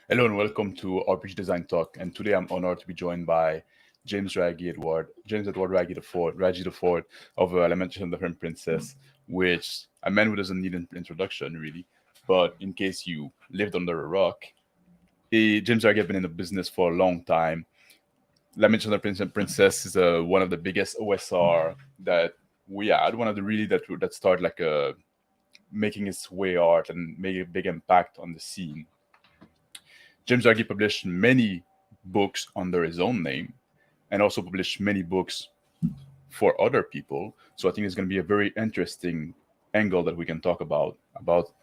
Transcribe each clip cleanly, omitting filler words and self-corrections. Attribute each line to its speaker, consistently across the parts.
Speaker 1: Hello and welcome to RPG Design Talk. And today I'm honored to be joined by James Edward Raggi IV of Lamentations of the Princess, which a man who doesn't need an introduction really. But in case you lived under a rock, James Raggi has been in the business for a long time. Lamentations of the Princess is one of the biggest OSR that we had. One of the really that started like making its way art and made a big impact on the scene. James Raggi published many books under his own name and also published many books for other people. So I think it's going to be a very interesting angle that we can talk about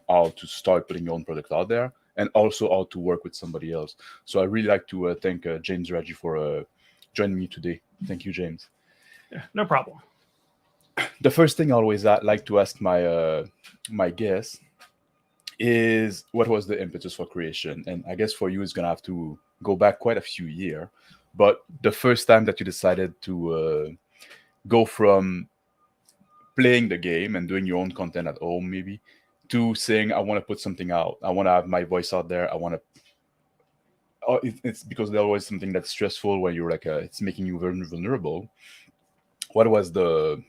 Speaker 1: how to start putting your own product out there and also how to work with somebody else. So I really like to thank James Raggi for joining me today. Thank you, James.
Speaker 2: Yeah, no problem.
Speaker 1: The first thing I always like to ask my guests is what was the impetus for creation? And I guess for you, it's gonna have to go back quite a few years. But the first time that you decided to go from playing the game and doing your own content at home, maybe, to saying, I want to put something out. I want to have my voice out there. I want to. It's because there's always something that's stressful when you're like, it's making you very vulnerable. What was the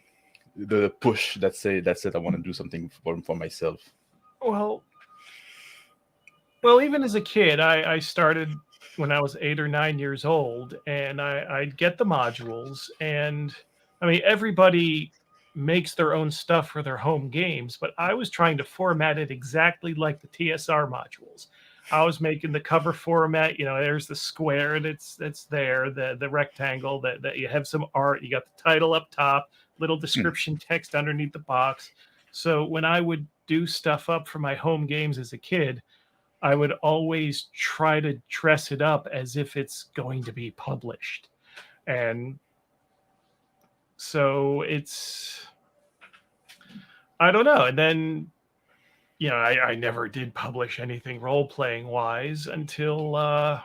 Speaker 1: push that said, I want to do something for myself?
Speaker 2: Well, even as a kid, I started when I was 8 or 9 years old, and I'd get the modules. And I mean, everybody makes their own stuff for their home games, but I was trying to format it exactly like the TSR modules. I was making the cover format, there's the square that's there, the rectangle that you have some art, you got the title up top, little description text underneath the box. So when I would do stuff up for my home games as a kid, I would always try to dress it up as if it's going to be published. And so I don't know. And then, I never did publish anything role-playing wise until the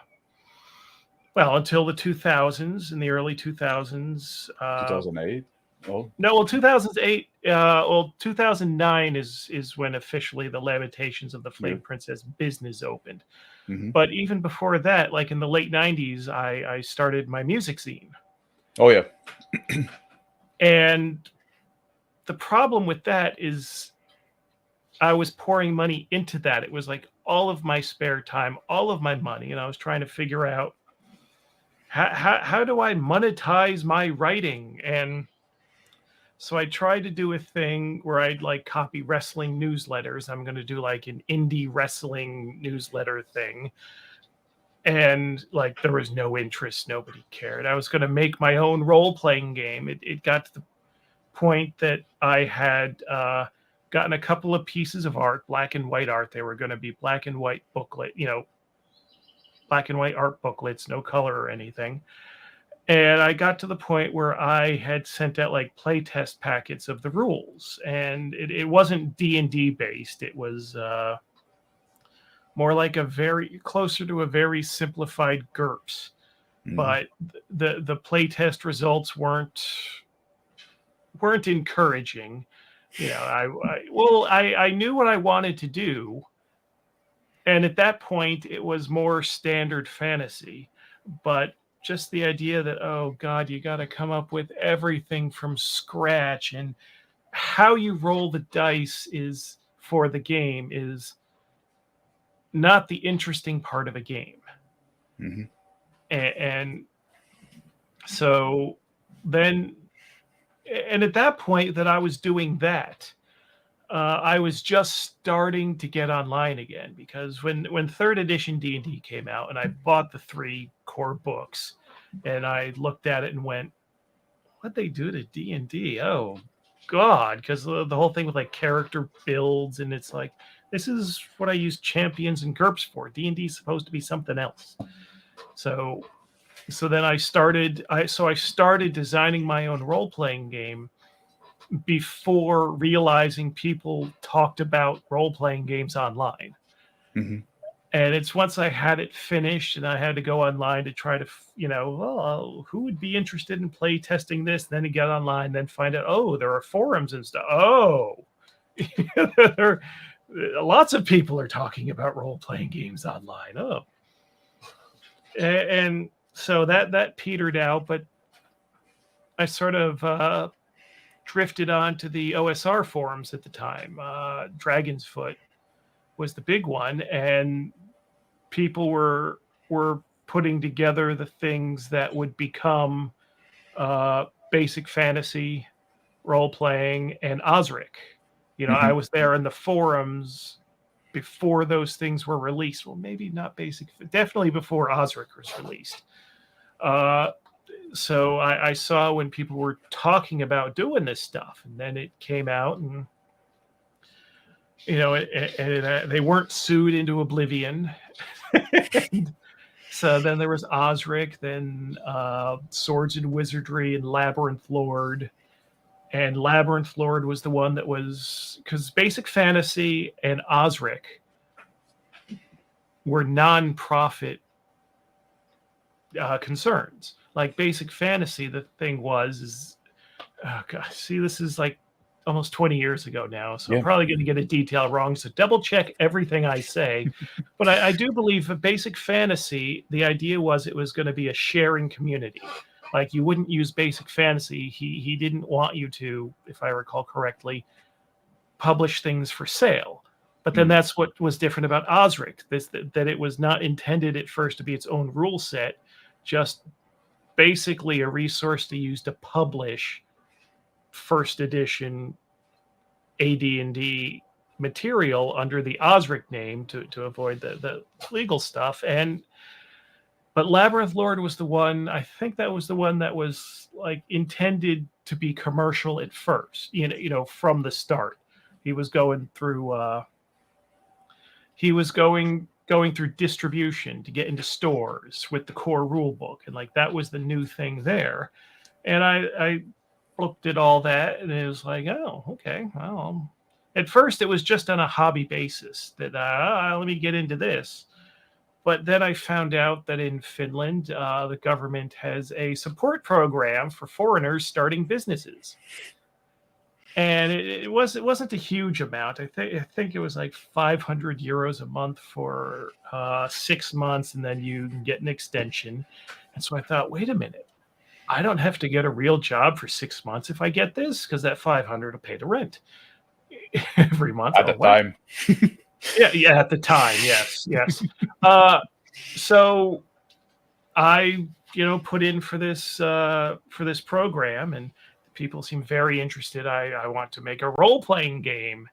Speaker 2: 2000s, in the early 2000s.
Speaker 1: 2008? Oh.
Speaker 2: No, well, 2008. 2009 is when officially the Lamentations of the Flame Princess business opened. Mm-hmm. But even before that, like in the late 90s, I started my music zine.
Speaker 1: Oh, yeah.
Speaker 2: And the problem with that is I was pouring money into that. It was like all of my spare time, all of my money, and I was trying to figure out how do I monetize my writing? And so I tried to do a thing where I'd like copy wrestling newsletters. I'm going to do like an indie wrestling newsletter thing. And like there was no interest. Nobody cared. I was going to make my own role-playing game. It got to the point that I had gotten a couple of pieces of art, black and white art. They were going to be black and white booklet, black and white art booklets, no color or anything. And I got to the point where I had sent out like playtest packets of the rules, and it wasn't D&D based. It was more like closer to a very simplified GURPS. Mm. But the playtest results weren't encouraging. I knew what I wanted to do, and at that point it was more standard fantasy, but just the idea that, oh God, you got to come up with everything from scratch, and how you roll the dice is for the game is not the interesting part of a game. Mm-hmm. And so then, and at that point that I was doing that, I was just starting to get online again, because when third edition D&D came out, and I bought the 3 core books, and I looked at it and went, "What'd they do to D&D? Oh God!" Because the whole thing with like character builds, and it's like, this is what I use champions and GURPS for. D&D is supposed to be something else. So then I started designing my own role-playing game before realizing people talked about role-playing games online.
Speaker 1: Mm-hmm.
Speaker 2: And it's once I had it finished and I had to go online to try to, well, who would be interested in play testing this? Then to get online, then find out, oh, there are forums and stuff. Oh, lots of people are talking about role-playing games online. Oh, and so that petered out, but I sort of drifted onto the OSR forums at the time. Dragon's Foot was the big one, and people were putting together the things that would become basic fantasy, role playing, and Osric. I was there in the forums before those things were released. Well, maybe not basic, definitely before Osric was released. So I saw when people were talking about doing this stuff, and then it came out, and they weren't sued into oblivion. So then there was Osric, then Swords and Wizardry, and Labyrinth Lord. And Labyrinth Lord was the one that was, because Basic Fantasy and Osric were non-profit concerns. Like Basic Fantasy, the thing is, oh gosh, see, this is like almost 20 years ago now, so I'm probably going to get a detail wrong, so double check everything I say. But I do believe for Basic Fantasy, the idea was it was going to be a sharing community. Like, you wouldn't use Basic Fantasy. He didn't want you to, if I recall correctly, publish things for sale. But then that's what was different about Osric, that it was not intended at first to be its own rule set, just basically a resource to use to publish first edition AD&D material under the Osric name to avoid the legal stuff. But Labyrinth Lord was the one, I think that was the one that was like intended to be commercial at first, from the start. He was going through through distribution to get into stores with the core rule book, and like that was the new thing there. And I looked at all that, and it was like, oh, okay, well, at first it was just on a hobby basis that let me get into this. But then I found out that in Finland, the government has a support program for foreigners starting businesses. And it wasn't a huge amount. I think it was like 500 euros a month for 6 months, and then you can get an extension. And so I thought, wait a minute, I don't have to get a real job for 6 months if I get this, because that 500 will pay the rent every month.
Speaker 1: At the time.
Speaker 2: Yeah, at the time, yes. So I, put in for this program, and people seem very interested. I want to make a role-playing game,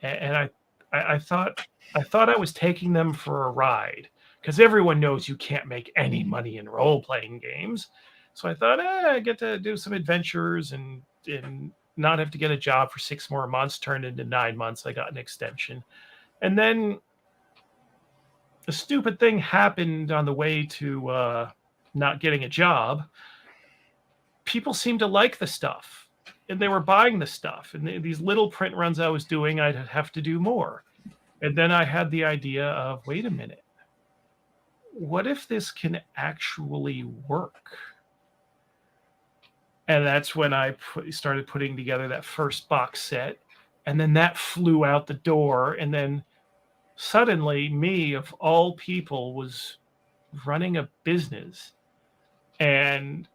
Speaker 2: and I thought I was taking them for a ride, because everyone knows you can't make any money in role-playing games. So I thought, I get to do some adventures and not have to get a job for 6 more months. Turned into 9 months. I got an extension. And then a stupid thing happened on the way to not getting a job. People seemed to like the stuff, and they were buying the stuff. And these little print runs I was doing, I'd have to do more. And then I had the idea of, wait a minute, what if this can actually work? And that's when I started putting together that first box set. And then that flew out the door. And then suddenly, me, of all people, was running a business. And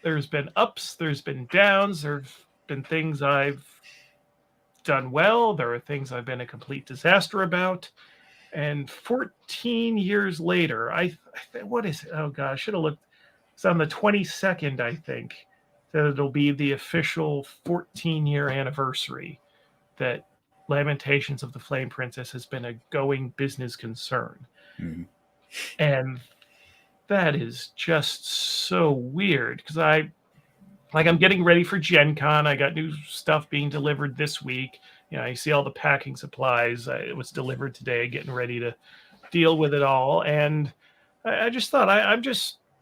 Speaker 2: there's been ups, there's been downs, there's been things I've done well. There are things I've been a complete disaster about. And 14 years later, what is it? Oh, God, I should have looked. It's on the 22nd, I think, that it'll be the official 14-year anniversary that Lamentations of the Flame Princess has been a going business concern.
Speaker 1: Mm-hmm.
Speaker 2: And that is just so weird because I'm getting ready for Gen Con. I got new stuff being delivered this week. You see all the packing supplies. It was delivered today, getting ready to deal with it all. And I just thought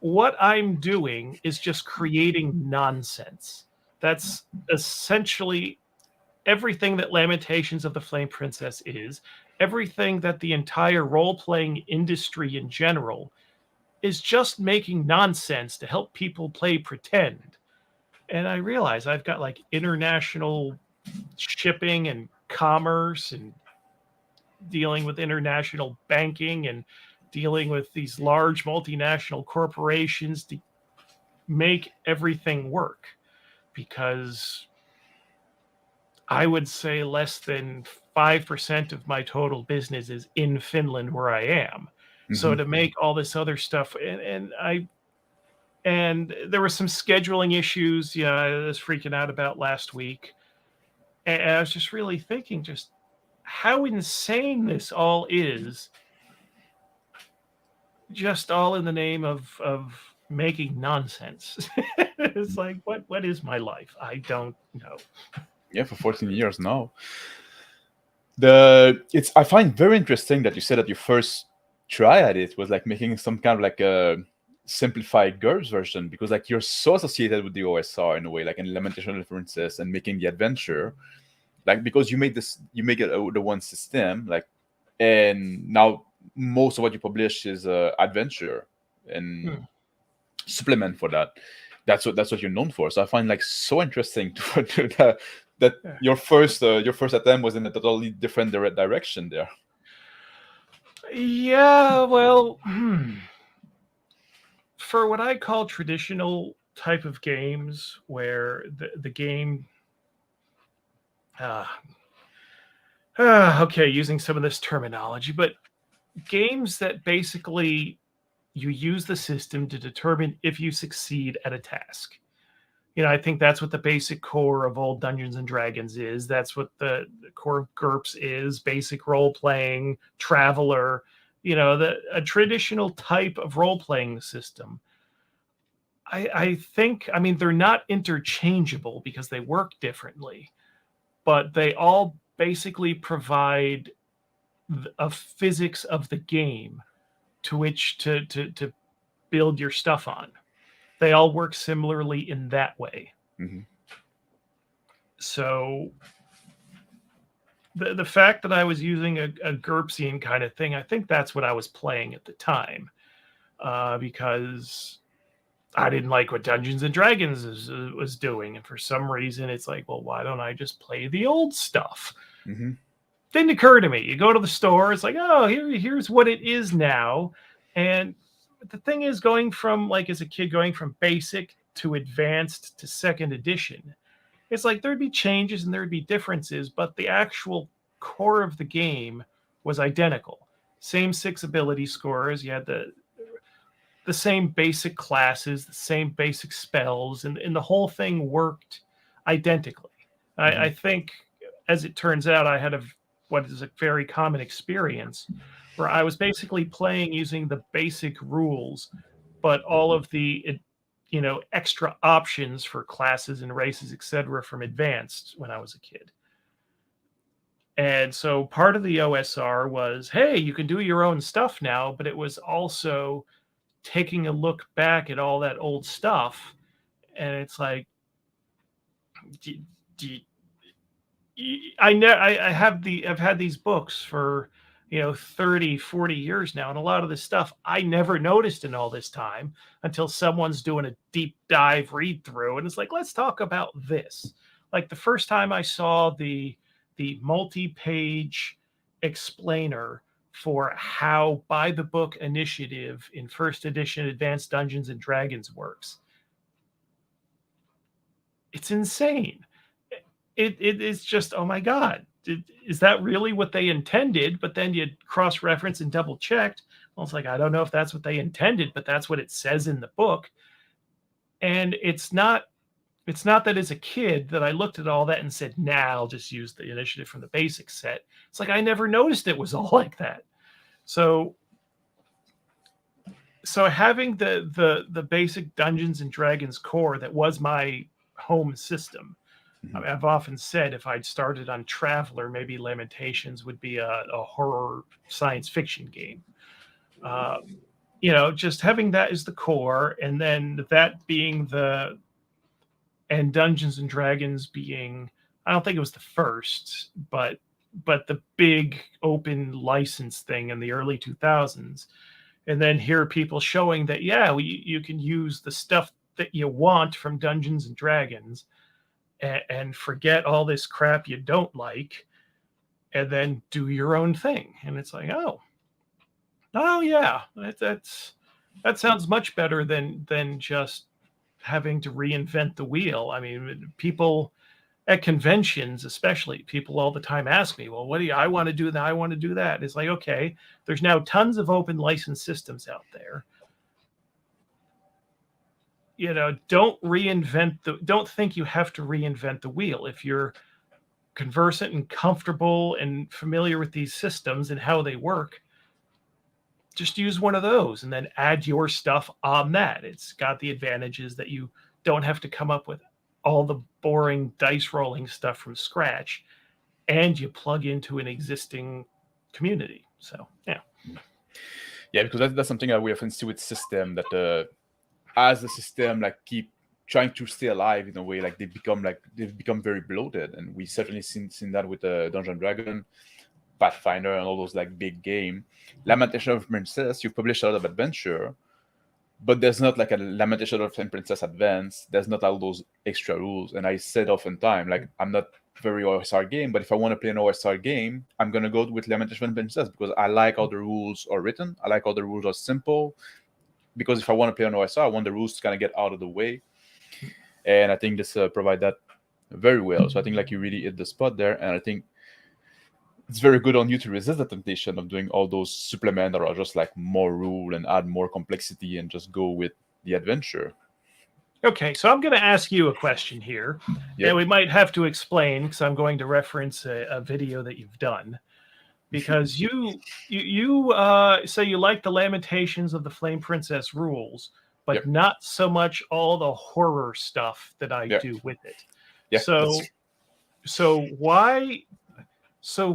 Speaker 2: what I'm doing is just creating nonsense. That's essentially everything that Lamentations of the Flame Princess is, everything that the entire role-playing industry in general is, just making nonsense to help people play pretend. And I realize I've got like international shipping and commerce and dealing with international banking and dealing with these large multinational corporations to make everything work, because I would say less than 5% of my total business is in Finland where I am. Mm-hmm. So to make all this other stuff, and there were some scheduling issues, I was freaking out about last week. And I was just really thinking just how insane this all is, just all in the name of making nonsense. It's like, what is my life? I don't know.
Speaker 1: Yeah, for 14 years now. I find very interesting that you said that your first try at it was like making some kind of like a simplified GURPS version, because like you're so associated with the OSR in a way, like in Lamentations of the Princess and making the adventure, like because you make it the one system, like, and now most of what you publish is adventure and supplement for that. That's what you're known for. So I find like so interesting that your first attempt was in a totally different direction there.
Speaker 2: Yeah, well, for what I call traditional type of games, where the game, okay, using some of this terminology, but games that basically you use the system to determine if you succeed at a task. I think that's what the basic core of old Dungeons and Dragons is. That's what the core of GURPS is, basic role-playing, Traveler, a traditional type of role-playing system. I think, they're not interchangeable because they work differently, but they all basically provide a physics of the game to which to build your stuff on. They all work similarly in that way.
Speaker 1: Mm-hmm.
Speaker 2: So the fact that I was using a GURPSian kind of thing, I think that's what I was playing at the time, because I didn't like what Dungeons and Dragons was doing. And for some reason, it's like, well, why don't I just play the old stuff?
Speaker 1: Mm-hmm.
Speaker 2: Didn't occur to me. You go to the store, it's like, oh, here's what it is now. And the thing is, going from, like, as a kid, going from basic to advanced to second edition, it's like there'd be changes and there'd be differences, but the actual core of the game was identical. Same 6 ability scores. You had the same basic classes, the same basic spells, and the whole thing worked identically. Mm-hmm. I think, as it turns out, I had what is a very common experience where I was basically playing using the basic rules, but all of the extra options for classes and races, etc., from advanced when I was a kid. And so part of the OSR was, hey, you can do your own stuff now, but it was also taking a look back at all that old stuff, and it's like, I've had these books for 30, 40 years now, and a lot of this stuff I never noticed in all this time until someone's doing a deep dive read through, and it's like, let's talk about this. Like the first time I saw the multi-page explainer for how by the book initiative in first edition Advanced Dungeons and Dragons works, it's insane. It is just, oh my God, is that really what they intended? But then you cross-reference and double-checked. Well, it's like, I don't know if that's what they intended, but that's what it says in the book. And it's not it's not that as a kid that I looked at all that and said, nah, I'll just use the initiative from the basic set. It's like I never noticed it was all like that. So having the basic Dungeons and Dragons core that was my home system. I mean, I've often said if I'd started on Traveler, maybe Lamentations would be a horror science fiction game. Just having that as the core, and then that being and Dungeons and Dragons being, I don't think it was the first, but the big open license thing in the early 2000s. And then hear people showing that, you can use the stuff that you want from Dungeons and Dragons and forget all this crap you don't like, and then do your own thing. And it's like, oh yeah, that sounds much better than just having to reinvent the wheel. I mean, people at conventions, especially, people all the time ask me, well, what do I want to do that? I want to do that. It's like, okay, there's now tons of open license systems out there. Don't think you have to reinvent the wheel. If you're conversant and comfortable and familiar with these systems and how they work, just use one of those and then add your stuff on that. It's got the advantages that you don't have to come up with all the boring dice rolling stuff from scratch, and you plug into an existing community. So
Speaker 1: because that's something that we often see with system, that as the system keep trying to stay alive in a way, they've become very bloated, and we certainly seen that with Dungeon Dragon, Pathfinder, and all those big game. Lamentation of Princess, you publish a lot of adventure, but there's not a Lamentation of Princess Advance. There's not all those extra rules. And I said oftentimes, I'm not very OSR game, but if I want to play an OSR game, I'm gonna go with Lamentation of Princess because I like how the rules are written. I like how the rules are simple. Because if I want to play on OSR, I want the rules to kind of get out of the way. And I think this provide that very well. So I think you really hit the spot there, and I think it's very good on you to resist the temptation of doing all those supplements that are just more rule and add more complexity and just go with the adventure.
Speaker 2: Okay, so I'm going to ask you a question here, and we might have to explain because I'm going to reference a video that you've done, because you say you like the Lamentations of the Flame Princess rules, but not so much all the horror stuff that I do with it. So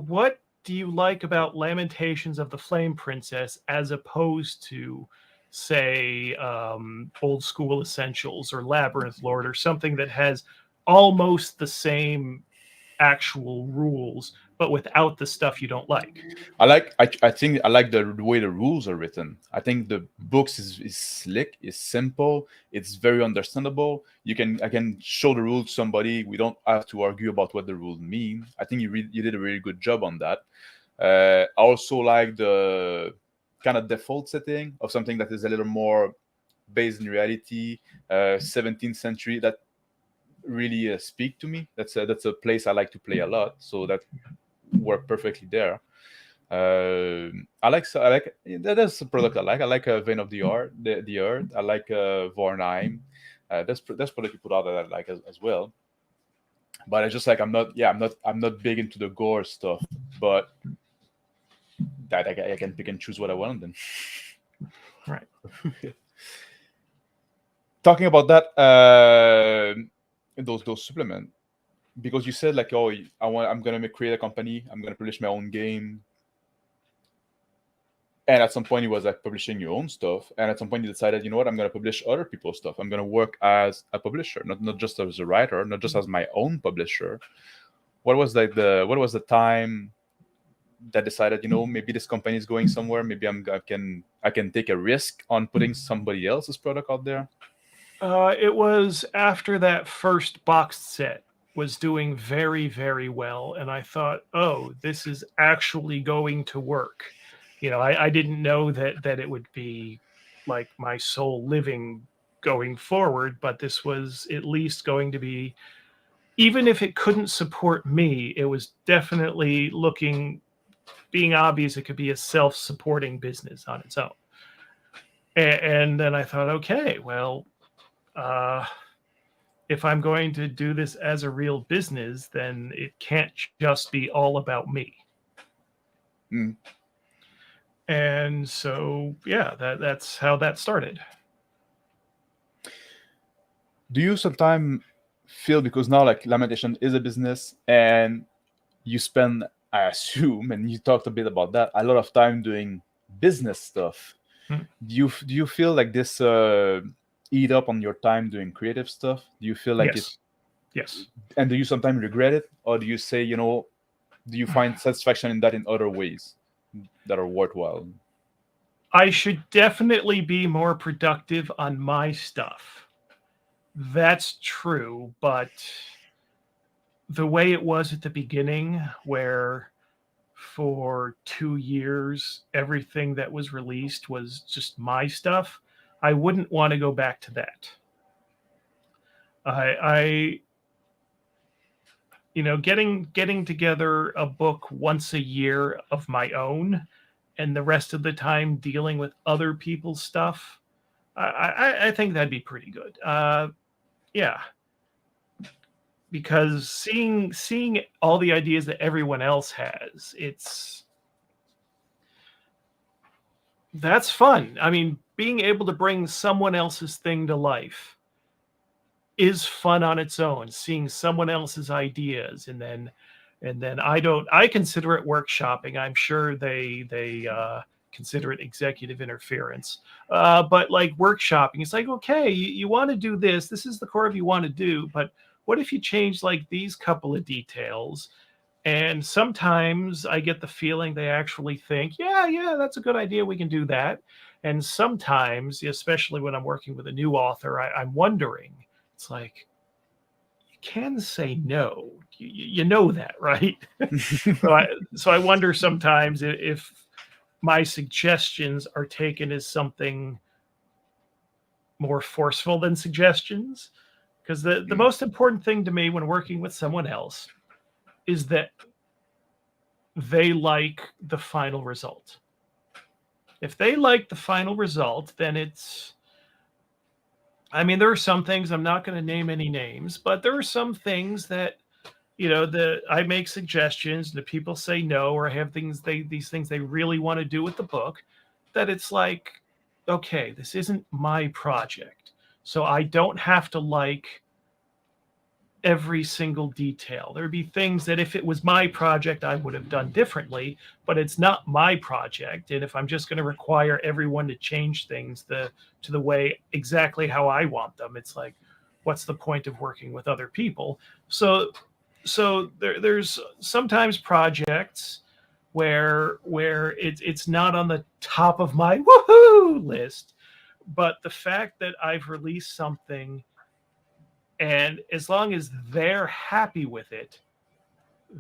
Speaker 2: what do you like about Lamentations of the Flame Princess as opposed to, say, Old School Essentials or Labyrinth Lord or something that has almost the same actual rules, but without the stuff you don't like?
Speaker 1: I think I like the way the rules are written. I think the books is slick, is simple, it's very understandable. I can show the rules to somebody. We don't have to argue about what the rules mean. I think you did a really good job on that. I also like the kind of default setting of something that is a little more based in reality, 17th century, that really speak to me. That's a place I like to play a lot, so that work perfectly there. I like that's a product I like. I like Vein of the Earth. I like Vornheim. That's product you put out that I like as well. But it's just I'm not big into the gore stuff. But that I can pick and choose what I want then.
Speaker 2: Right.
Speaker 1: Talking about that, those supplements, because you said I'm gonna create a company. I'm gonna publish my own game. And at some point, it was publishing your own stuff. And at some point, you decided, you know what, I'm going to publish other people's stuff. I'm going to work as a publisher, not just as a writer, not just as my own publisher. What was the time that decided, maybe this company is going somewhere. Maybe I can take a risk on putting somebody else's product out there?
Speaker 2: It was after that first boxed set was doing very, very well. And I thought, oh, this is actually going to work. I didn't know that it would be like my sole living going forward, but this was at least going to be, even if it couldn't support me, it was definitely being obvious it could be a self-supporting business on its own. And then I thought, okay, well, if I'm going to do this as a real business, then it can't just be all about me.
Speaker 1: Mm.
Speaker 2: And so, yeah, that's how that started.
Speaker 1: Do you sometimes feel, because now like Lamentation is a business and you spend, I assume, and you talked a bit about that, a lot of time doing business stuff. Do you feel like this eat up on your time doing creative stuff? Do you feel like it,
Speaker 2: Yes.
Speaker 1: and do you sometimes regret it, or do you say, do you find satisfaction in that in other ways that are worthwhile?
Speaker 2: I should definitely be more productive on my stuff. That's true, but the way it was at the beginning, where for 2 years everything that was released was just my stuff, I wouldn't want to go back to that. I getting together a book once a year of my own, and the rest of the time dealing with other people's stuff. I think that'd be pretty good. Yeah, because seeing all the ideas that everyone else has, that's fun. I mean, being able to bring someone else's thing to life is fun on its own. Seeing someone else's ideas, and then I consider it workshopping. I'm sure they consider it executive interference. But like workshopping, it's like, okay, you want to do this. This is the core of you want to do, but what if you change like these couple of details? And sometimes I get the feeling they actually think, yeah, that's a good idea. We can do that. And sometimes, especially when I'm working with a new author, I'm wondering, it's like, you can say no. You know that, right? So I wonder sometimes if my suggestions are taken as something more forceful than suggestions. Because the most important thing to me when working with someone else is that they like the final result. If they like the final result, then I mean, there are some things, I'm not going to name any names, but there are some things that, I make suggestions, the people say no, or I have these things they really want to do with the book, that it's like, okay, this isn't my project. So I don't have to like every single detail. There'd be things that if it was my project, I would have done differently, but it's not my project. And if I'm just going to require everyone to change things to the way exactly how I want them, it's like, what's the point of working with other people? So there's sometimes projects where it's not on the top of my woohoo list, but the fact that I've released something, and as long as they're happy with it,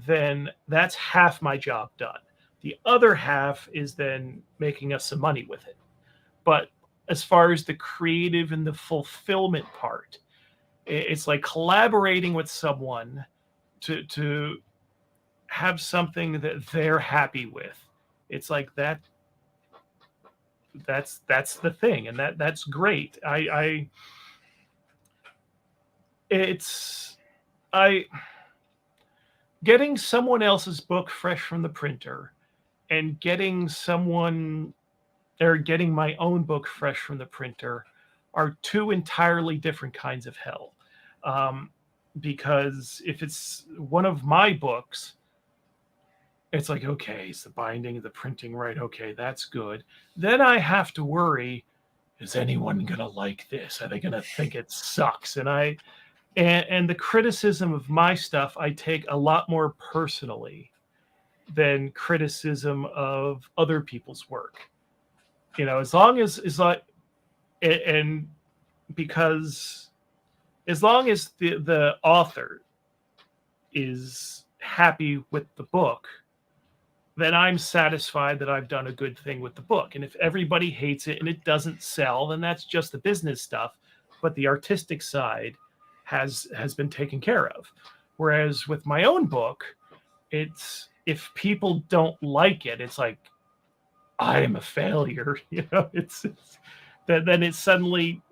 Speaker 2: then that's half my job done. The other half is then making us some money with it. But as far as the creative and the fulfillment part, it's like collaborating with someone to have something that they're happy with. It's like that's the thing, and that's great. It's I getting someone else's book fresh from the printer and getting my own book fresh from the printer are two entirely different kinds of hell. Because if it's one of my books, it's like, okay, is the binding, the printing right? Okay, that's good. Then I have to worry, is anyone going to like this? Are they going to think it sucks? And the criticism of my stuff I take a lot more personally than criticism of other people's work. As long as like, and because as long as the author is happy with the book, then I'm satisfied that I've done a good thing with the book. And if everybody hates it and it doesn't sell, then that's just the business stuff. But the artistic side has been taken care of. Whereas with my own book, it's if people don't like it, it's like I am a failure. It's then it's suddenly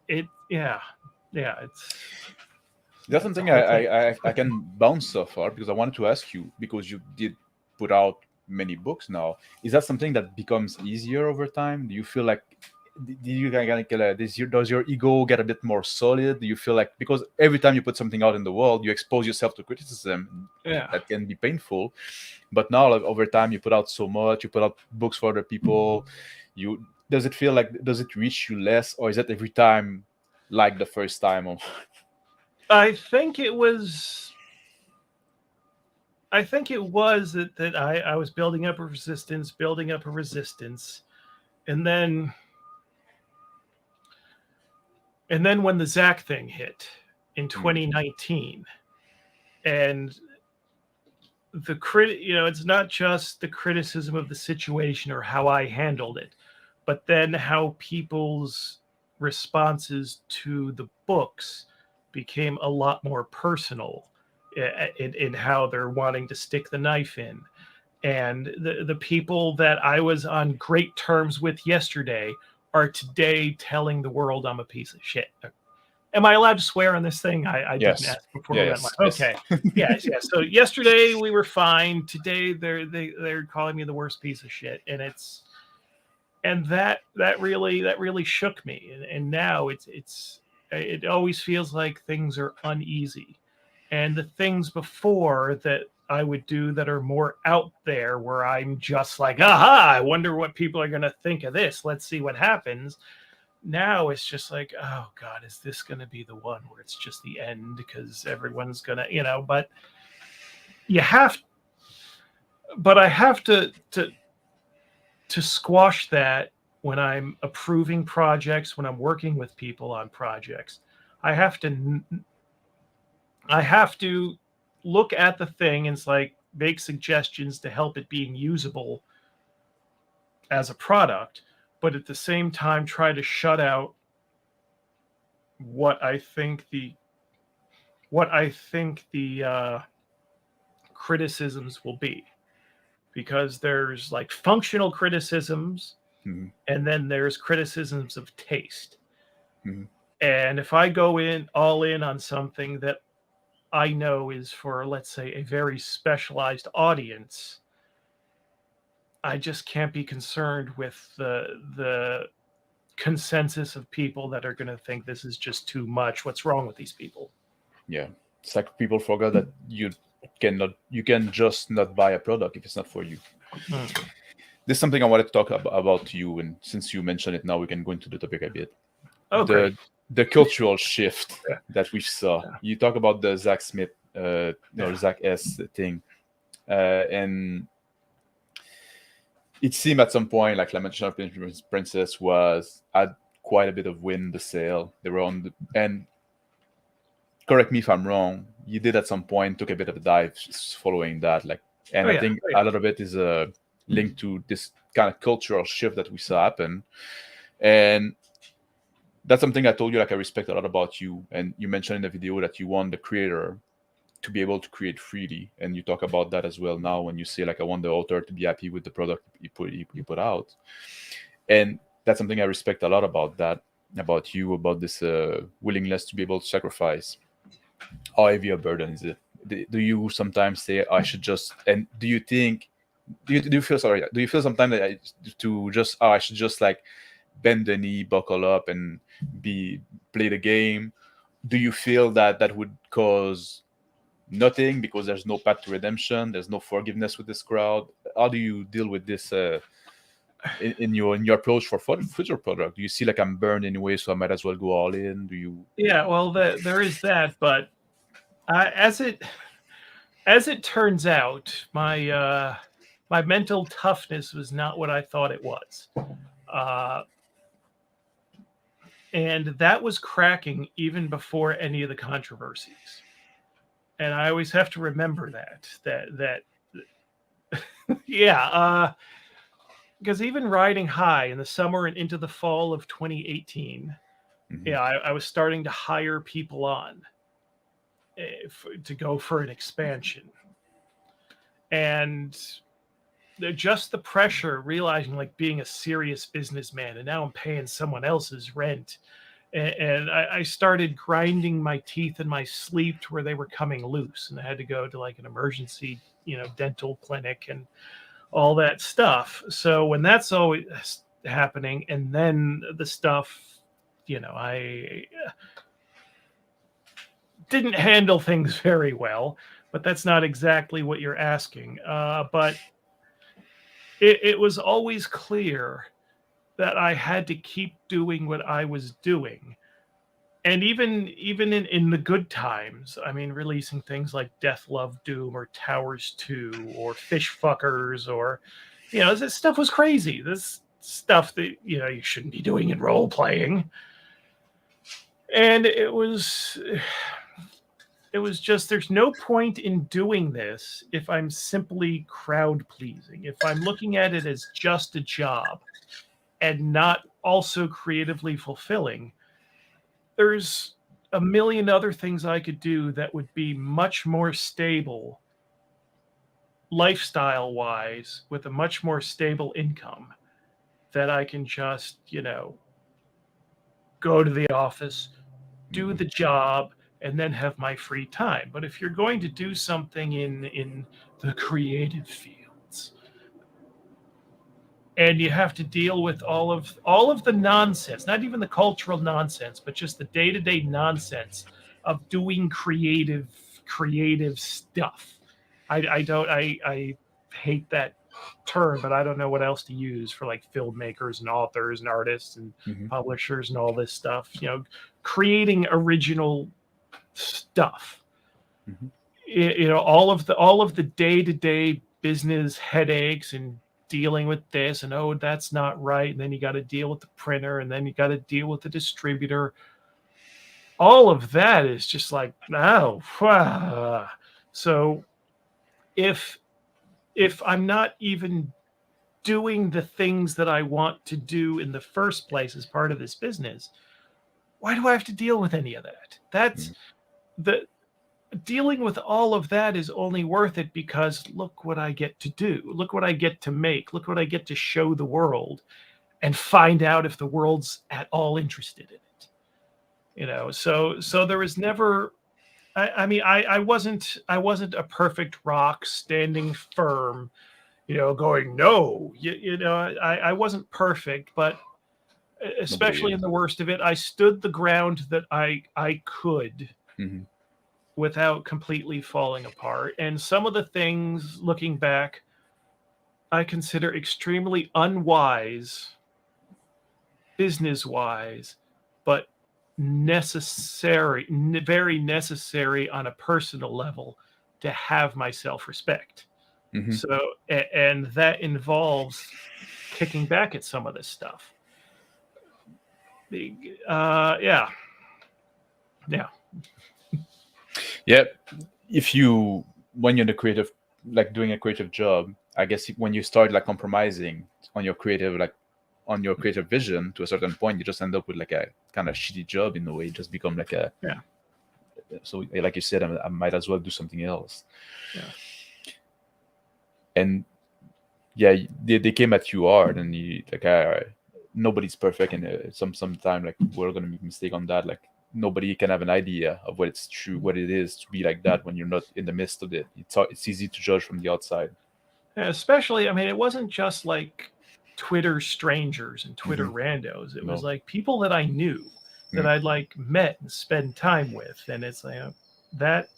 Speaker 2: yeah, it's
Speaker 1: That's
Speaker 2: That's the
Speaker 1: something
Speaker 2: whole thing.
Speaker 1: I can bounce so far because I wanted to ask you, because you did put out many books now. Is that something that becomes easier over time? Do you feel like do you kind of get does your ego get a bit more solid? Do you feel like, because every time you put something out in the world, you expose yourself to criticism
Speaker 2: Yeah.
Speaker 1: that can be painful. But now, like, over time, you put out so much, you put out books for other people. You does it feel like, does it reach you less, or is it every time like the first time? Or
Speaker 2: I think it was. I think it was that I was building up a resistance, and then when the Zach thing hit in 2019, and it's not just the criticism of the situation or how I handled it, but then how people's responses to the books became a lot more personal in how they're wanting to stick the knife in. And the people that I was on great terms with yesterday are today telling the world I'm a piece of shit. Am I allowed to swear on this thing? I didn't
Speaker 1: yes,
Speaker 2: ask before
Speaker 1: yeah,
Speaker 2: we went
Speaker 1: yes,
Speaker 2: live.
Speaker 1: yes.
Speaker 2: Okay. Yes, yes. So yesterday we were fine. Today they're calling me the worst piece of shit. And that really shook me. And now it always feels like things are uneasy. And the things before that I would do that are more out there, where I'm just like, aha, I wonder what people are going to think of this. Let's see what happens. Now it's just like, oh God, is this going to be the one where it's just the end because everyone's going to, but you have, but I have to squash that when I'm approving projects, when I'm working with people on projects. I have to I have to look at the thing and it's like make suggestions to help it being usable as a product, but at the same time try to shut out what I think the criticisms will be, because there's like functional criticisms
Speaker 1: Mhm,
Speaker 2: and then there's criticisms of taste.
Speaker 1: mhm.
Speaker 2: And if I go in all in on something that I know is for, let's say, a very specialized audience, I just can't be concerned with the consensus of people that are going to think this is just too much. What's wrong with these people?
Speaker 1: Yeah, it's like people forget that you can just not buy a product if it's not for you.
Speaker 2: Mm.
Speaker 1: This is something I wanted to talk about you, and since you mentioned it, now we can go into the topic a bit.
Speaker 2: Oh, great.
Speaker 1: The cultural shift
Speaker 2: Yeah.
Speaker 1: that we saw.
Speaker 2: Yeah.
Speaker 1: You talk about the Zach Smith,
Speaker 2: Yeah.
Speaker 1: or Zach S thing, and it seemed at some point like Lamentations Princess was had quite a bit of wind the sail. They were on the, and correct me if I'm wrong. You did at some point took a bit of a dive following that, like, and
Speaker 2: Oh
Speaker 1: I
Speaker 2: yeah.
Speaker 1: think
Speaker 2: Oh
Speaker 1: a
Speaker 2: yeah.
Speaker 1: lot of it is linked to this kind of cultural shift that we saw happen, and that's something I told you, like, I respect a lot about you. And you mentioned in the video that you want the creator to be able to create freely, and you talk about that as well now when you say, like, I want the author to be happy with the product you put out. And that's something I respect a lot about you, about this willingness to be able to sacrifice. How heavy a burden is it? Do you sometimes say, I should just, and do you think, do you feel, sorry, do you feel sometimes that to just, I should just, like, bend the knee, buckle up, and be play the game? Do you feel that that would cause nothing because there's no path to redemption, there's no forgiveness with this crowd? How do you deal with this in your approach for future product? Do you see, like, I'm burned anyway, so I might as well go all in? Do you?
Speaker 2: Yeah. Well, there is that, but as it turns out, my mental toughness was not what I thought it was. Uh, and that was cracking even before any of the controversies. And I always have to remember that yeah, because even riding high in the summer and into the fall of 2018,
Speaker 1: Mhm.
Speaker 2: yeah, I was starting to hire people on to go for an expansion, and just the pressure, realizing like being a serious businessman, and now I'm paying someone else's rent, and I started grinding my teeth in my sleep to where they were coming loose, and I had to go to like an emergency, dental clinic and all that stuff. So when that's always happening, and then the stuff, I didn't handle things very well, but that's not exactly what you're asking. But it was always clear that I had to keep doing what I was doing. And even in the good times, I mean, releasing things like Death, Love, Doom, or Towers 2, or Fish Fuckers, or, this stuff was crazy. This stuff that, you shouldn't be doing in role playing. And it was just, there's no point in doing this if I'm simply crowd pleasing. If I'm looking at it as just a job and not also creatively fulfilling, there's a million other things I could do that would be much more stable lifestyle wise, with a much more stable income, that I can just, go to the office, do the job, and then have my free time. But if you're going to do something in the creative fields, and you have to deal with all of the nonsense, not even the cultural nonsense, but just the day-to-day nonsense of doing creative stuff. I hate that term, but I don't know what else to use for like filmmakers and authors and artists and publishers and all this stuff. Creating original stuff. All of the day-to-day business headaches and dealing with this, and that's not right, and then you got to deal with the printer, and then you got to deal with the distributor. All of that is just like, so if I'm not even doing the things that I want to do in the first place as part of this business, why do I have to deal with any of that? That's dealing with all of that is only worth it because look what I get to do. Look what I get to make. Look what I get to show the world and find out if the world's at all interested in it. So there was never, I wasn't a perfect rock standing firm, going, no, I wasn't perfect, but especially in the worst of it, I stood the ground that I could. Without completely falling apart. And some of the things, looking back, I consider extremely unwise, business-wise, but necessary, very necessary on a personal level to have my self-respect. So, and that involves kicking back at some of this stuff. Yeah.
Speaker 1: Yeah, when you're in the creative, like doing a creative job, I guess when you start like compromising on your creative vision to a certain point, you just end up with like a kind of shitty job in a way. You just become like a So like you said, I might as well do something else. And they came at you hard, and you like, nobody's perfect, and sometime like we're gonna make a mistake on that. Like nobody can have an idea of what it is to be like that when you're not in the midst of it. It's easy to judge from the outside.
Speaker 2: Yeah, especially, I mean, it wasn't just like Twitter strangers and Twitter randos. It was like people that I knew, that I'd like met and spent time with, and it's like that's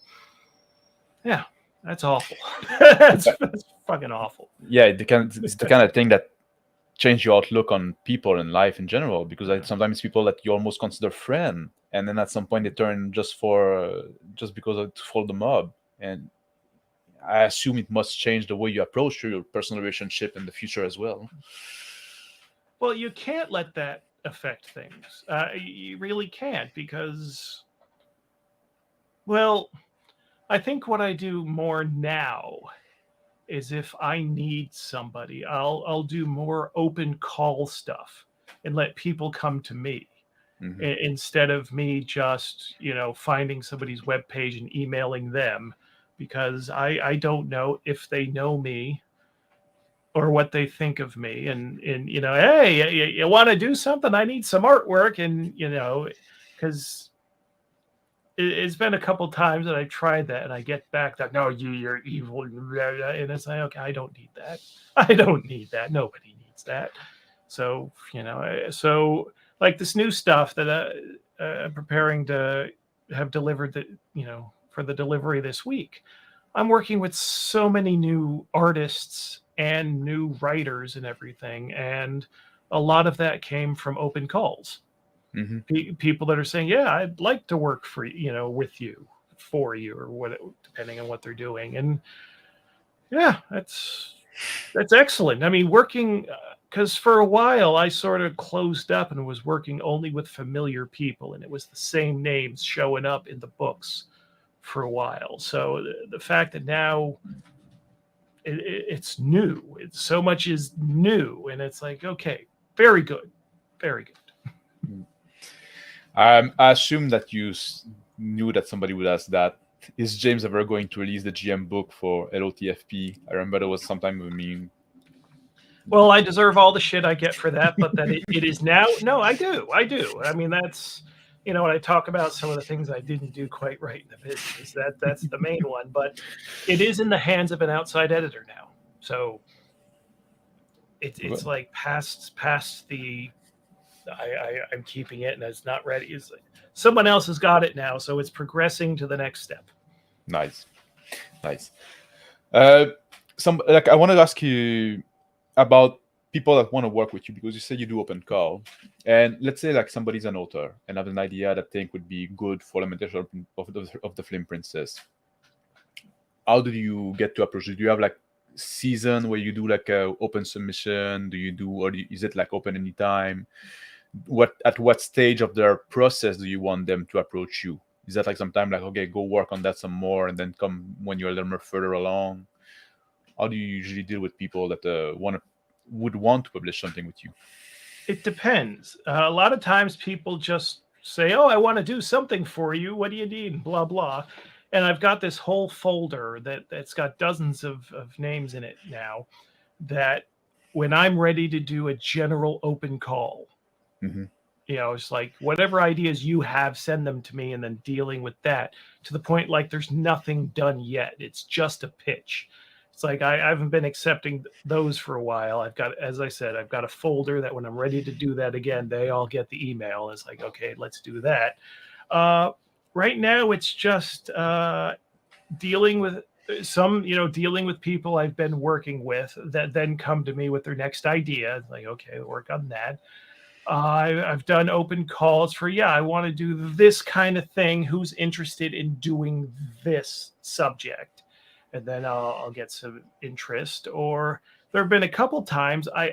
Speaker 2: awful. that's fucking awful.
Speaker 1: Yeah, it's the kind of thing that change your outlook on people and life in general, because sometimes people that you almost consider friend, and then at some point they turn just because to follow the mob. And I assume it must change the way you approach your personal relationship in the future as well.
Speaker 2: Well, you can't let that affect things. You really can't, because, well, I think what I do more now is if I need somebody, I'll do more open call stuff and let people come to me instead of me just, finding somebody's webpage and emailing them, because I don't know if they know me or what they think of me, and hey, you want to do something? I need some artwork, and because it's been a couple times that I've tried that, and I get back that no, you're evil, and it's like, okay, I don't need that. I don't need that. Nobody needs that. So so like this new stuff that I'm preparing to have delivered, that for the delivery this week. I'm working with so many new artists and new writers and everything, and a lot of that came from open calls. People that are saying, "Yeah, I'd like to work for with you, for you, or what, depending on what they're doing." And yeah, that's excellent. I mean, working because for a while I sort of closed up and was working only with familiar people, and it was the same names showing up in the books for a while. So the fact that now it's new, it's so much is new, and it's like, okay, very good, very good.
Speaker 1: I assume that you knew that somebody would ask that. Is James ever going to release the GM book for LotFP? I remember there was some time with me.
Speaker 2: Well, I deserve all the shit I get for that, but that it is now. No, I do. I mean, that's when I talk about some of the things I didn't do quite right in the business, that's the main one. But it is in the hands of an outside editor now, so it's like past the. I'm keeping it, and it's not ready. It's like someone else has got it now, so it's progressing to the next step.
Speaker 1: Nice. I wanted to ask you about people that want to work with you, because you said you do open call, and let's say like somebody's an author and have an idea that they think would be good for Lamentations of the Flame Princess. How do you get to approach it? Do you have like season where you do like a open submission? Is it like open anytime? At what stage of their process do you want them to approach you? Is that like sometime like, okay, go work on that some more, and then come when you're a little more further along? How do you usually deal with people that would want to publish something with you?
Speaker 2: It depends. A lot of times people just say, "Oh, I want to do something for you. What do you need?" Blah blah. And I've got this whole folder that's got dozens of names in it now, that when I'm ready to do a general open call, it's like whatever ideas you have, send them to me, and then dealing with that to the point like there's nothing done yet. It's just a pitch. It's like I haven't been accepting those for a while. As I said, I've got a folder that when I'm ready to do that again, they all get the email. It's like, okay, let's do that. Right now, it's just dealing with dealing with people I've been working with that then come to me with their next idea. It's like, okay, work on that. I've done open calls for, I want to do this kind of thing. Who's interested in doing this subject? And then I'll get some interest. Or there have been a couple times I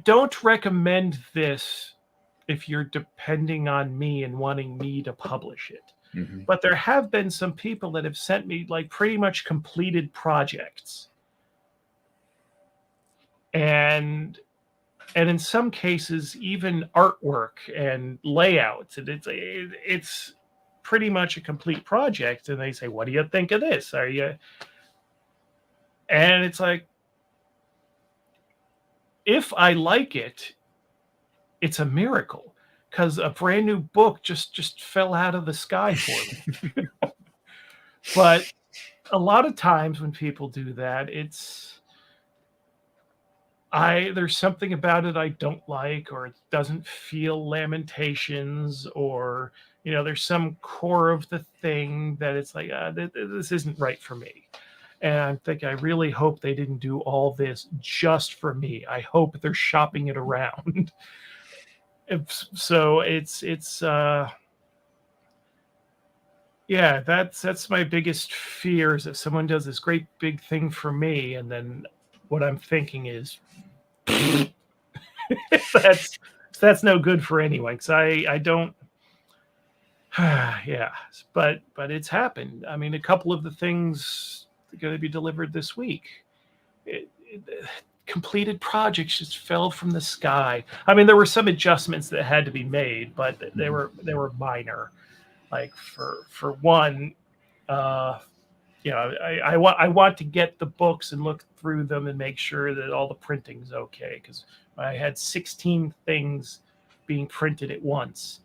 Speaker 2: don't recommend this if you're depending on me and wanting me to publish it. But there have been some people that have sent me like pretty much completed projects. And in some cases, even artwork and layouts. And it's pretty much a complete project. And they say, "What do you think of this? Are you?" And it's like, if I like it, it's a miracle, because a brand new book just fell out of the sky for me. But a lot of times when people do that, there's something about it I don't like, or it doesn't feel Lamentations, or there's some core of the thing that it's like, this isn't right for me. And I really hope they didn't do all this just for me. I hope they're shopping it around. So that's my biggest fear, is if someone does this great big thing for me, and then what I'm thinking is, that's no good for anyone, because I don't. Yeah, but it's happened. I mean, a couple of the things are going to be delivered this week. Completed projects just fell from the sky. I mean, there were some adjustments that had to be made, but they were minor. Like for one, I want to get the books and look through them and make sure that all the printing's okay, because I had 16 things being printed at once,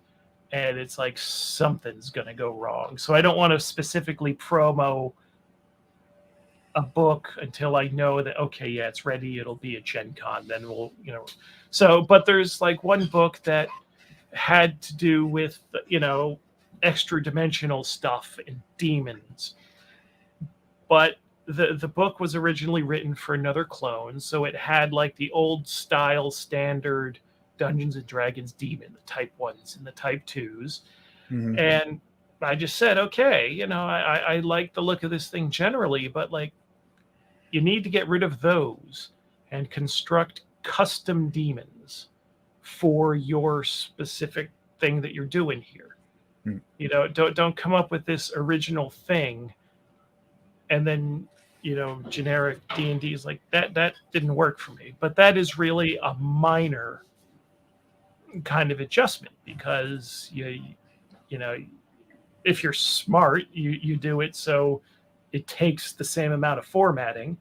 Speaker 2: and it's like something's going to go wrong. So I don't want to specifically promo a book until I know that, okay, yeah, it's ready, it'll be at Gen Con, then we'll, so, but there's like one book that had to do with, extra dimensional stuff and demons, but the book was originally written for another clone, so it had like the old style standard Dungeons and Dragons demon, the type 1s and the type 2s.
Speaker 1: Mhm.
Speaker 2: And I just said, okay, I like the look of this thing generally, but like, you need to get rid of those and construct custom demons for your specific thing that you're doing here. Don't come up with this original thing and then generic D&D is like that didn't work for me. But that is really a minor kind of adjustment, because if you're smart, you do it so it takes the same amount of formatting.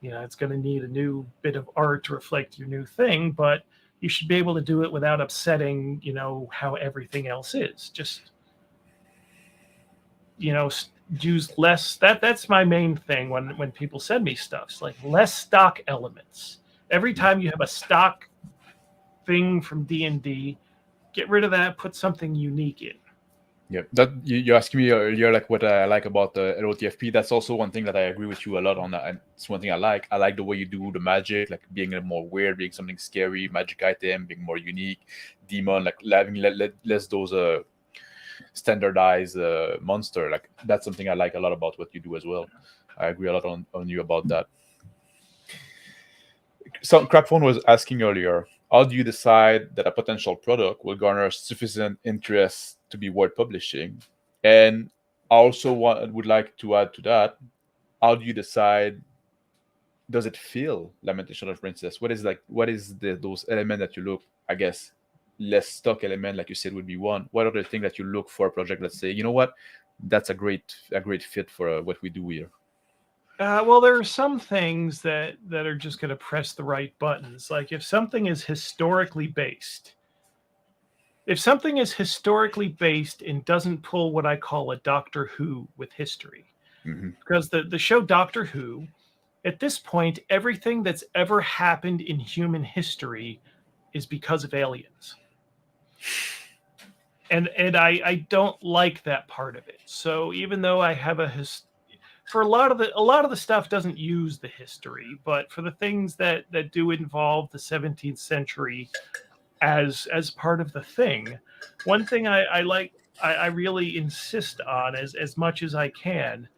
Speaker 2: It's going to need a new bit of art to reflect your new thing, but you should be able to do it without upsetting how everything else is. Just use less. That's my main thing when people send me stuff. It's like less stock elements. Every time you have a stock thing from D&D, get rid of that, put something unique in.
Speaker 1: Yeah, that you asked me earlier, like what I like about the LotFP. That's also one thing that I agree with you a lot on. And it's one thing I like. I like the way you do the magic, like being a more weird, being something scary, magic item, being more unique, demon, like having less those standardized monster. Like that's something I like a lot about what you do as well. I agree a lot on you about that. So Crapphone was asking earlier, how do you decide that a potential product will garner sufficient interest to be worth publishing? And I also would like to add to that, how do you decide, does it feel Lamentation of Princess? What is those elements that you look, I guess, less stock element, like you said, would be one. What are the things that you look for a project that say, you know what, that's a great fit for what we do here?
Speaker 2: Well, there are some things that are just going to press the right buttons. Like if something is historically based, and doesn't pull what I call a Doctor Who with history, because the show Doctor Who, at this point, everything that's ever happened in human history is because of aliens. And I don't like that part of it. So even though I have for a lot of the stuff doesn't use the history, but for the things that do involve the 17th century as part of the thing, one thing I really insist on as much as I can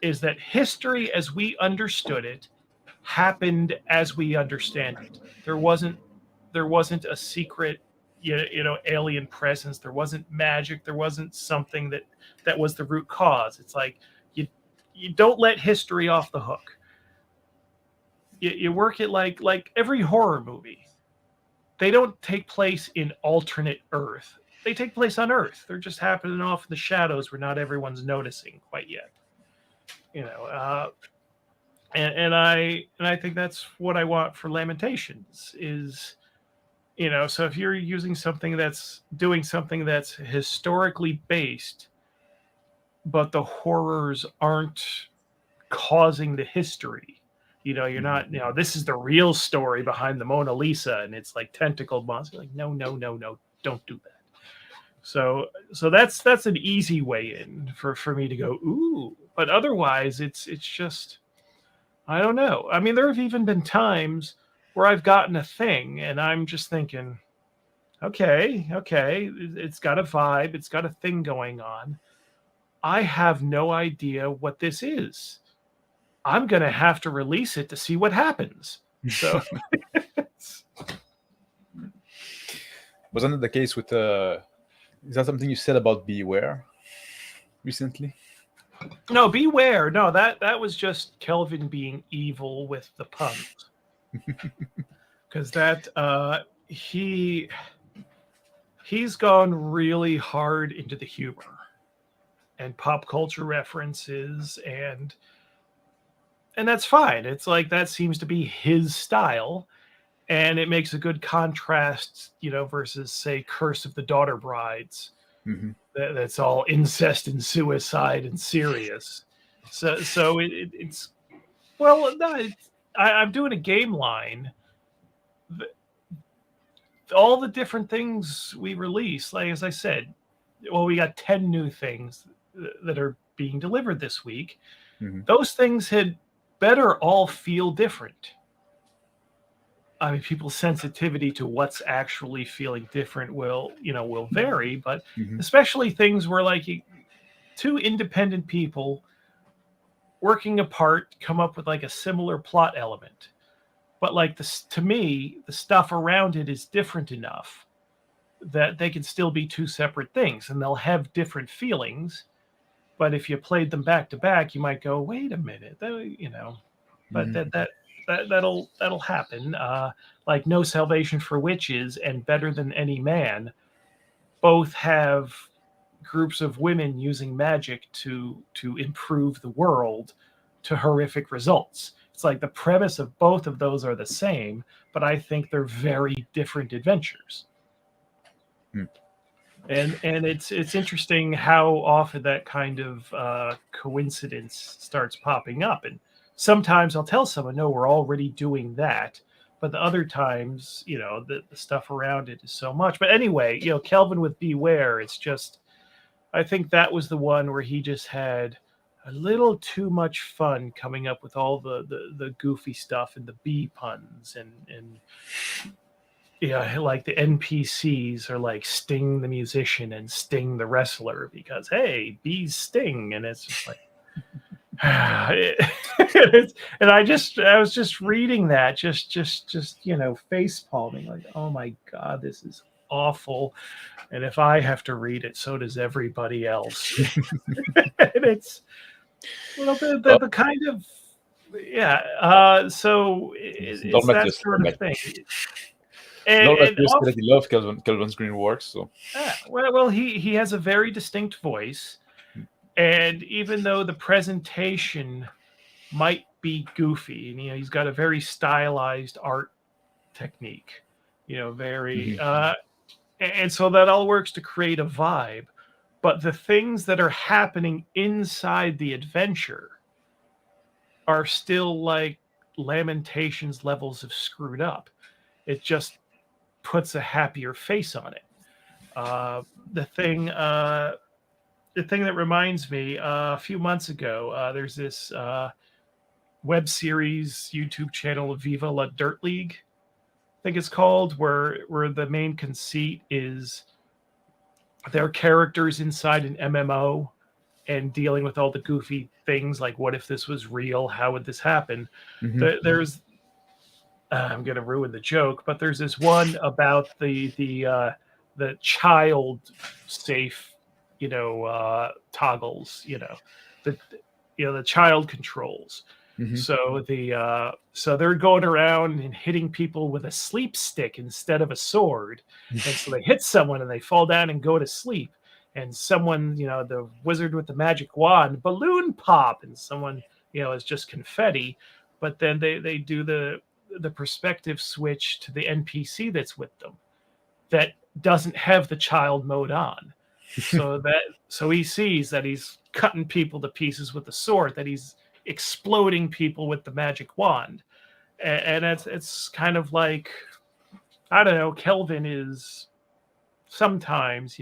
Speaker 2: is that history as we understood it happened as we understand it. There wasn't a secret alien presence. There wasn't magic. There wasn't something that was the root cause. It's like you don't let history off the hook. You work it like every horror movie. They don't take place in alternate Earth. They take place on Earth. They're just happening off in the shadows where not everyone's noticing quite yet. And I think that's what I want for Lamentations is, so if you're using something that's doing something that's historically based, but the horrors aren't causing the history, you're not, this is the real story behind the Mona Lisa and it's like tentacled monster. Like, no, don't do that. So that's an easy way in for me to go, ooh, but otherwise it's just, I don't know. I mean, there have even been times where I've gotten a thing and I'm just thinking, okay, it's got a vibe, it's got a thing going on. I have no idea what this is. I'm going to have to release it to see what happens. So
Speaker 1: wasn't it the case with is that something you said about Beware recently?
Speaker 2: No, Beware. No, that was just Kelvin being evil with the puns. Because that he's gone really hard into the humor. pop culture references, and that's fine. It's like that seems to be his style, and it makes a good contrast, versus say Curse of the Daughter Brides.
Speaker 1: Mm-hmm.
Speaker 2: That's all incest and suicide and serious. So it's well, no, I'm doing a game line. All the different things we release, like as I said, well, we got 10 new things that are being delivered this week.
Speaker 1: Mm-hmm.
Speaker 2: Those things had better all feel different. I mean, people's sensitivity to what's actually feeling different will vary, but
Speaker 1: Mm-hmm.
Speaker 2: especially things where like two independent people working apart come up with like a similar plot element. But like this, to me, the stuff around it is different enough that they can still be two separate things, and they'll have different feelings. But if you played them back to back, you might go, "Wait a minute," But
Speaker 1: Mm-hmm.
Speaker 2: that'll happen. Like No Salvation for Witches and Better Than Any Man both have groups of women using magic to improve the world to horrific results. It's like the premise of both of those are the same, but I think they're very different adventures.
Speaker 1: Hmm.
Speaker 2: And it's interesting how often that kind of coincidence starts popping up. And sometimes I'll tell someone, "No, we're already doing that." But the other times, the stuff around it is so much. But anyway, Kelvin with Beware, it's just, I think that was the one where he just had a little too much fun coming up with all the goofy stuff and the bee puns and like the NPCs are like Sting the musician and Sting the wrestler because hey, bees sting, and it's just like and I was just reading that, just face palming like, oh my god, this is awful. And if I have to read it, so does everybody else. And it's the kind of so it's
Speaker 1: Dolmet
Speaker 2: that
Speaker 1: just
Speaker 2: sort of
Speaker 1: like
Speaker 2: thing.
Speaker 1: Dolmet
Speaker 2: And
Speaker 1: just said that he loves Kelvin's green works. So
Speaker 2: well, he has a very distinct voice, and even though the presentation might be goofy, and he's got a very stylized art technique, very and so that all works to create a vibe. But the things that are happening inside the adventure are still like Lamentations levels of screwed up. It just puts a happier face on it. The thing that reminds me, a few months ago, there's this web series YouTube channel, Viva La Dirt League, I think it's called, where the main conceit is their characters inside an MMO and dealing with all the goofy things like, what if this was real? How would this happen? There's I'm going to ruin the joke, but there's this one about the child safe, toggles, the the child controls. So so they're going around and hitting people with a sleep stick instead of a sword, and so they hit someone and they fall down and go to sleep. And someone, the wizard with the magic wand, balloon pop, and someone, is just confetti. But then they do the perspective switch to the NPC that's with them that doesn't have the child mode on. So he sees that he's cutting people to pieces with the sword, that he's exploding people with the magic wand. And it's kind of like, I don't know, Kelvin is sometimes,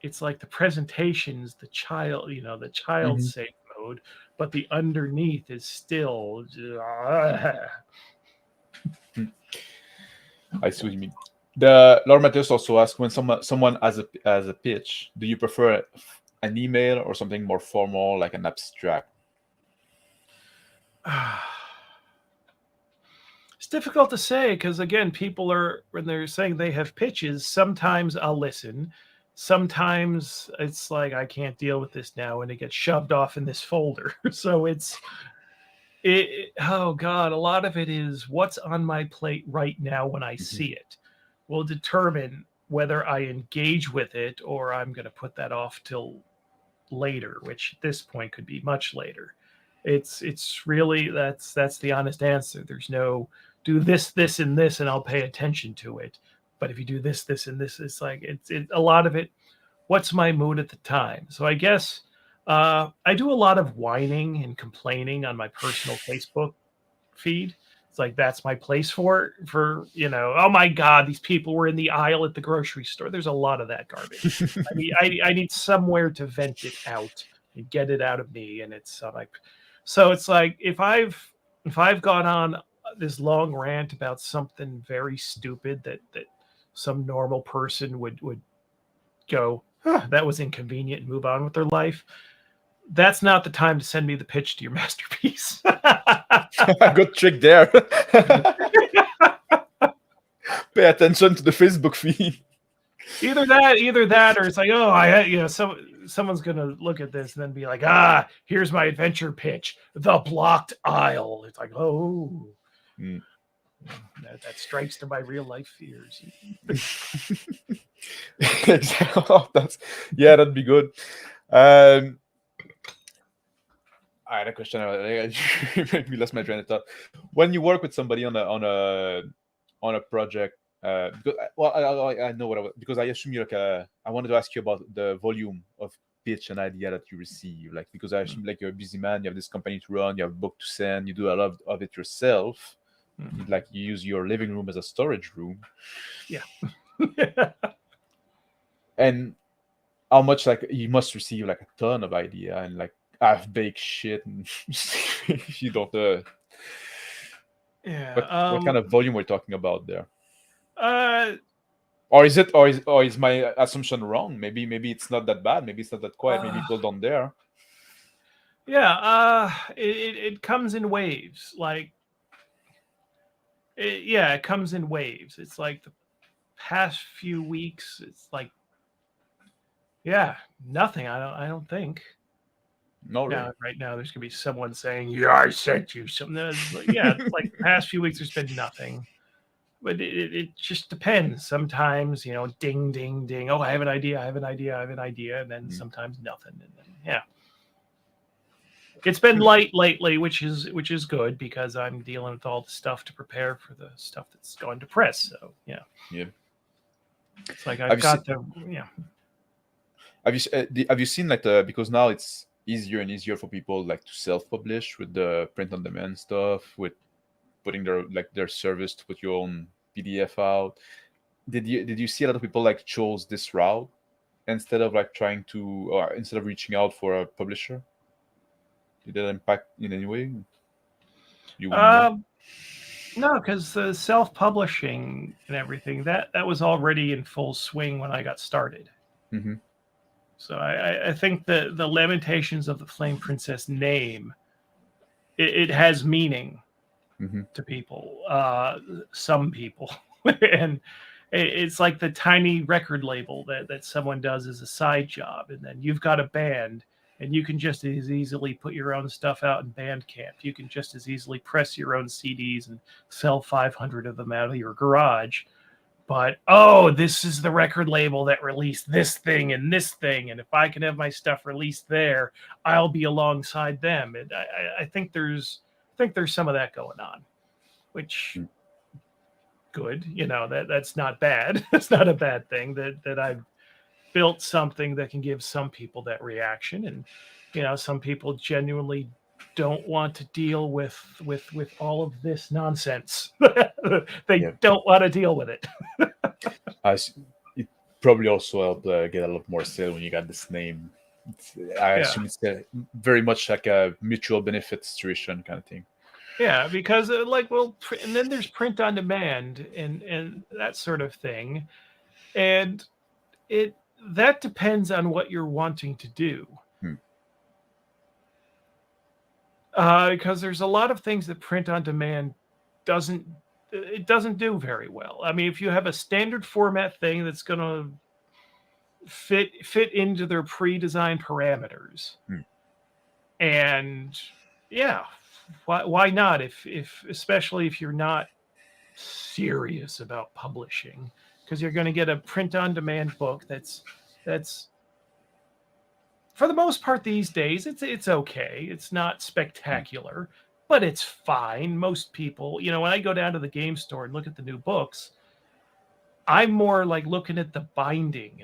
Speaker 2: it's like the presentation's the child, the child safe mode, but the underneath is still
Speaker 1: I see what you mean. The Lord Matthias also asked, when someone has a pitch, do you prefer an email or something more formal, like an abstract?
Speaker 2: It's difficult to say because, again, people are, when they're saying they have pitches, sometimes I'll listen. Sometimes it's like, I can't deal with this now, and it gets shoved off in this folder. So oh God, a lot of it is what's on my plate right now when I see it will determine whether I engage with it or I'm going to put that off till later, which at this point could be much later. It's really that's the honest answer. There's no do this, and this, and I'll pay attention to it. But if you do this, and this, it's like a lot of it. What's my mood at the time? So I guess I do a lot of whining and complaining on my personal Facebook feed. It's like that's my place for oh my god, these people were in the aisle at the grocery store. There's a lot of that garbage. I need somewhere to vent it out and get it out of me, and it's like so it's like if I've gone on this long rant about something very stupid that some normal person would go, that was inconvenient, and move on with their life. That's not the time to send me the pitch to your masterpiece.
Speaker 1: Good trick there. Pay attention to the Facebook feed.
Speaker 2: Either that, or it's like, someone's gonna look at this and then be like, here's my adventure pitch, the blocked aisle. It's like, that strikes to my real life fears.
Speaker 1: Exactly. That'd be good. I had a question. I lost my train of thought. When you work with somebody on a project, because, I know what because I assume you're like I wanted to ask you about the volume of pitch and idea that you receive, like because I assume like you're a busy man, you have this company to run, you have a book to send, you do a lot of it yourself. Like you use your living room as a storage room.
Speaker 2: Yeah.
Speaker 1: And how much like you must receive like a ton of idea and like half-baked shit, and you don't. What kind of volume we're talking about there? Or is my assumption wrong? Maybe it's not that bad. Maybe it's not that quiet. Maybe people don't dare.
Speaker 2: Yeah. It comes in waves. Like, it comes in waves. It's like the past few weeks. It's like, nothing. I don't think.
Speaker 1: No, really.
Speaker 2: Right now, there's gonna be someone saying, "Yeah, I sent you something." It's like the past few weeks, there's been nothing. But it just depends. Sometimes, ding, ding, ding. Oh, I have an idea. And then sometimes nothing. And then, it's been light lately, which is good because I'm dealing with all the stuff to prepare for the stuff that's going to press. So, yeah. It's like I've got to,
Speaker 1: Have you seen like because now it's easier and easier for people like to self-publish with the print-on-demand stuff, with putting their service to put your own PDF out. Did you see a lot of people like chose this route instead of like instead of reaching out for a publisher? Did that impact in any way?
Speaker 2: No, because the self-publishing and everything that was already in full swing when I got started.
Speaker 1: Mm-hmm.
Speaker 2: So I think the Lamentations of the Flame Princess name, it has meaning to people, some people, and it's like the tiny record label that someone does as a side job, and then you've got a band, and you can just as easily put your own stuff out in Bandcamp. You can just as easily press your own CDs and sell 500 of them out of your garage. But, this is the record label that released this thing, and if I can have my stuff released there, I'll be alongside them. And I think there's some of that going on, which good. That's not bad. That's not a bad thing that I've built something that can give some people that reaction, and some people genuinely don't want to deal with all of this nonsense. They don't want to deal with it.
Speaker 1: It probably also helped get a lot more sale when you got this name. I assume it's very much like a mutual benefit situation kind of thing.
Speaker 2: Yeah, because and then there's print on demand and that sort of thing, and that depends on what you're wanting to do. Because there's a lot of things that print on demand doesn't do very well. I mean, if you have a standard format thing that's going to fit into their pre-designed parameters, and why not? If especially if you're not serious about publishing, because you're going to get a print on demand book that's for the most part these days, it's okay. It's not spectacular, but it's fine. Most people, when I go down to the game store and look at the new books, I'm more like looking at the binding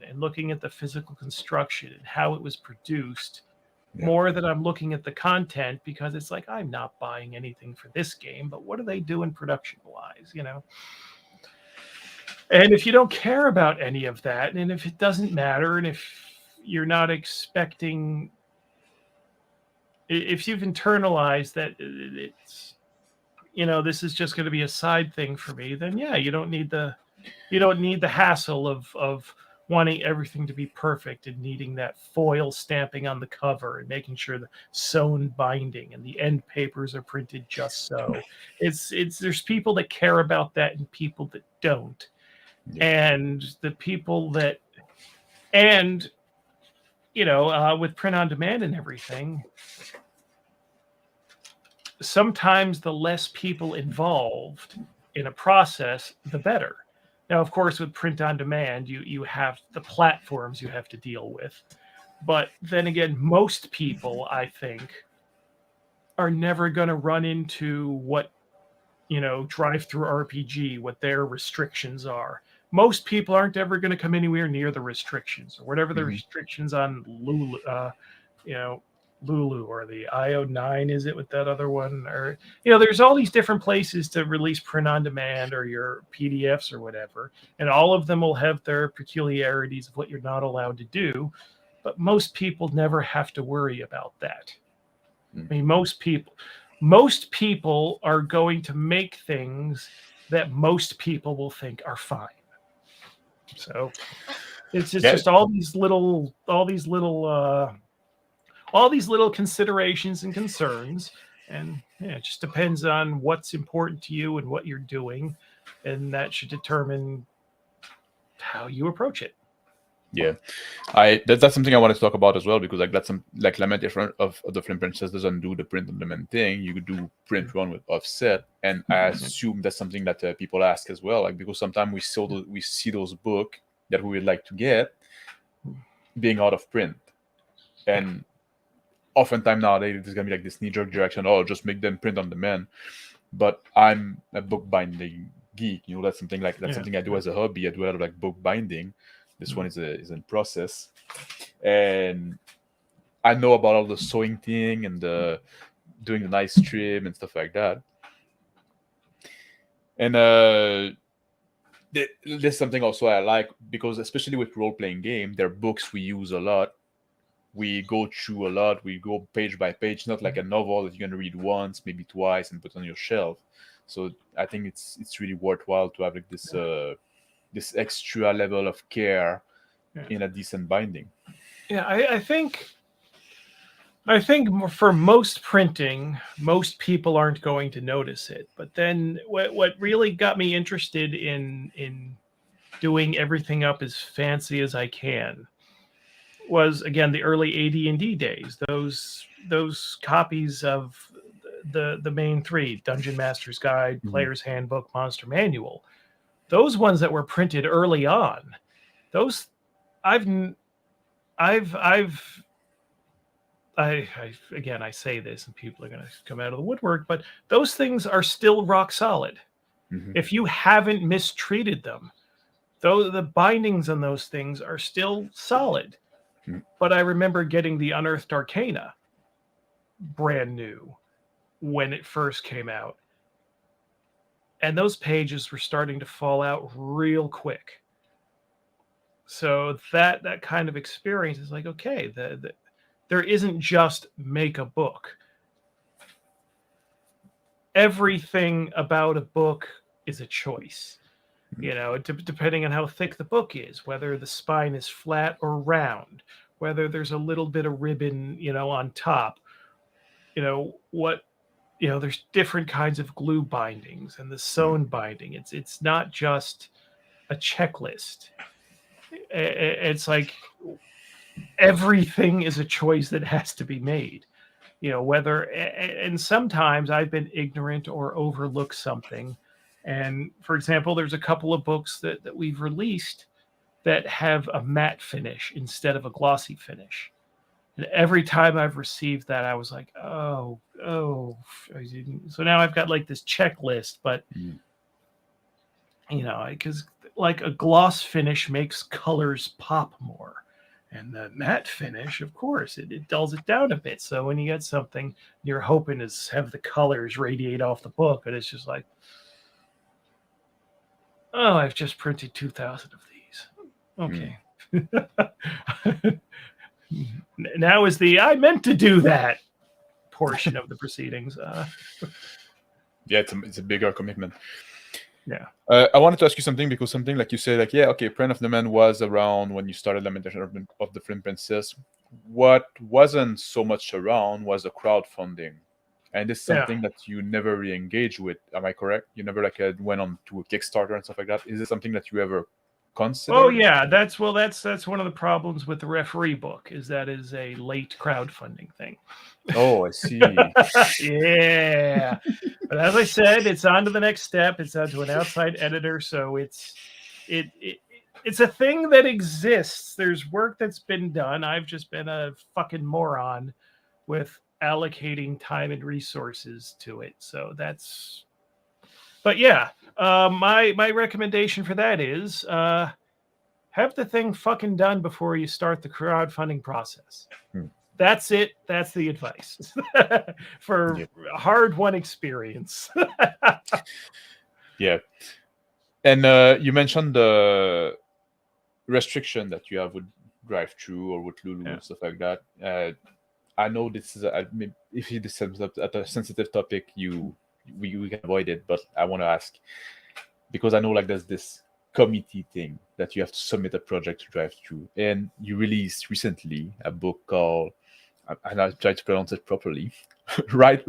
Speaker 2: and looking at the physical construction and how it was produced, more than I'm looking at the content, because it's like, I'm not buying anything for this game, but what are they doing production wise, And if you don't care about any of that, and if it doesn't matter, and if you're not expecting, if you've internalized that it's, this is just going to be a side thing for me, then yeah, you don't need the hassle of wanting everything to be perfect and needing that foil stamping on the cover and making sure the sewn binding and the end papers are printed just so. There's people that care about that and people that don't. And the people that, and with print on demand and everything, sometimes the less people involved in a process, the better. Now, of course, with print on demand, you have the platforms you have to deal with. But then again, most people, I think, are never going to run into what, drive-through RPG, what their restrictions are. Most people aren't ever going to come anywhere near the restrictions or whatever the restrictions on Lulu, Lulu or the IO9, is it, with that other one? Or, there's all these different places to release print on demand or your PDFs or whatever. And all of them will have their peculiarities of what you're not allowed to do. But most people never have to worry about that. I mean, most people are going to make things that most people will think are fine. So it's just all these little considerations and concerns, and it just depends on what's important to you and what you're doing, and that should determine how you approach it.
Speaker 1: Yeah, that's something I want to talk about as well, because that's some Lamentation of the Flame Princess doesn't do the print on demand thing. You could do print run with offset, and I assume that's something that people ask as well, because sometimes we see those books that we would like to get being out of print, and oftentimes nowadays there's gonna be this knee-jerk direction, just make them print on demand. But I'm a book binding geek, that's something something I do as a hobby. I do a lot of book binding. This one is in process, and I know about all the sewing thing and doing the nice trim and stuff like that. And there's something also I like, because especially with role-playing game, they're books we use a lot. We go through a lot. We go page by page, not like a novel that you're going to read once, maybe twice, and put on your shelf. So I think it's really worthwhile to have this extra level of care in a decent binding.
Speaker 2: Yeah, I think for most printing, most people aren't going to notice it. But then what really got me interested in doing everything up as fancy as I can was, again, the early AD&D days. Those copies of the main three: Dungeon Master's Guide, Player's Handbook, Monster Manual. Those ones that were printed early on, those I say this and people are going to come out of the woodwork, but those things are still rock solid. If you haven't mistreated them, though, the bindings on those things are still solid. But I remember getting the Unearthed Arcana brand new when it first came out, and those pages were starting to fall out real quick. So that kind of experience is like, okay, there isn't just make a book. Everything about a book is a choice. Depending on how thick the book is, whether the spine is flat or round, whether there's a little bit of ribbon, on top, there's different kinds of glue bindings and the sewn binding. It's not just a checklist. It's like everything is a choice that has to be made. And sometimes I've been ignorant or overlooked something. And for example, there's a couple of books that we've released that have a matte finish instead of a glossy finish. And every time I've received that, I was like, oh. So now I've got like this checklist, but because like a gloss finish makes colors pop more. And the matte finish, of course, it dulls it down a bit. So when you get something you're hoping is have the colors radiate off the book, and it's just like, oh, I've just printed 2,000 of these. Okay. Now is the I meant to do that portion of the proceedings.
Speaker 1: Yeah, it's a bigger commitment.
Speaker 2: Yeah.
Speaker 1: I wanted to ask you something, because something like you said, like, yeah, okay, Print of the Man was around when you started Lamentation of the Flynn Princess. What wasn't so much around was the crowdfunding. And this is something that you never really engaged with. Am I correct? You never like went on to a Kickstarter and stuff like that. Is it something that you ever considered?
Speaker 2: Oh yeah, that's one of the problems with the referee book, is that is a late crowdfunding thing.
Speaker 1: Oh, I see.
Speaker 2: Yeah. But as I said, it's on to the next step. It's on to an outside editor, so it's a thing that exists. There's work that's been done. I've just been a fucking moron with allocating time and resources to it. So that's. But yeah, my recommendation for that is have the thing fucking done before you start the crowdfunding process. That's it. That's the advice for hard-won experience.
Speaker 1: Yeah. And you mentioned the restriction that you have with drive-through or with Lulu and stuff like that. I know this is if this is at a sensitive topic, we can avoid it, but I want to ask, because I know like there's this committee thing that you have to submit a project to drive-through, and you released recently a book called, and I try to pronounce it properly, White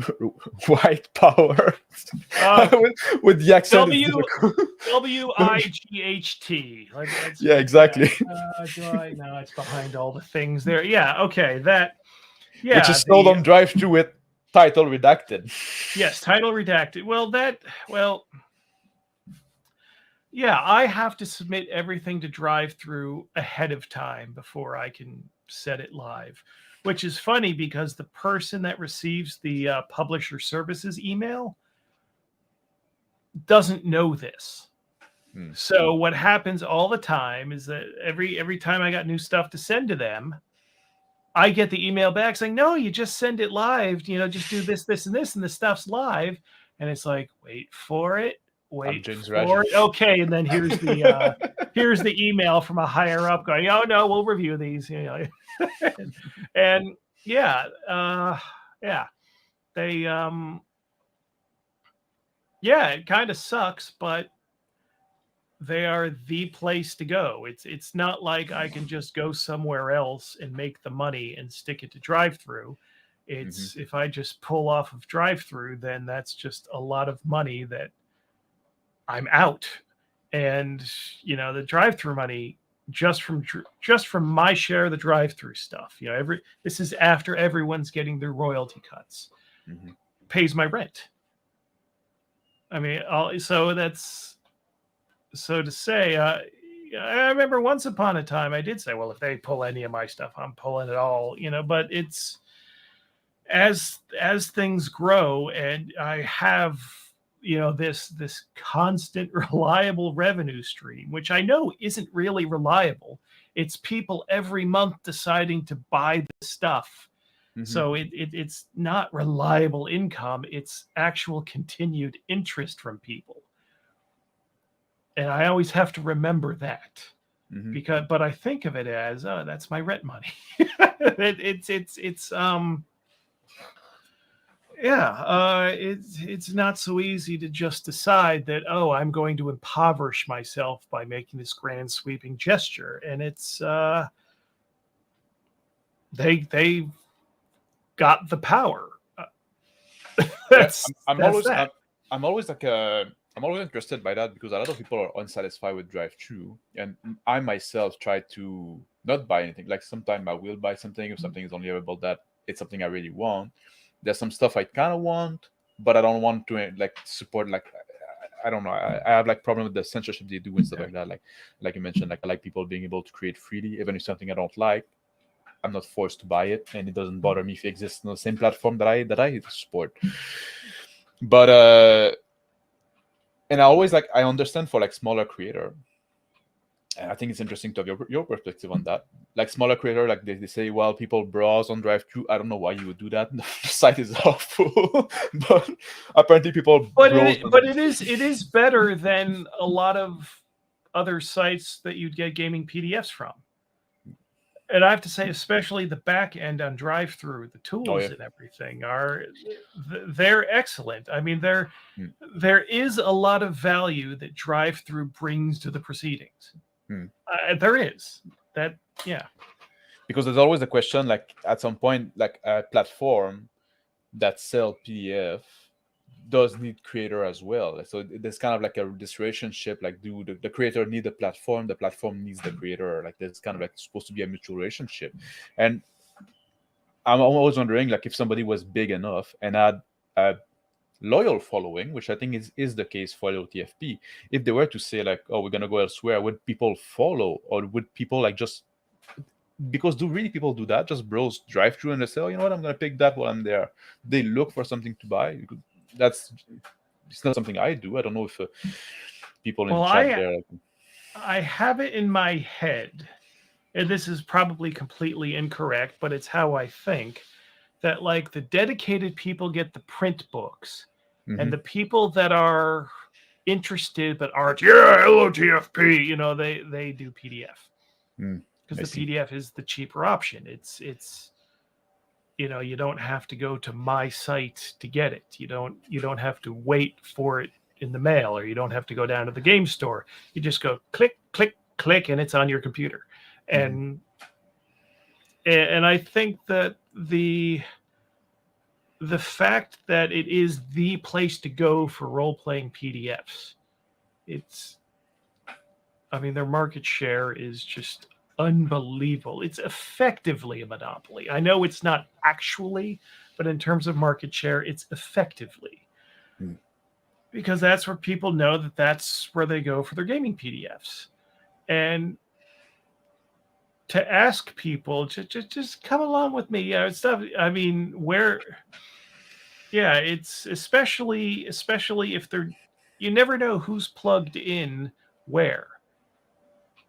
Speaker 1: Power, with the accent.
Speaker 2: WIGHT. Like that's,
Speaker 1: yeah, exactly.
Speaker 2: No, it's behind all the things there. Yeah, okay, that. Yeah,
Speaker 1: which is sold on drive-through with title redacted.
Speaker 2: Yes, title redacted. Yeah, I have to submit everything to drive-through ahead of time before I can set it live, which is funny because the person that receives the publisher services email doesn't know this. So what happens all the time is that every time I got new stuff to send to them, I get the email back saying, no, you just send it live, just do this, this, and this, and the stuff's live. And it's like, wait for it. Okay, and then here's the email from a higher up going, oh no, we'll review these. And yeah, they it kind of sucks, but they are the place to go. It's not like I can just go somewhere else and make the money and stick it to drive-through. It's if I just pull off of drive-through, then that's just a lot of money that I'm out. And the drive-through money just from my share of the drive-through stuff. This is after everyone's getting their royalty cuts. Pays my rent. I mean, so to say, I remember once upon a time I did say, well, if they pull any of my stuff, I'm pulling it all, but it's as things grow and I have, this constant reliable revenue stream, which I know isn't really reliable. It's people every month deciding to buy the stuff. So it's not reliable income. It's actual continued interest from people. And I always have to remember that but I think of it as, oh, that's my rent money. It's not so easy to just decide that, oh, I'm going to impoverish myself by making this grand sweeping gesture. And it's they got the power.
Speaker 1: I'm always interested by that, because a lot of people are unsatisfied with drive-through, and I myself try to not buy anything. Like sometimes I will buy something if something is only available that it's something I really want. There's some stuff I kind of want, but I don't want to support. I don't know. I have problem with the censorship they do and stuff like that. Like you mentioned, I like people being able to create freely, even if something I don't like. I'm not forced to buy it, and it doesn't bother me if it exists on the same platform that I support. But and I understand for like smaller creator, and I think it's interesting to have your perspective on that. Like smaller creator, like they say, well, people browse on drive-through. I don't know why you would do that. The site is awful, but apparently people browse.
Speaker 2: But it is better than a lot of other sites that you'd get gaming PDFs from. And I have to say, especially the back end on drive-through, the tools and everything they're excellent. I mean, there is a lot of value that drive-through brings to the proceedings. There is that, yeah.
Speaker 1: Because there's always a question, like at some point, like a platform that sell PDF does need creator as well. So there's kind of like this relationship, like do the creator need the platform needs the creator. Like there's kind of like supposed to be a mutual relationship. And I'm always wondering, like if somebody was big enough and had a loyal following, which I think is the case for LotFP, if they were to say like, oh, we're gonna go elsewhere, would people follow, or would people like just, because do really people do that, just browse drive-through and they say, oh, you know what, I'm gonna pick that while I'm there? They look for something to buy. It's not something I do. I don't know if people in chat there.
Speaker 2: I have it in my head, and this is probably completely incorrect, but it's how I think, that like the dedicated people get the print books, and the people that are interested but aren't, LOTFP, you know, they do PDF. Because the PDF is the cheaper option. It's you know, you don't have to go to my site to get it. You don't have to wait for it in the mail, or you don't have to go down to the game store. You just go click, click, click, and it's on your computer. And I think that the fact that it is the place to go for role-playing PDFs, I mean, their market share is just unbelievable. It's effectively a monopoly. I know it's not actually, but in terms of market share, it's effectively. Because that's where people know that's where they go for their gaming PDFs. And to ask people to just come along with me, stuff. I mean, it's especially if you never know who's plugged in where.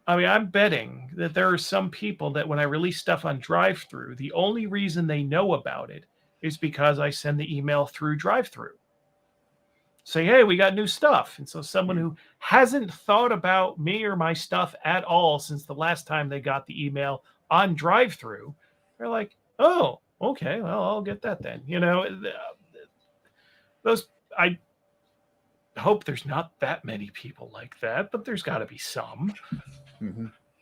Speaker 2: I mean, I'm betting that there are some people that when I release stuff on drive-through, the only reason they know about it is because I send the email through drive-through. Say, hey, we got new stuff. And so someone who hasn't thought about me or my stuff at all since the last time they got the email on drive-through, they're like, oh, okay, well, I'll get that then. You know, I hope there's not that many people like that, but there's got to be some.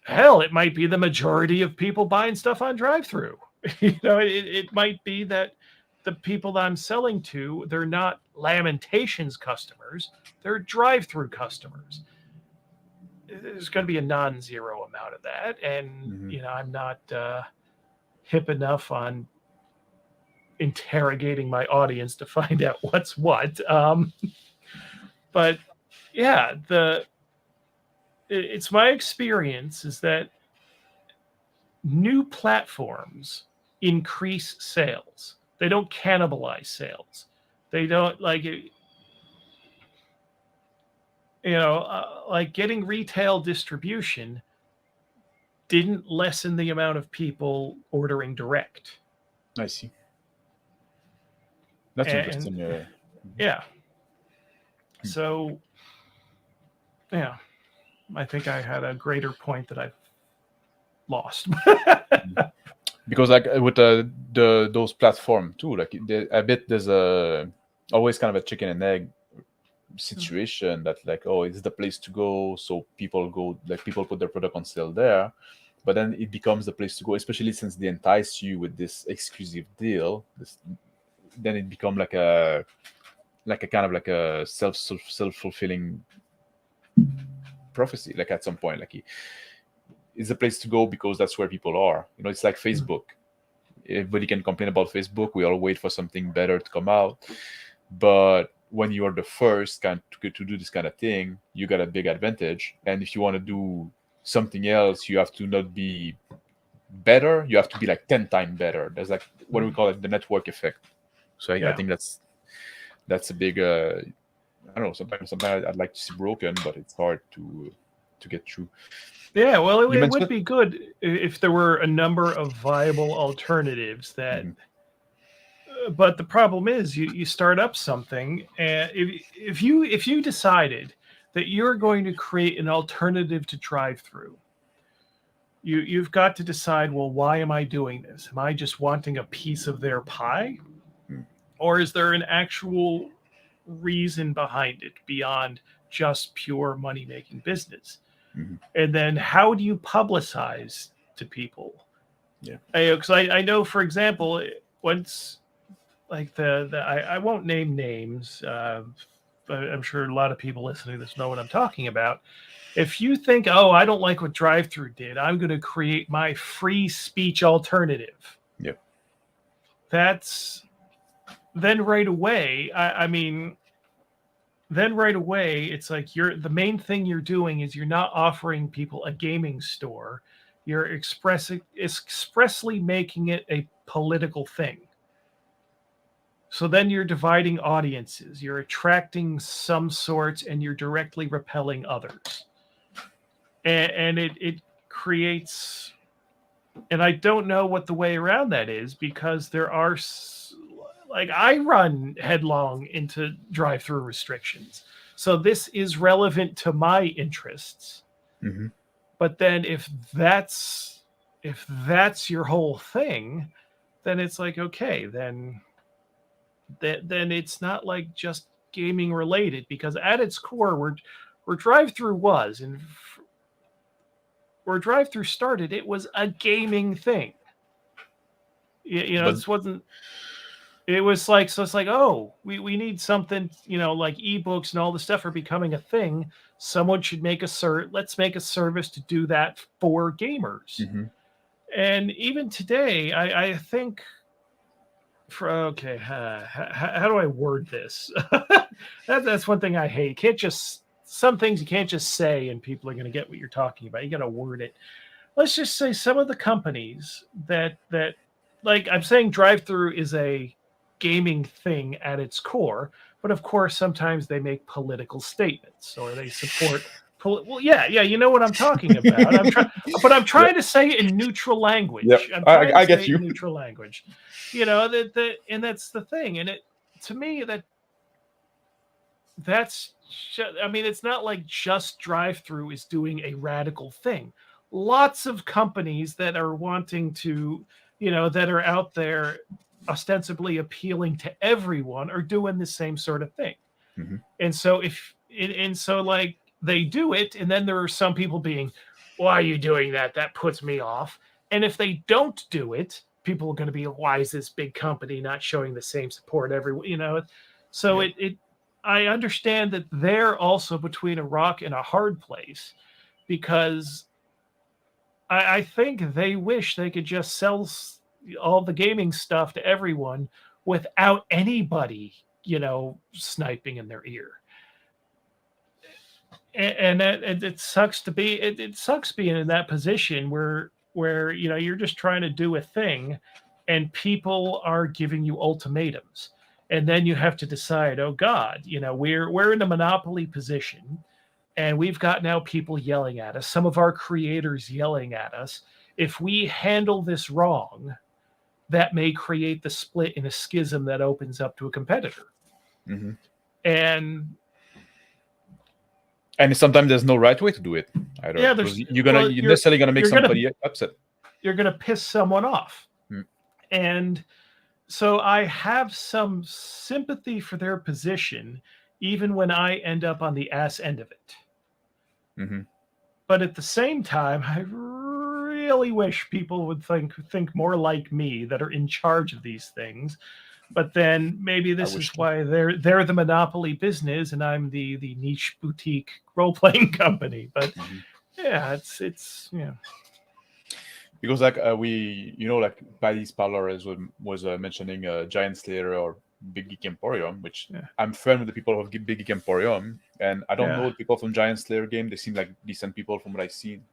Speaker 2: Hell, it might be the majority of people buying stuff on drive-through. You know, it might be that the people that I'm selling to, they're not Lamentations customers, they're drive-through customers. There's going to be a non-zero amount of that, and you know, I'm not hip enough on interrogating my audience to find out what's what. But yeah, it's my experience is that new platforms increase sales. They don't cannibalize sales. They don't like like getting retail distribution didn't lessen the amount of people ordering direct.
Speaker 1: I see. That's interesting.
Speaker 2: Yeah. So, yeah, I think I had a greater point that I've lost.
Speaker 1: Because like with those platform too, like I bet there's always kind of a chicken and egg situation that like, oh, it's the place to go, so people go, like people put their product on sale there, but then it becomes the place to go, especially since they entice you with this exclusive deal. Then it becomes like a kind of like a self-fulfilling prophecy. Like at some point, like it's a place to go because that's where people are. You know, it's like Facebook. Everybody can complain about Facebook. We all wait for something better to come out, but when you are the first to do this kind of thing, you got a big advantage. And if you want to do something else, you have to not be better, you have to be like 10 times better. There's like what we call it the network effect. So I think that's a big. I don't know. Sometimes I'd like to see broken, but it's hard to get through.
Speaker 2: Yeah, well,
Speaker 1: You
Speaker 2: it would
Speaker 1: mentioned.
Speaker 2: be good if there were a number of viable alternatives that.
Speaker 1: Mhm.
Speaker 2: But the problem is, you start up something, and if you decided that you're going to create an alternative to drive-through, you've got to decide, well, why am I doing this? Am I just wanting a piece of their pie,
Speaker 1: Mm.
Speaker 2: or is there an actual reason behind it beyond just pure money-making business?
Speaker 1: Mhm.
Speaker 2: And then how do you publicize to people?
Speaker 1: Yeah.
Speaker 2: Because I know, for example, once like I won't name names. But I'm sure a lot of people listening to this know what I'm talking about. If you think, oh, I don't like what drive-through did, I'm going to create my free speech alternative.
Speaker 1: Yeah.
Speaker 2: That's then right away. I mean, then right away, it's like the main thing you're doing is you're not offering people a gaming store. You're expressly making it a political thing. So then you're dividing audiences, you're attracting some sorts, and you're directly repelling others. And it creates, and I don't know what the way around that is, because there are, like, I run headlong into drive through restrictions. So this is relevant to my interests.
Speaker 1: Mhm.
Speaker 2: But then if that's your whole thing, then it's like, okay, then it's not like just gaming related, because at its core, where drive through was, and where drive through started, it was a gaming thing.
Speaker 1: But
Speaker 2: This wasn't. It was like, so it's like, oh, we need something, like ebooks and all this stuff are becoming a thing. Someone should make let's make a service to do that for gamers.
Speaker 1: Mhm.
Speaker 2: And even today, I think, okay, how do I word this? That's one thing I hate. You can't just, some things you can't just say and people are going to get what you're talking about. You got to word it. Let's just say some of the companies that like, I'm saying drive through is a gaming thing at its core, but of course sometimes they make political statements or they support. Well, yeah, you know what I'm talking about. I'm
Speaker 1: yeah,
Speaker 2: trying to say it in neutral
Speaker 1: yeah,
Speaker 2: language. I'm trying to
Speaker 1: I
Speaker 2: say
Speaker 1: get
Speaker 2: it in
Speaker 1: you.
Speaker 2: neutral language. And that's the thing. And to me, that's I mean, it's not like just drive through is doing a radical thing. Lots of companies that are wanting to, that are out there ostensibly appealing to everyone are doing the same sort of thing.
Speaker 1: Mhm.
Speaker 2: And so like, they do it, and then there are some people being, why are you doing that? That puts me off. And if they don't do it, people are going to be, why is this big company not showing the same support everywhere? So
Speaker 1: Yeah.
Speaker 2: I understand that they're also between a rock and a hard place, because I think they wish they could just sell all the gaming stuff to everyone without anybody, sniping in their ear. And it sucks to be, it sucks being in that position where you're just trying to do a thing, and people are giving you ultimatums, and then you have to decide, oh god, we're in a monopoly position, and we've got now people yelling at us, some of our creators yelling at us. If we handle this wrong, that may create the split in a schism that opens up to a competitor.
Speaker 1: Mhm.
Speaker 2: And
Speaker 1: And sometimes there's no right way to do it either,
Speaker 2: yeah,
Speaker 1: because
Speaker 2: there's well,
Speaker 1: you're necessarily gonna make
Speaker 2: you're gonna
Speaker 1: somebody upset.
Speaker 2: you're gonna piss someone off.
Speaker 1: Mm.
Speaker 2: And so I have some sympathy for their position, even when I end up on the ass end of it.
Speaker 1: Mhm.
Speaker 2: But at the same time, I really wish people would think more like me, that are in charge of these things. But then maybe
Speaker 1: I
Speaker 2: this
Speaker 1: wish
Speaker 2: is
Speaker 1: so.
Speaker 2: why they're the monopoly business and I'm the niche boutique role playing company. But
Speaker 1: Mhm.
Speaker 2: yeah, it's
Speaker 1: Because like we, like Paddy's Parlor as was mentioning Giant Slayer or Big Geek Emporium, which
Speaker 2: yeah,
Speaker 1: I'm friend with the people of Big Geek Emporium, and I don't
Speaker 2: yeah.
Speaker 1: know the people from Giant Slayer game. They seem like decent people from what I've seen.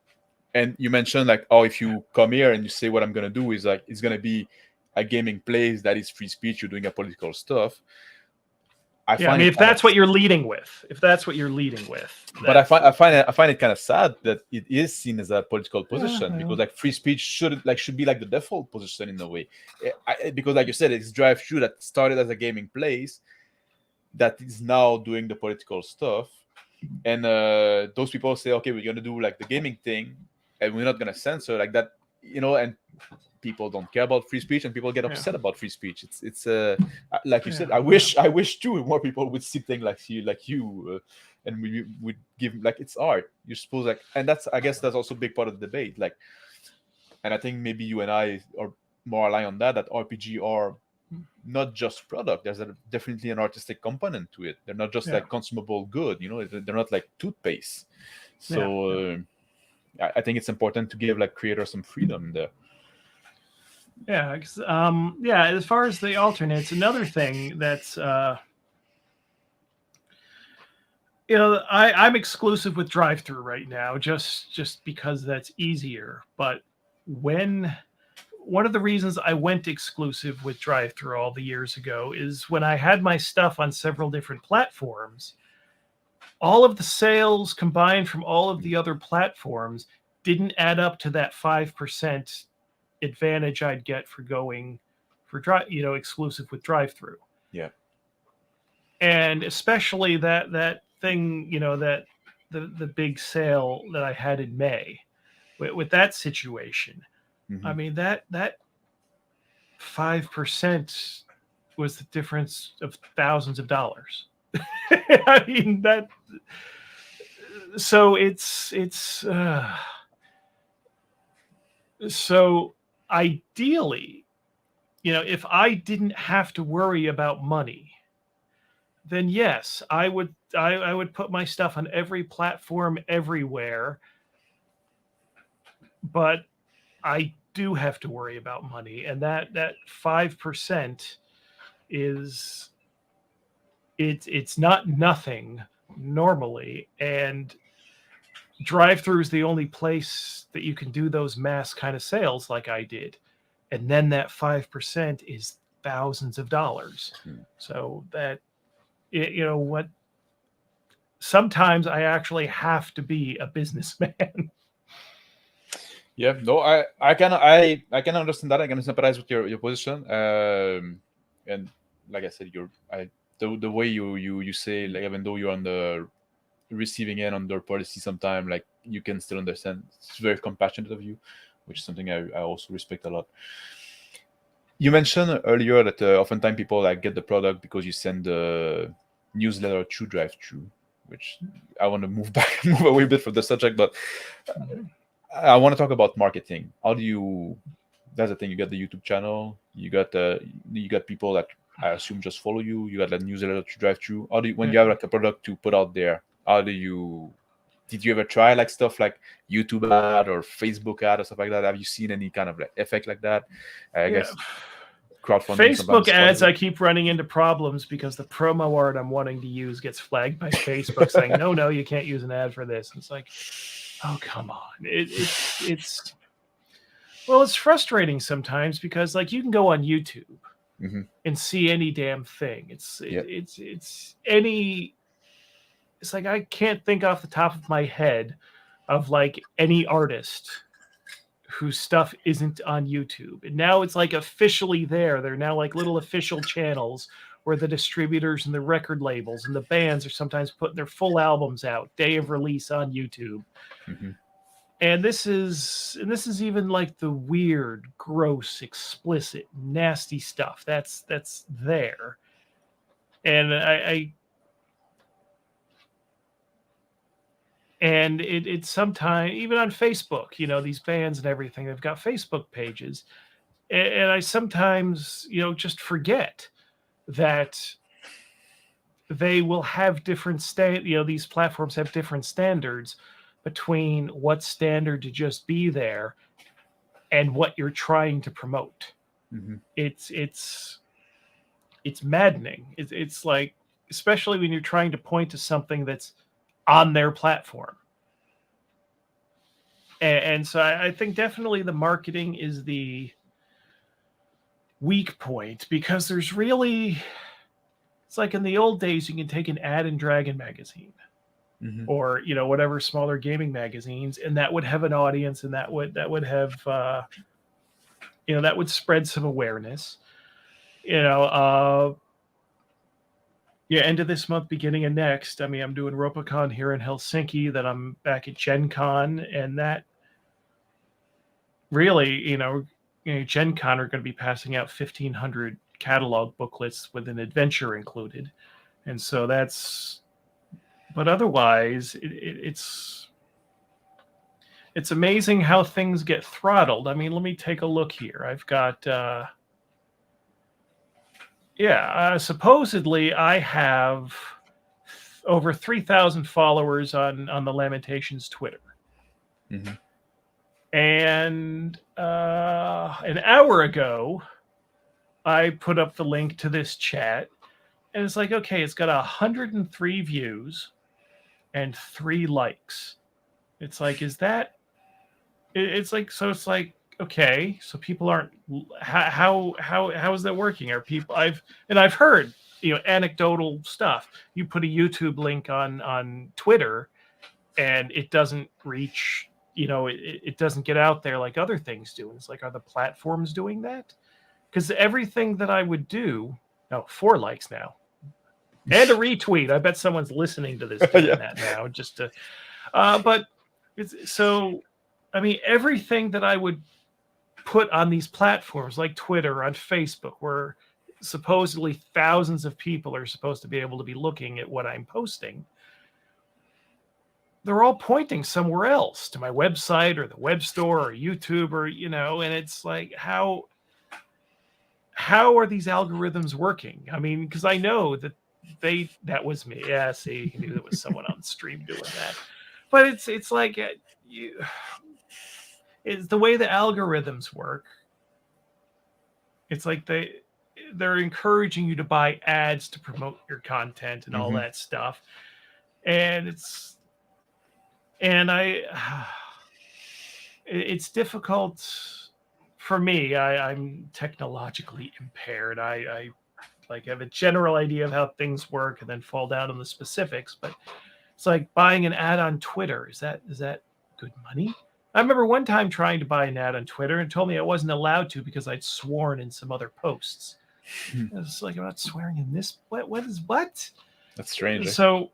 Speaker 1: And you mentioned like, oh, if you come here and you say what I'm gonna do is like it's gonna be a gaming place that is free speech, you're doing a political stuff.
Speaker 2: I mean, if that's what you're leading with,
Speaker 1: but I find it kind of sad that it is seen as a political position, because like free speech should be like the default position in a way. Because like you said, it's drive-thru that started as a gaming place that is now doing the political stuff, and those people say, okay, we're gonna do like the gaming thing, and we're not gonna censor like that, and people don't care about free speech, and people get upset about free speech. It's like you said, I wish too more people would see things like you, and we would give, like, it's art, you're supposed, like, and I guess that's also a big part of the debate, like, and I think maybe you and I are more aligned on that RPG are not just product. There's definitely an artistic component to it. They're not just like consumable good, they're not like toothpaste. So I think it's important to give like creators some freedom there.
Speaker 2: As far as the alternates, another thing that's I'm exclusive with drive-thru right now, just because that's easier. But one of the reasons I went exclusive with drive-thru all the years ago is when I had my stuff on several different platforms, all of the sales combined from all of the other platforms didn't add up to that 5% advantage I'd get for going for exclusive with drive-thru.
Speaker 1: Yeah.
Speaker 2: And especially that thing, that the big sale that I had in May with that situation.
Speaker 1: Mm-hmm.
Speaker 2: I mean, that 5% was the difference of thousands of dollars. I mean, that. So so ideally, if I didn't have to worry about money, then yes, I would put my stuff on every platform everywhere. But I do have to worry about money, and that 5% is it's not nothing normally, and drive-thru is the only place that you can do those mass kind of sales like I did, and then that 5% is thousands of dollars. So that what, sometimes I actually have to be a businessman.
Speaker 1: Yeah, no, I can understand that. I can sympathize with your position. And like I said, the way you say, like, even though you're on the receiving end on their policy, sometime like you can still understand. It's very compassionate of you, which is something I also respect a lot. You mentioned earlier that oftentimes people like get the product because you send the newsletter through drive-thru, which I want to move away a bit from the subject, but I want to talk about marketing. How do you? That's the thing. You got the YouTube channel. You got people that I assume just follow you. You got that newsletter to drive-thru. How do you, when you have like a product to put out there? How do you? Did you ever try like stuff like YouTube ad or Facebook ad or stuff like that? Have you seen any kind of like effect like that? I guess crowdfunding.
Speaker 2: Facebook ads, I keep running into problems because the promo art I'm wanting to use gets flagged by Facebook saying, no, you can't use an ad for this. And it's like, oh, come on. It's frustrating sometimes because like you can go on YouTube and see any damn thing. It's like I can't think off the top of my head of like any artist whose stuff isn't on YouTube. And now it's like officially there. They're now like little official channels where the distributors and the record labels and the bands are sometimes putting their full albums out day of release on YouTube. And this is even like the weird, gross, explicit, nasty stuff that's there. And and it's sometimes even on Facebook, these bands and everything, they've got Facebook pages. And I sometimes, just forget that they will have different these platforms have different standards between what standard to just be there and what you're trying to promote. It's maddening. It's like, especially when you're trying to point to something that's on their platform. And so I think definitely the marketing is the weak point, because there's really, it's like in the old days, you can take an ad in Dragon magazine or whatever smaller gaming magazines, and that would have an audience, and that would have that would spread some awareness. End of this month, beginning of next. I mean, I'm doing RoboCon here in Helsinki. Then I'm back at Gen Con, and that really, Gen Con are going to be passing out 1,500 catalog booklets with an adventure included, and so that's. But otherwise, it's amazing how things get throttled. I mean, let me take a look here. I've got. Supposedly I have over 3,000 followers on the Lamentations Twitter. And an hour ago, I put up the link to this chat, and it's like, okay, it's got 103 views and 3 likes. It's like, is that? It's like, so it's like, okay, so people aren't. How is that working? Are people? I've heard anecdotal stuff. You put a YouTube link on Twitter, and it doesn't reach. It doesn't get out there like other things do. And it's like, are the platforms doing that? Because everything that I would do, 4 likes now, and a retweet. I bet someone's listening to this doing that now, just to. But it's so. I mean, everything that I would put on these platforms like Twitter, on Facebook, where supposedly thousands of people are supposed to be able to be looking at what I'm posting, they're all pointing somewhere else, to my website or the web store or YouTube, or and it's like, how are these algorithms working? I mean, because I know that that was me. Yeah, see, you knew there was someone on stream doing that. But it's like it's the way the algorithms work. It's like they're encouraging you to buy ads to promote your content and all that stuff. And it's difficult for me. I'm technologically impaired. I have a general idea of how things work and then fall down on the specifics, but it's like buying an ad on Twitter. Is that good money? I remember one time trying to buy an ad on Twitter and told me I wasn't allowed to because I'd sworn in some other posts. It's like, I'm not swearing in this. What is what?
Speaker 1: That's strange.
Speaker 2: So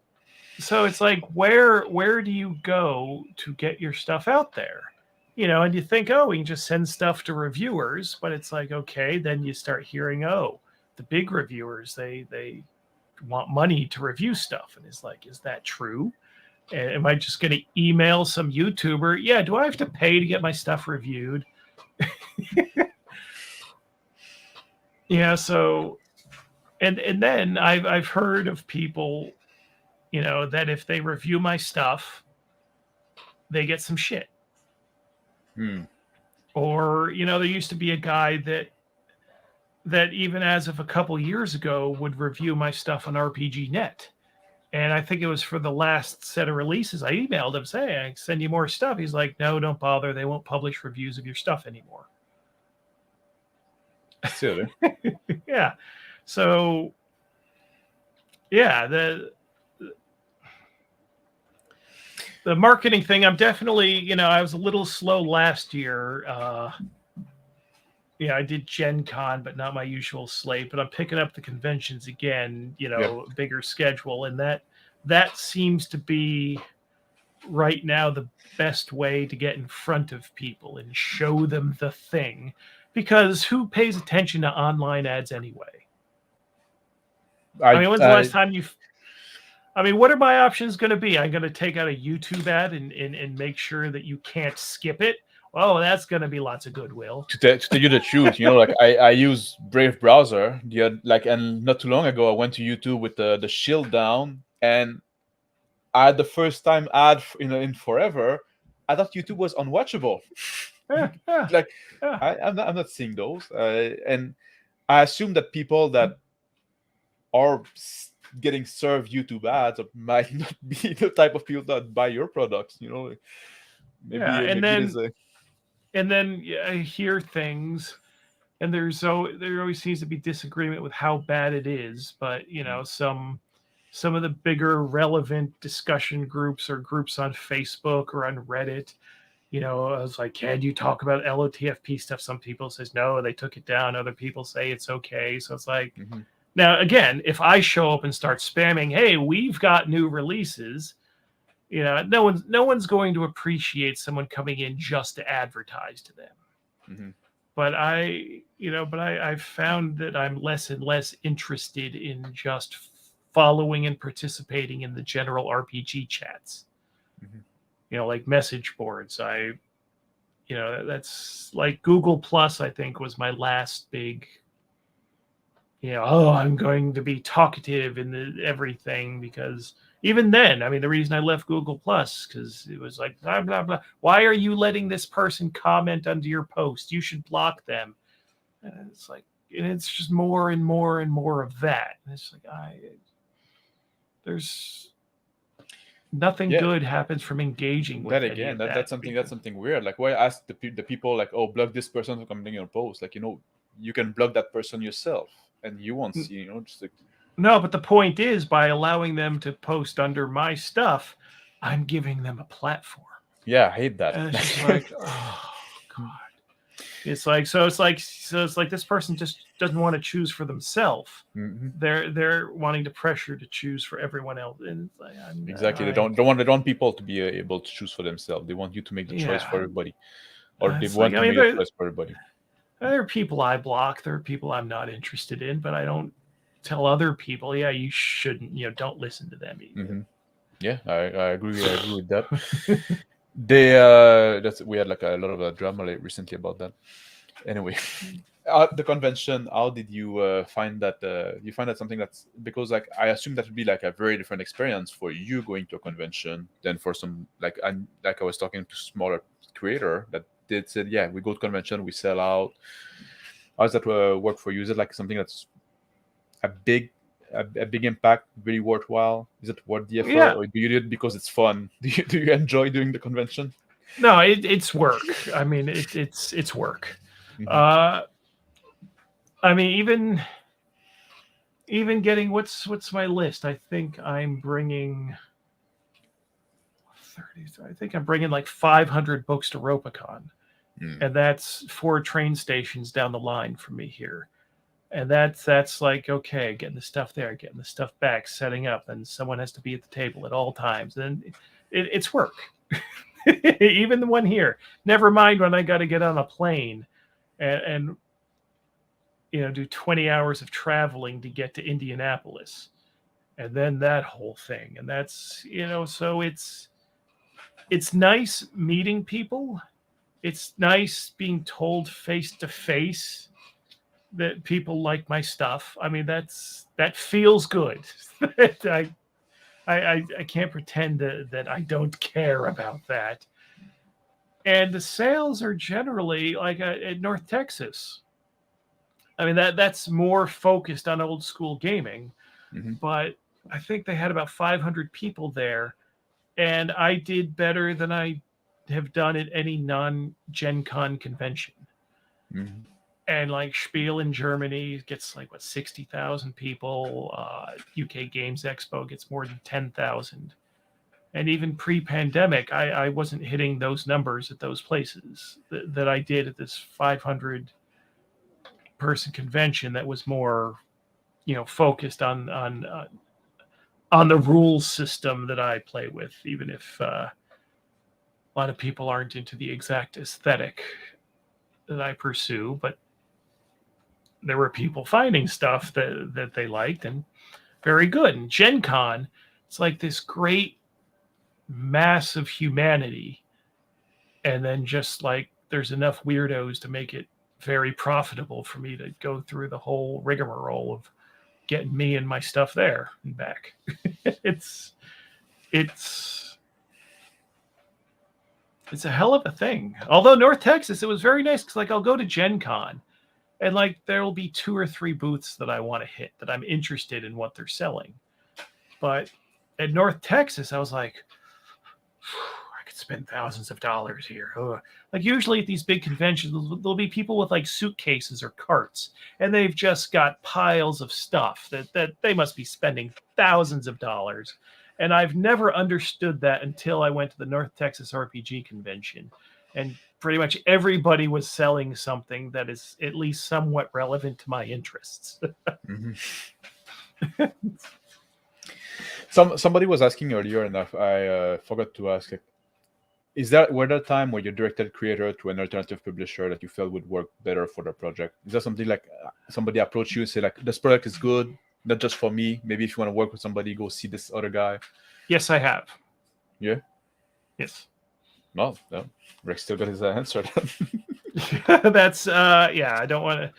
Speaker 2: it's like, where do you go to get your stuff out there? And you think, we can just send stuff to reviewers, but it's like, okay, then you start hearing, the big reviewers, they want money to review stuff. And it's like, is that true? Am I just going to email some YouTuber? Yeah, do I have to pay to get my stuff reviewed? So, and then I've heard of people, that if they review my stuff, they get some shit. Or, there used to be a guy that even as of a couple years ago would review my stuff on RPG.net. And I think it was for the last set of releases. I emailed him saying, I send you more stuff. He's like, no, don't bother. They won't publish reviews of your stuff anymore.
Speaker 1: Silly.
Speaker 2: Yeah. So, yeah, the marketing thing, I'm definitely, I was a little slow last year. I did Gen Con, but not my usual slate. But I'm picking up the conventions again, bigger schedule. And that seems to be right now the best way to get in front of people and show them the thing. Because who pays attention to online ads anyway? When's the last time what are my options going to be? I'm going to take out a YouTube ad and make sure that you can't skip it. Oh, that's going to be lots of goodwill.
Speaker 1: To tell you the truth, like I use Brave browser. And not too long ago, I went to YouTube with the shield down, and I had the first time ad in forever. I thought YouTube was unwatchable. I'm not seeing those, and I assume that people that are getting served YouTube ads might not be the type of people that buy your products.
Speaker 2: Yeah, and
Speaker 1: maybe there's a
Speaker 2: then I hear things, and there always seems to be disagreement with how bad it is. But some of the bigger relevant discussion groups or groups on Facebook or on Reddit, I was like, can you talk about LOTFP stuff? Some people says no, they took it down. Other people say it's okay. So it's like, now again, if I show up and start spamming, hey, we've got new releases, no one's going to appreciate someone coming in just to advertise to them. But I've found that I'm less and less interested in just following and participating in the general RPG chats. Like message boards. That's like Google Plus, I think, was my last big, I'm going to be talkative in everything, because even then, I mean, the reason I left Google Plus, because it was like, blah, blah, blah. Why are you letting this person comment under your post? You should block them. And it's like, and it's just more and more and more of that. And it's like, there's nothing good happens from engaging with
Speaker 1: that again. That's something weird. Like, why ask the people like, oh, block this person from commenting on your post? Like, you can block that person yourself, and you won't see. Just like.
Speaker 2: No, but the point is, by allowing them to post under my stuff, I'm giving them a platform.
Speaker 1: Yeah, I hate that.
Speaker 2: And it's just like, oh God. It's like this person just doesn't want to choose for themselves. They're wanting to pressure to choose for everyone else. And it's like,
Speaker 1: exactly, they don't want people to be able to choose for themselves. They want you to make the choice for everybody, or they want to make the choice for everybody.
Speaker 2: There are people I block. There are people I'm not interested in, but I don't tell other people, yeah, you shouldn't, don't listen to them either.
Speaker 1: Yeah, I agree with that. We had like a lot of drama recently about that. Anyway, at the convention, how did you find that? You find that something that's, because like I assume that would be like a very different experience for you going to a convention than for some like I was talking to smaller creator that they said, yeah, we go to convention, we sell out. How does that work for you? Is it like something that's a big impact, very worthwhile? Is it worth the effort, or do you do it because it's fun? Do you enjoy doing the convention?
Speaker 2: No, it's work. I mean, it's work. I mean, even getting what's my list? I think I'm bringing 30. I think I'm bringing like 500 books to Ropacon, and that's 4 train stations down the line from me here. And that's like, okay, getting the stuff there, getting the stuff back, setting up, and someone has to be at the table at all times. And it's work. Even the one here. Never mind when I got to get on a plane and do 20 hours of traveling to get to Indianapolis. And then that whole thing. And that's, so it's nice meeting people. It's nice being told face to face that people like my stuff. I mean, that feels good. I can't pretend that I don't care about that. And the sales are generally like at North Texas. I mean, that's more focused on old school gaming, but I think they had about 500 people there, and I did better than I have done at any non-Gen Con convention. And like Spiel in Germany gets like 60,000 people. UK Games Expo gets more than 10,000. And even pre-pandemic, I wasn't hitting those numbers at those places that I did at this 500 person convention that was more, focused on the rules system that I play with, even if a lot of people aren't into the exact aesthetic that I pursue, but there were people finding stuff that they liked and very good. And Gen Con, it's like this great mass of humanity. And then just like there's enough weirdos to make it very profitable for me to go through the whole rigmarole of getting me and my stuff there and back. It's a hell of a thing. Although North Texas, it was very nice because like I'll go to Gen Con and like there will be 2 or 3 booths that I want to hit that I'm interested in what they're selling. But at North Texas, I was like, I could spend thousands of dollars here. Ugh. Like usually at these big conventions, there'll be people with like suitcases or carts, and they've just got piles of stuff that they must be spending thousands of dollars. And I've never understood that until I went to the North Texas RPG convention, and pretty much everybody was selling something that is at least somewhat relevant to my interests.
Speaker 1: Mm-hmm. Somebody was asking earlier, and I forgot to ask. Like, were there a time where you directed creator to an alternative publisher that you felt would work better for the project? Is that something like somebody approached you and say like, this product is good, not just for me. Maybe if you want to work with somebody, go see this other guy.
Speaker 2: Yes, I have.
Speaker 1: Yeah.
Speaker 2: Yes.
Speaker 1: No. Rick still got his answer.
Speaker 2: That's yeah. I don't want to.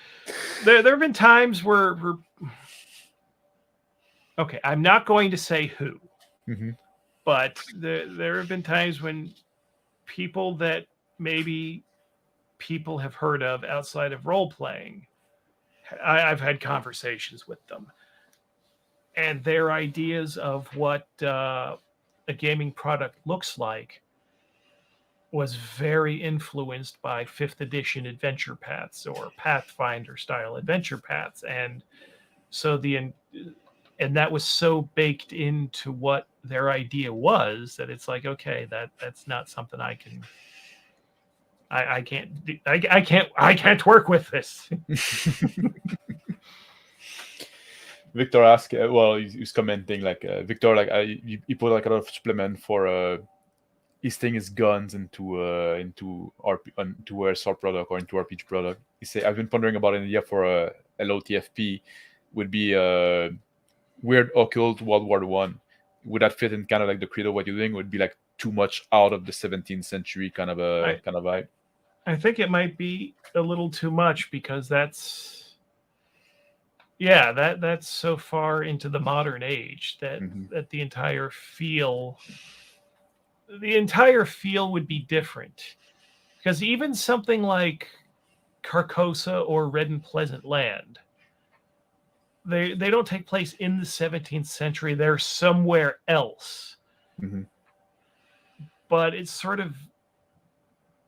Speaker 2: There have been times where. Okay, I'm not going to say who, but there have been times when people that maybe people have heard of outside of role playing, I've had conversations with them, and their ideas of what a gaming product looks like was very influenced by 5th edition adventure paths or Pathfinder style adventure paths, and so and that was so baked into what their idea was that it's like, okay, that's not something I can't work with this.
Speaker 1: Victor asked, well, he's commenting like, Victor, like he put like a lot of supplement for his thing is guns into a sword product or into RPG product. He say, I've been pondering about an idea for a LOTFP would be weird occult World War One. Would that fit in kind of like the credo of what you're doing? Would be like too much out of the 17th century kind of vibe?
Speaker 2: I think it might be a little too much because that's so far into the modern age that the entire feel would be different. Because even something like Carcosa or Red and Pleasant Land, they don't take place in the 17th century. They're somewhere else. But it's sort of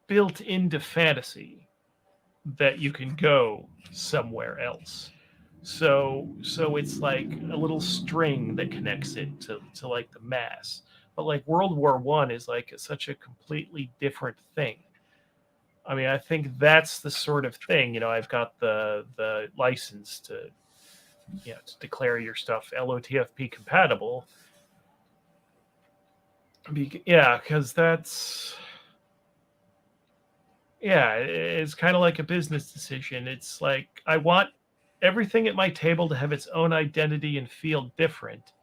Speaker 2: built into fantasy that you can go somewhere else. So it's like a little string that connects it to like the mass. But like World War I is like such a completely different thing. I mean, I think that's the sort of thing, I've got the license to declare your stuff LOTFP compatible. Because that's it's kind of like a business decision. It's like I want everything at my table to have its own identity and feel different,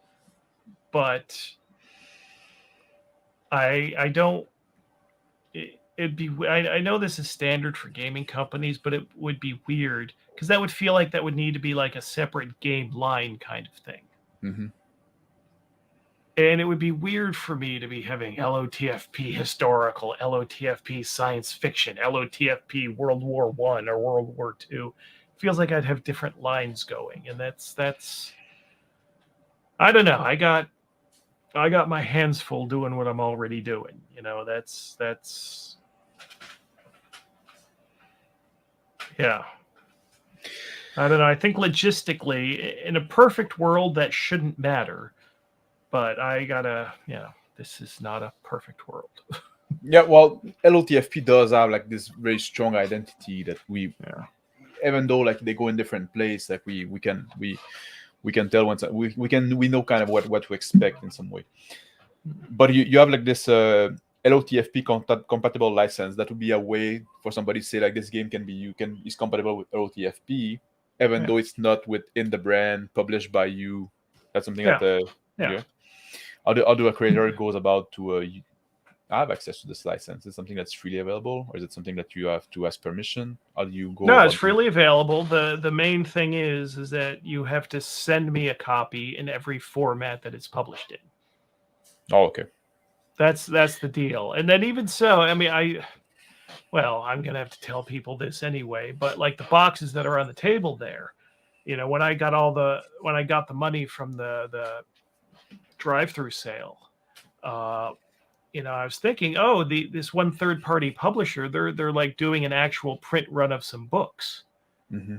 Speaker 2: but I don't. It'd be. I know this is standard for gaming companies, but it would be weird because that would feel like that would need to be like a separate game line kind of thing. And it would be weird for me to be having LOTFP historical, LOTFP science fiction, LOTFP World War I or World War II. It feels like I'd have different lines going, and that's. I don't know. I got my hands full doing what I'm already doing. That's. Yeah. I don't know. I think logistically, in a perfect world, that shouldn't matter. But I gotta, this is not a perfect world.
Speaker 1: Yeah, well, LOTFP does have like this very strong identity that we, even though like they go in different places, like we can tell once we know kind of what to expect in some way. But you have like this LOTFP compatible license. That would be a way for somebody to say like this game is compatible with LOTFP, even though it's not within the brand published by you. That's something that How do a creator goes about to have access to this license? Is it something that's freely available, or is it something that you have to ask permission? How do you go?
Speaker 2: No, it's freely available. The main thing is that you have to send me a copy in every format that it's published in.
Speaker 1: Oh, okay.
Speaker 2: That's the deal. And then even so, I mean, I'm gonna have to tell people this anyway. But like the boxes that are on the table there, when I got the money from the drive-through sale, I was thinking, this one third-party publisher, they're like doing an actual print run of some books.
Speaker 1: Mm-hmm.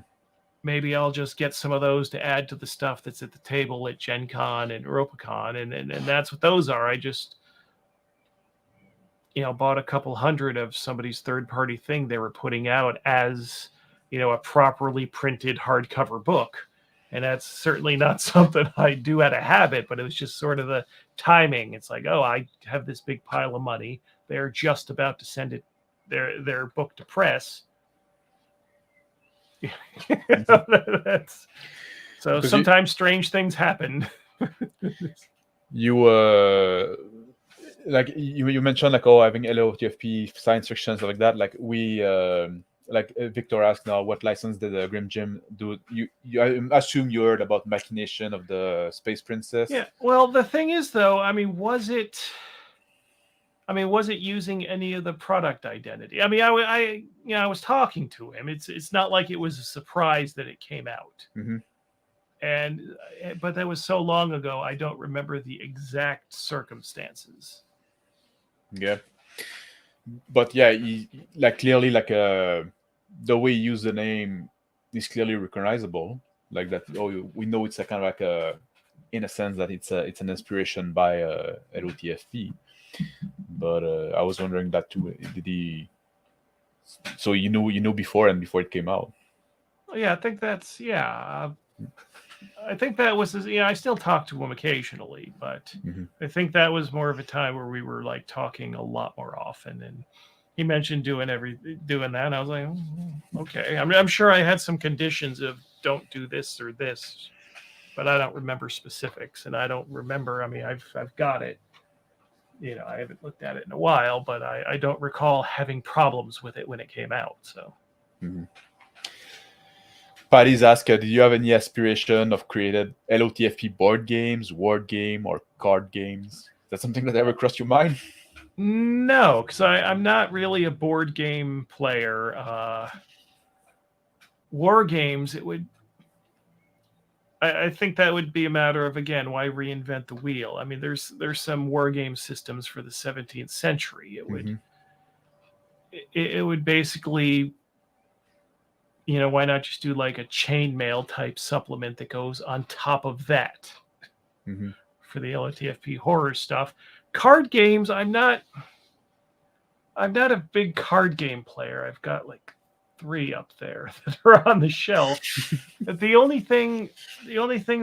Speaker 2: Maybe I'll just get some of those to add to the stuff that's at the table at Gen Con and EuropaCon, and that's what those are. I just, bought a couple hundred of somebody's third-party thing they were putting out as, a properly printed hardcover book. And that's certainly not something I do out of habit, but it was just sort of the timing. It's like, I have this big pile of money. They're just about to send it their book to press. That's so
Speaker 1: Because
Speaker 2: sometimes strange things happen.
Speaker 1: you like you mentioned like having LOTFP science fiction stuff like that. Like we Victor asked now, what license did Grim Jim do? You I assume you heard about Machination of the Space Princess.
Speaker 2: Yeah. Well, the thing is, though, was it using any of the product identity? I was talking to him. It's not like it was a surprise that it came out.
Speaker 1: Mm-hmm.
Speaker 2: But that was so long ago, I don't remember the exact circumstances.
Speaker 1: Yeah. But yeah, clearly the way he used the name is clearly recognizable. Like that. We know it's a kind of like in a sense that it's an inspiration by LOTFP. But I was wondering that too. Did he? So you know before it came out.
Speaker 2: Yeah, I think that's I think that was I still talk to him occasionally, but I think that was more of a time where we were like talking a lot more often, and he mentioned doing that, and I was like, okay. I'm sure I had some conditions of don't do this or this, but I don't remember specifics, and I don't remember. I've got it. I haven't looked at it in a while, but I don't recall having problems with it when it came out. So.
Speaker 1: Mm-hmm. Patty's asked, did you have any aspiration of created LOTFP board games, word game, or card games? Is that something that ever crossed your mind?
Speaker 2: No, because I'm not really a board game player. War games, it would. I think that would be a matter of, again, why reinvent the wheel? There's some war game systems for the 17th century. It would. It would basically. Why not just do like a chainmail type supplement that goes on top of that for the LOTFP horror stuff? Card games, I'm not a big card game player. I've got like 3 up there that are on the shelf. But the only thing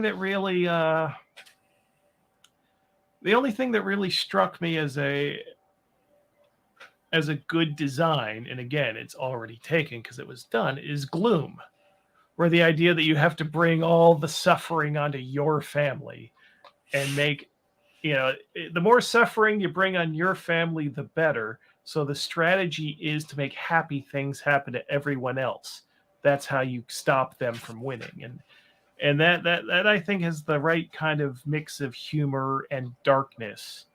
Speaker 2: that really struck me as a good design, and again, it's already taken because it was done, is Gloom, where the idea that you have to bring all the suffering onto your family and make, the more suffering you bring on your family, the better. So the strategy is to make happy things happen to everyone else. That's how you stop them from winning. And that I think has the right kind of mix of humor and darkness.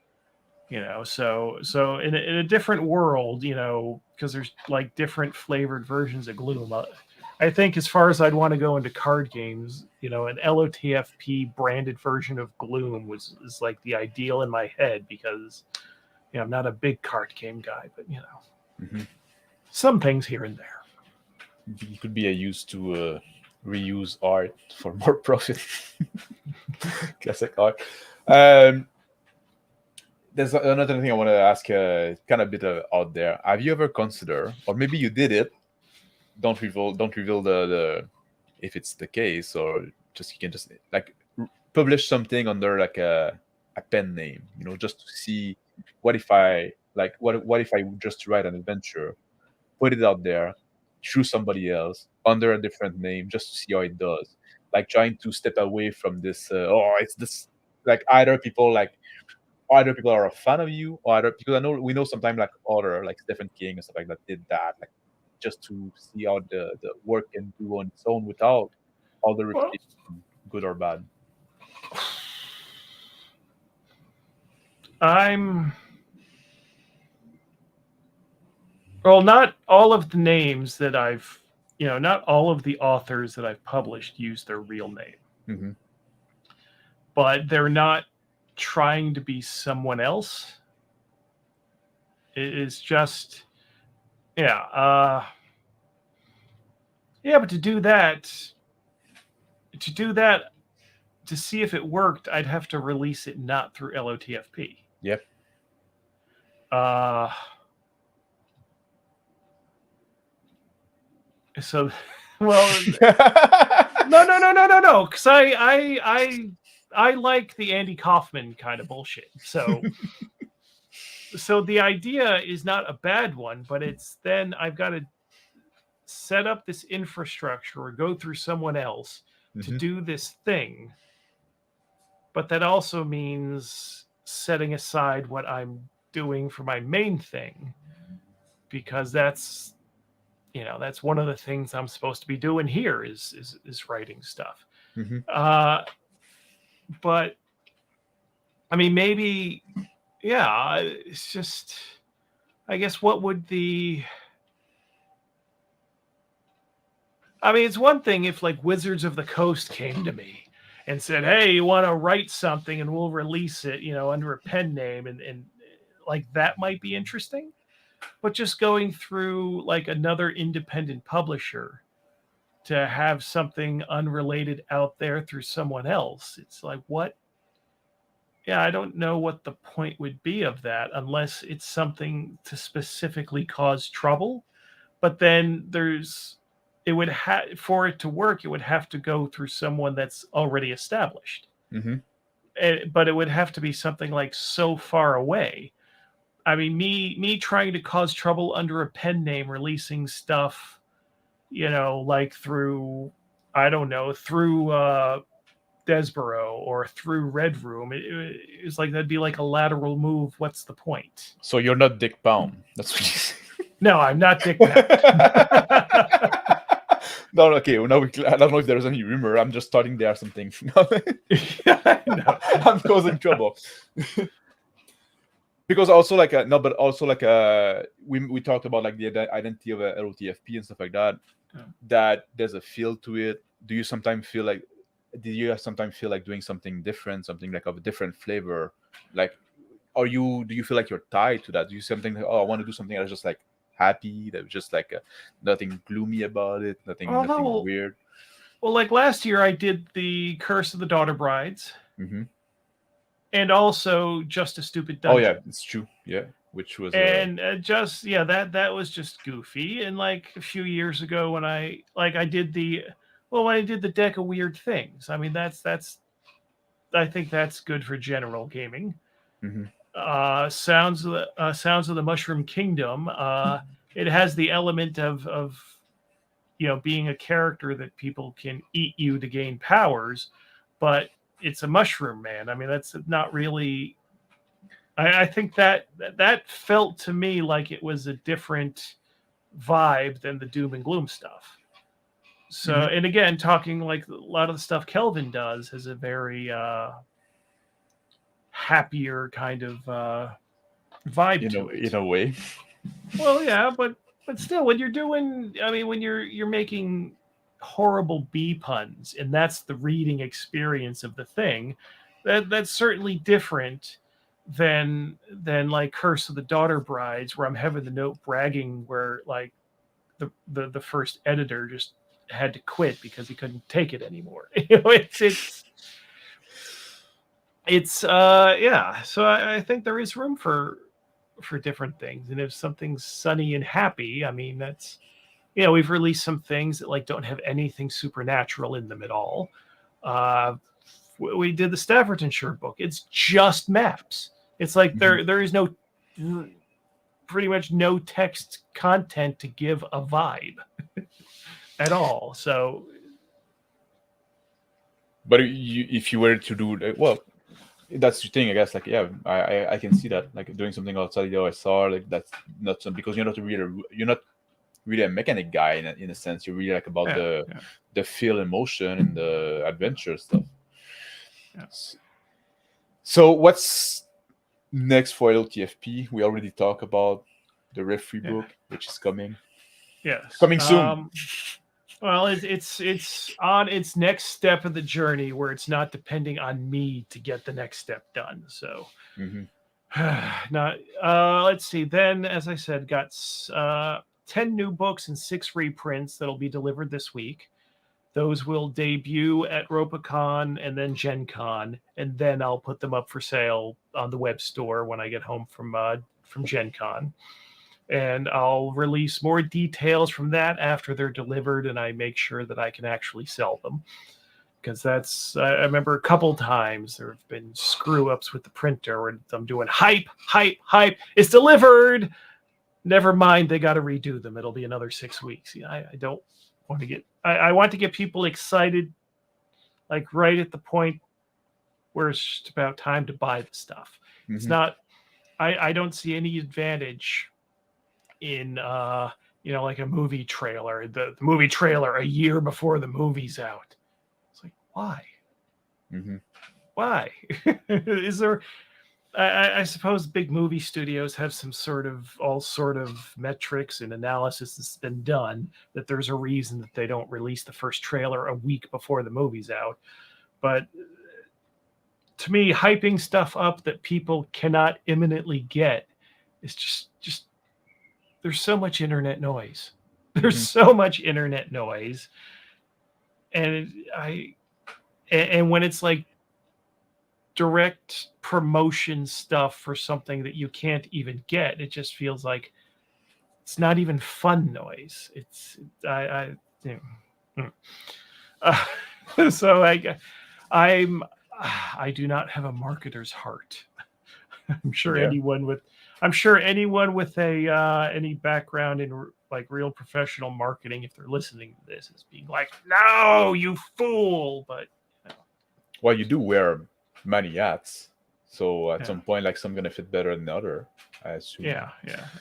Speaker 2: So in a different world, because there's like different flavored versions of Gloom. I think as far as I'd want to go into card games, an LOTFP branded version of Gloom is like the ideal in my head, because I'm not a big card game guy, but some things here and there.
Speaker 1: It could be a use to reuse art for more profit. Classic art. There's another thing I want to ask, kind of a bit out there. Have you ever considered, or maybe you did it? Don't reveal the if it's the case, or you can just like publish something under like a pen name, just to see what if I would just write an adventure, put it out there through somebody else under a different name, just to see how it does. Like trying to step away from this. It's this, like either people are a fan of you, or because we know sometimes like other like Stephen King and stuff like that did that, like just to see how the work can do on its own without all the reputation, good or bad.
Speaker 2: Not all of the names that not all of the authors that I've published use their real name. But they're not trying to be someone else. It is just, yeah, yeah. But to do that, to see if it worked, I'd have to release it not through LOTFP.
Speaker 1: Yep.
Speaker 2: So, well, no, because I like the Andy Kaufman kind of bullshit. So the idea is not a bad one, but it's then I've got to set up this infrastructure or go through someone else to do this thing. But that also means setting aside what I'm doing for my main thing, because that's one of the things I'm supposed to be doing here is writing stuff. But I mean, maybe, yeah, it's just, I guess, what would it's one thing if like Wizards of the Coast came to me and said, hey, you want to write something and we'll release it, under a pen name, and like that might be interesting. But just going through like another independent publisher to have something unrelated out there through someone else, it's like, what? Yeah, I don't know what the point would be of that unless it's something to specifically cause trouble. But then it would have, for it to work, it would have to go through someone that's already established. But it would have to be something like so far away. I mean, me trying to cause trouble under a pen name, releasing stuff, like through, I don't know, through Desborough or through Red Room, it's like that'd be like a lateral move. What's the point?
Speaker 1: So you're not Dick Pound. That's what you say.
Speaker 2: No, I'm not Dick Pound.
Speaker 1: No, okay. Well, now I don't know if there's any rumor. I'm just starting there something.
Speaker 2: Yeah, no.
Speaker 1: I'm causing trouble. Because also like we talked about like the identity of a LOTFP and stuff like that. That there's a feel to it. Do you sometimes feel like? Do you sometimes feel like doing something different, something like of a different flavor? Like, do you feel like you're tied to that? Do you something like, oh, I want to do something that's just like happy, that was just like nothing gloomy about it, nothing weird?
Speaker 2: Well, like last year I did the Curse of the Daughter Brides. And also Just a Stupid Dungeon.
Speaker 1: Oh yeah, it's true. Yeah, which was
Speaker 2: that was just goofy. And like a few years ago when I did the deck of weird things. I mean, that's I think that's good for general gaming. Sounds of the Mushroom Kingdom. It has the element of being a character that people can eat you to gain powers, but it's a mushroom man. I mean, that's not really. I think that felt to me like it was a different vibe than the doom and gloom stuff. So, and again, talking like a lot of the stuff Kelvin does has a very happier kind of vibe to it.
Speaker 1: In a way.
Speaker 2: Well, yeah, but still, when you're doing, when you're making horrible bee puns, and that's the reading experience of the thing, that's certainly different than like Curse of the Daughter Brides, where I'm having the note bragging where like the first editor just had to quit because he couldn't take it anymore. It's yeah. So I think there is room for different things, and if something's sunny and happy, I mean, that's, we've released some things that like don't have anything supernatural in them at all. We did the Staffordshire book. It's just maps. It's like there is no, pretty much no text content to give a vibe at all. So,
Speaker 1: but if you were to do well, that's the thing, I guess. Like, yeah, I can see that, like doing something outside the OSR, like that's not some, because you're not really a mechanic guy in a sense. You're really like about the feel, emotion, and the adventure stuff. Yes. So what's next for LOTFP? We already talked about the Rift Free book, which is coming.
Speaker 2: Yes,
Speaker 1: coming soon.
Speaker 2: Well, it's on its next step of the journey where it's not depending on me to get the next step done. So Not. Let's see. Then, as I said, got 10 new books and 6 reprints that'll be delivered this week. Those will debut at RopaCon and then Gen Con, and then I'll put them up for sale on the web store when I get home from Gen Con. And I'll release more details from that after they're delivered, and I make sure that I can actually sell them. Because I remember a couple times there have been screw ups with the printer where I'm doing hype, it's delivered. Never mind, they got to redo them. It'll be another 6 weeks. I don't want to get. I want to get people excited, like right at the point where it's just about time to buy the stuff. Mm-hmm. It's not. I don't see any advantage in like a movie trailer. The movie trailer a year before the movie's out. It's like, why?
Speaker 1: Mm-hmm.
Speaker 2: Why? Is there? I suppose big movie studios have all sort of metrics and analysis that's been done that there's a reason that they don't release the first trailer a week before the movie's out. But to me, hyping stuff up that people cannot imminently get is just there's so much internet noise. There's so much internet noise. And when it's like direct promotion stuff for something that you can't even get, it just feels like it's not even fun noise. I do not have a marketer's heart. I'm sure anyone with any background in like real professional marketing, if they're listening to this, is being like, no, you fool. But
Speaker 1: well, you do wear many hats, so at some point, like, some gonna fit better than the other, I assume.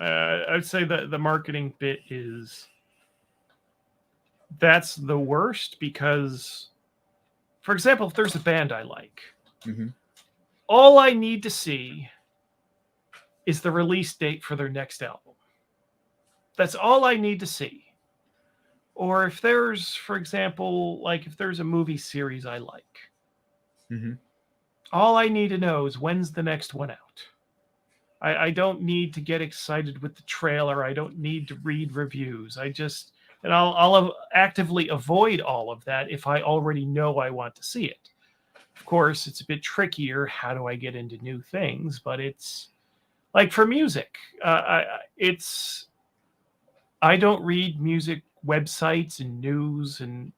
Speaker 2: I'd say that the marketing bit that's the worst, because, for example, if there's a band I like, all I need to see is the release date for their next album. That's all I need to see. Or if there's, for example, like if there's a movie series I like, all I need to know is when's the next one out. I don't need to get excited with the trailer. I don't need to read reviews. I'll actively avoid all of that if I already know I want to see it. Of course, it's a bit trickier. How do I get into new things? But it's like for music, I don't read music websites and news, and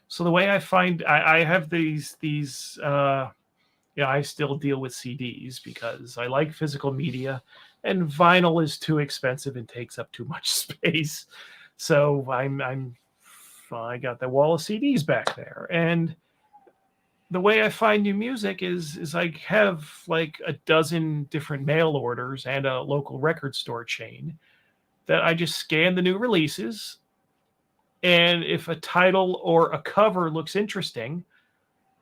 Speaker 2: so the way I find I have these I still deal with CDs because I like physical media, and vinyl is too expensive and takes up too much space. So I got the wall of CDs back there, and the way I find new music is I have like a dozen different mail orders and a local record store chain that I just scan the new releases, and if a title or a cover looks interesting,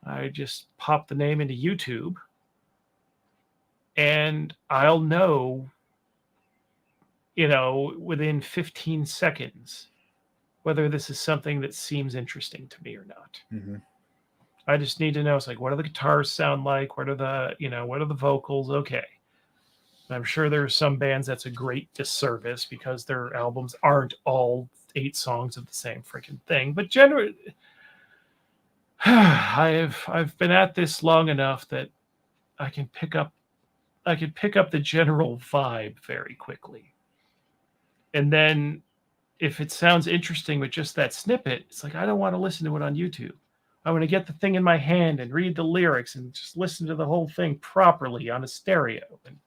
Speaker 2: I just pop the name into YouTube, and I'll know, within 15 seconds whether this is something that seems interesting to me or not. I just need to know, it's like, what do the guitars sound like? What are the vocals? Okay. I'm sure there are some bands that's a great disservice because their albums aren't all 8 songs of the same freaking thing. But generally, I've been at this long enough that I can pick up the general vibe very quickly. And then if it sounds interesting with just that snippet, it's like, I don't want to listen to it on YouTube. I want to get the thing in my hand and read the lyrics and just listen to the whole thing properly on a stereo. And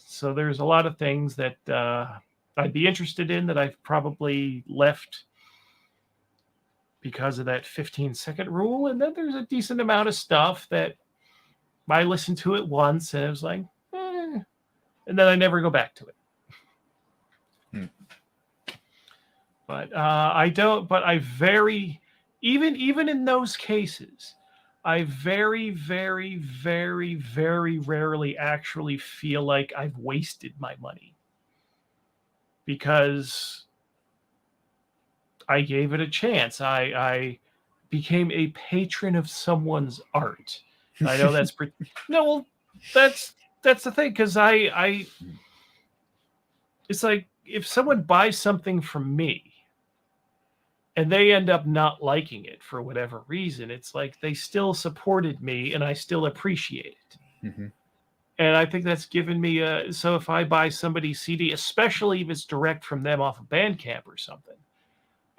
Speaker 2: so there's a lot of things that I'd be interested in that I've probably left because of that 15-second rule. And then there's a decent amount of stuff that I listened to it once and it was like, and then I never go back to it. But even in those cases, I very, very, very, very rarely actually feel like I've wasted my money, because I gave it a chance. I became a patron of someone's art. I know that's that's the thing, because I it's like if someone buys something from me and they end up not liking it for whatever reason, it's like they still supported me and I still appreciate it.
Speaker 1: Mm-hmm.
Speaker 2: And I think that's given me a. So if I buy somebody's CD, especially if it's direct from them off of Bandcamp or something,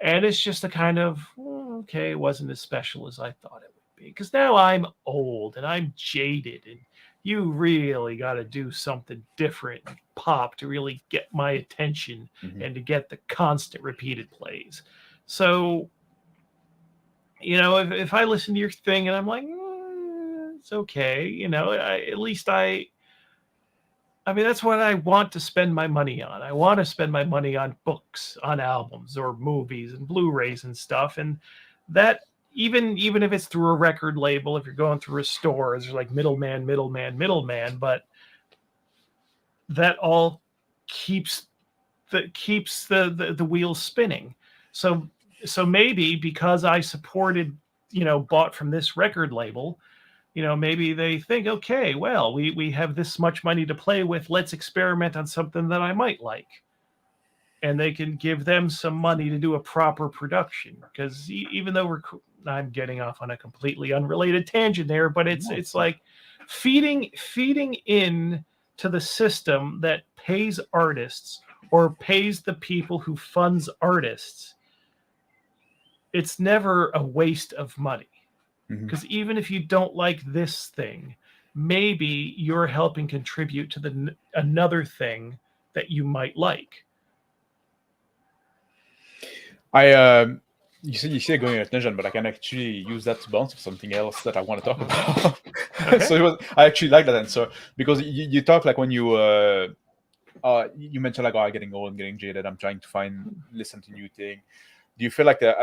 Speaker 2: and it's just a kind of, okay, it wasn't as special as I thought it would be. Because now I'm old and I'm jaded, and you really got to do something different and pop to really get my attention
Speaker 1: Mm-hmm.
Speaker 2: and to get the constant repeated plays. So, if I listen to your thing and I'm like, it's okay, at least I mean, that's what I want to spend my money on. I want to spend my money on books, on albums, or movies and Blu-rays and stuff. And that, even if it's through a record label, if you're going through a store, there's like middleman, but that all keeps the wheels spinning. So maybe because I supported, bought from this record label, maybe they think, okay, well, we have this much money to play with. Let's experiment on something that I might like. And they can give them some money to do a proper production. Because even though I'm getting off on a completely unrelated tangent there, but it's like feeding in to the system that pays artists or pays the people who funds artists. It's never a waste of money. Because even if you don't like this thing, maybe you're helping contribute to another thing that you might like.
Speaker 1: You say going on a tangent, but I can actually use that to bounce for something else that I want to talk about.
Speaker 2: Okay.
Speaker 1: So I actually like that answer, because you talk like when you mentioned like, I'm getting old and getting jaded, I'm trying to listen to new thing. Do you feel like that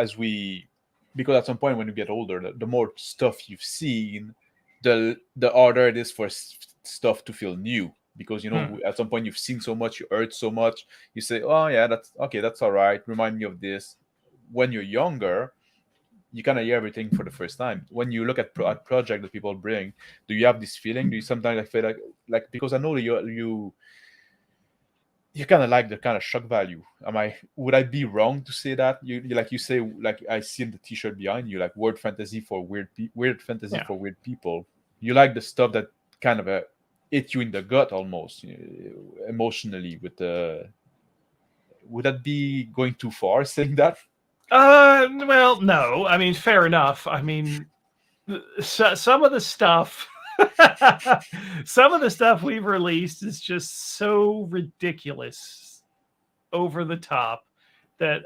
Speaker 1: because at some point when you get older, the more stuff you've seen, the harder it is for stuff to feel new, because at some point you've seen so much, you heard so much, you say, oh yeah, that's okay, that's all right, remind me of this. When you're younger, you kind of hear everything for the first time. When you look at project that people bring, do you have this feeling? Do you sometimes feel like because I know that you kind of like the kind of shock value. Would I be wrong to say that? You say, like I see in the T-shirt behind you, like weird fantasy for weird fantasy for weird people. You like the stuff that kind of hit you in the gut almost, emotionally. Would that be going too far saying that?
Speaker 2: Well, no. I mean, fair enough. I mean, some of the stuff. Some of the stuff we've released is just so ridiculous, over the top, that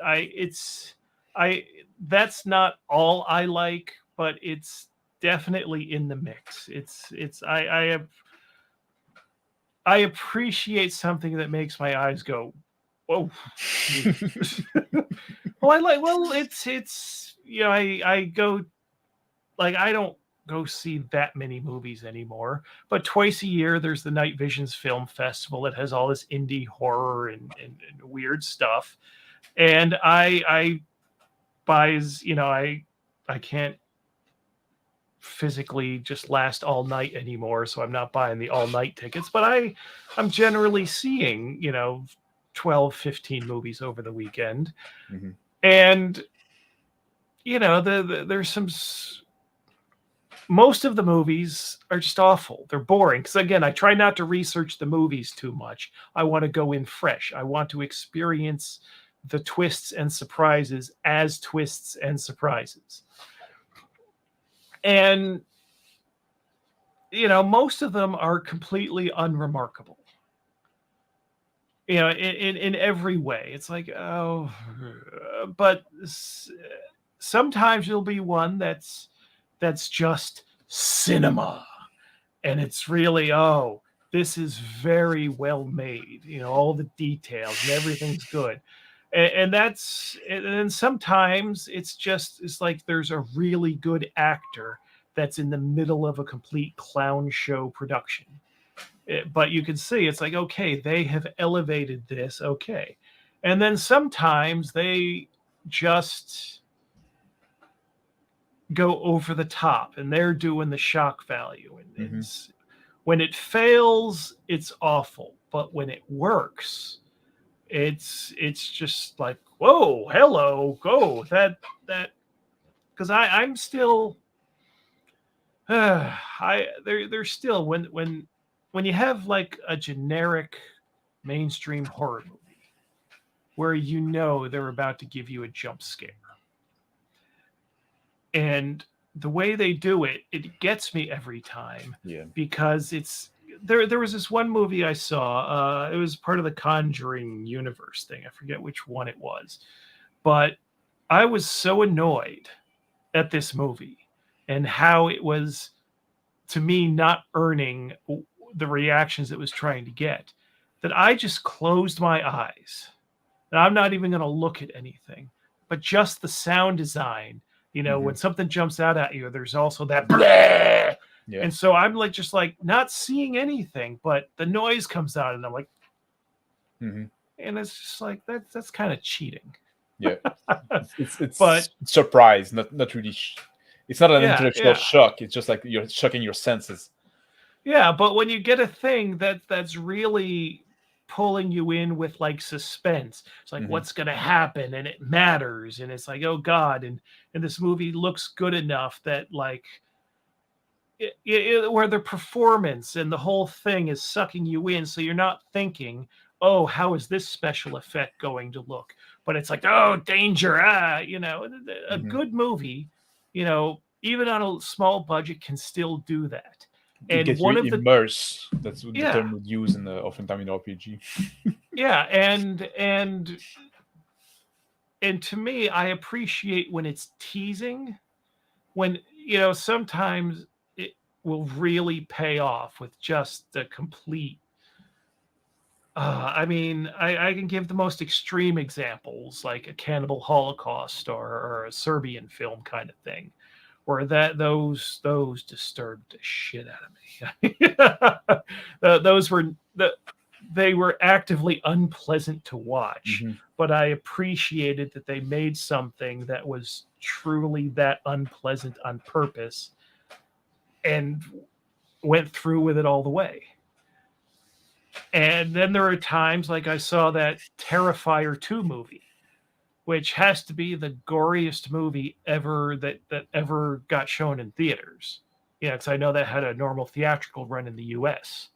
Speaker 2: that's not all I like, but it's definitely in the mix. I appreciate something that makes my eyes go, whoa. It's I go, like, I don't go see that many movies anymore, but twice a year there's the Night Visions Film Festival that has all this indie horror and weird stuff, and I buys, I can't physically just last all night anymore, so I'm not buying the all night tickets, but I'm generally seeing 12, 15 movies over the weekend. And there's some, most of the movies are just awful. They're boring, because again, I try not to research the movies too much. I want to go in fresh. I want to experience the twists and surprises as twists and surprises. And most of them are completely unremarkable, in every way. It's like, oh, but sometimes there'll be one that's just cinema, and it's really, oh, this is very well made, all the details and everything's good. And then sometimes it's like there's a really good actor that's in the middle of a complete clown show production. But you can see it's like, okay, they have elevated this, okay. And then sometimes they just go over the top and they're doing the shock value. And when it fails, it's awful. But when it works, it's just like, whoa, hello, go that because I'm still there's still when you have like a generic mainstream horror movie where you know they're about to give you a jump scare, and the way they do it, it gets me every time.
Speaker 1: Yeah.
Speaker 2: Because it's there was this one movie I saw, it was part of the Conjuring universe thing. I forget which one it was, but I was so annoyed at this movie and how it was, to me, not earning the reactions it was trying to get, that I just closed my eyes. And I'm not even going to look at anything, but just the sound design. When something jumps out at you, there's also that bleh!
Speaker 1: Yeah.
Speaker 2: And so I'm like, just like not seeing anything, but the noise comes out, and I'm like, and it's just like that's kind of cheating.
Speaker 1: Yeah. It's
Speaker 2: But
Speaker 1: surprise, not really. It's not an intellectual
Speaker 2: yeah.
Speaker 1: shock. It's just like you're shocking your senses.
Speaker 2: Yeah, but when you get a thing that's really pulling you in with like suspense, it's like what's going to happen, and it matters, and it's like, oh God, and this movie looks good enough that like where the performance and the whole thing is sucking you in, so you're not thinking, oh, how is this special effect going to look, but it's like, oh, danger, a good movie, even on a small budget, can still do that.
Speaker 1: And get
Speaker 2: one
Speaker 1: you
Speaker 2: of the
Speaker 1: immersed. That's the term we use in the oftentimes in RPG.
Speaker 2: Yeah, and to me, I appreciate when it's teasing, when sometimes it will really pay off with just the complete. I mean, I can give the most extreme examples, like a Cannibal Holocaust or a Serbian film kind of thing, where those disturbed the shit out of me. Those were they were actively unpleasant to watch, but I appreciated that they made something that was truly that unpleasant on purpose and went through with it all the way. And then there are times like I saw that Terrifier 2 movie, which has to be the goriest movie ever that ever got shown in theaters. Because I know that had a normal theatrical run in the US.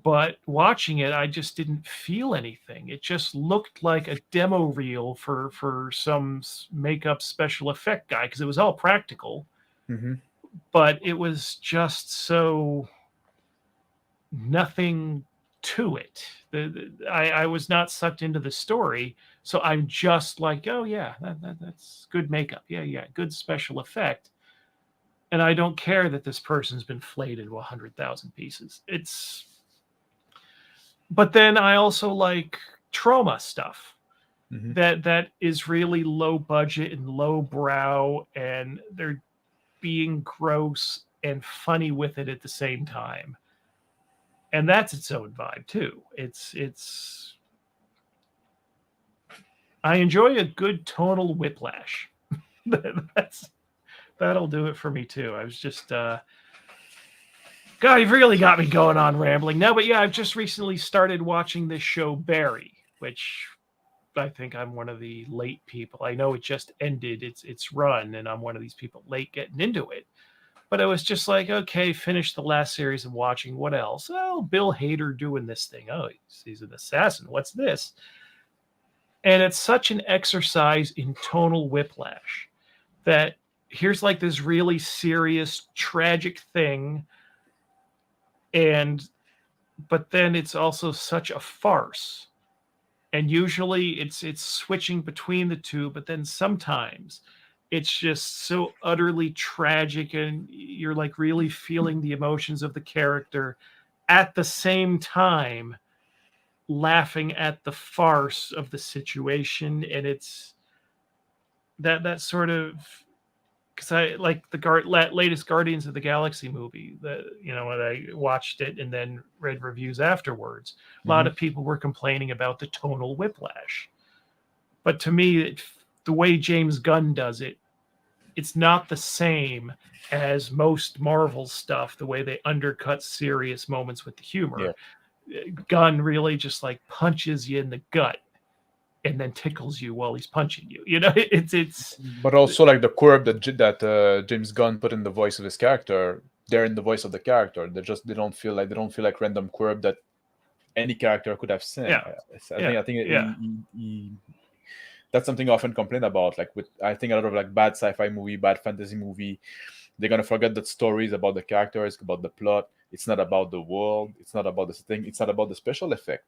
Speaker 2: But watching it, I just didn't feel anything. It just looked like a demo reel for some makeup special effect guy, because it was all practical. But it was just so nothing to it. I was not sucked into the story, so I'm just like, oh yeah, that's good makeup. Yeah, good special effect. And I don't care that this person's been flayed into 100,000 pieces. But then I also like trauma stuff that is really low budget and low brow, and they're being gross and funny with it at the same time. And that's its own vibe too. It's I enjoy a good tonal whiplash. That'll do it for me too. I was just God, you've really got me going on rambling now. But yeah, I've just recently started watching this show Barry, which I think I'm one of the late people. I know it just ended its run, and I'm one of these people late getting into it. But I was just like, okay, finish the last series and watching. What else? Oh, Bill Hader doing this thing. Oh, he's an assassin. What's this? And it's such an exercise in tonal whiplash that here's like this really serious, tragic thing. But then it's also such a farce. And usually it's switching between the two, but then sometimes it's just so utterly tragic, and you're like really feeling the emotions of the character at the same time laughing at the farce of the situation. And it's that sort of, because I like the latest Guardians of the Galaxy movie, that when I watched it and then read reviews afterwards, a lot of people were complaining about the tonal whiplash. But to me, the way James Gunn does it it's not the same as most Marvel stuff, the way they undercut serious moments with the humor. Gunn really just like punches you in the gut and then tickles you while he's punching you. You know, it's.
Speaker 1: But also like the quirk that James Gunn put in the voice of his character, they're in the voice of the character. They don't feel like random quirk that any character could have seen.
Speaker 2: Yeah.
Speaker 1: I think that's something I often complain about. Like I think a lot of like bad sci-fi movie, bad fantasy movie, they're gonna forget that stories about the characters, about the plot. It's not about the world. It's not about the thing. It's not about the special effect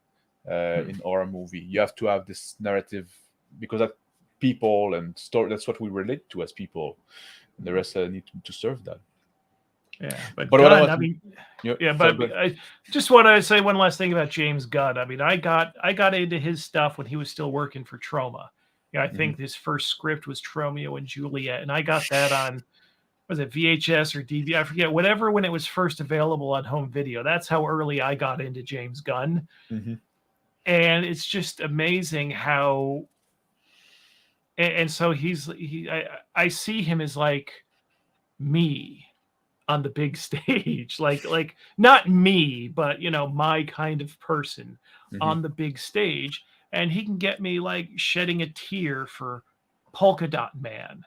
Speaker 1: in horror movie. You have to have this narrative because that people and story. That's what we relate to as people. And the rest need to serve that.
Speaker 2: Yeah, but
Speaker 1: Gunn,
Speaker 2: I just want to say one last thing about James Gunn. I mean, I got into his stuff when he was still working for Troma. Yeah, I think his first script was Tromeo and Juliet, and I got that on, was it VHS or DVD? I forget, whatever, when it was first available on home video. That's how early I got into James Gunn. And it's just amazing how, and so I see him as like me on the big stage, like not me, but you know, my kind of person on the big stage, and he can get me like shedding a tear for Polka Dot Man,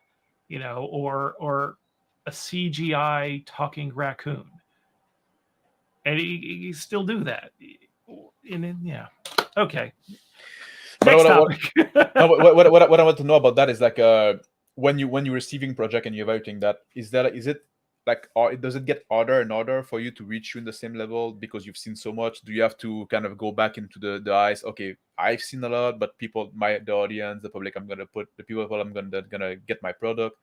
Speaker 2: you know, or a CGI talking raccoon, and he still do that. And then, yeah, okay. Next topic.
Speaker 1: What I want to know about that is like when you're receiving project and you're evaluating that, is it like, does it get harder and harder for you to reach you in the same level because you've seen so much? Do you have to kind of go back into the eyes? Okay, I've seen a lot, but the audience, the public, the people I'm gonna get my product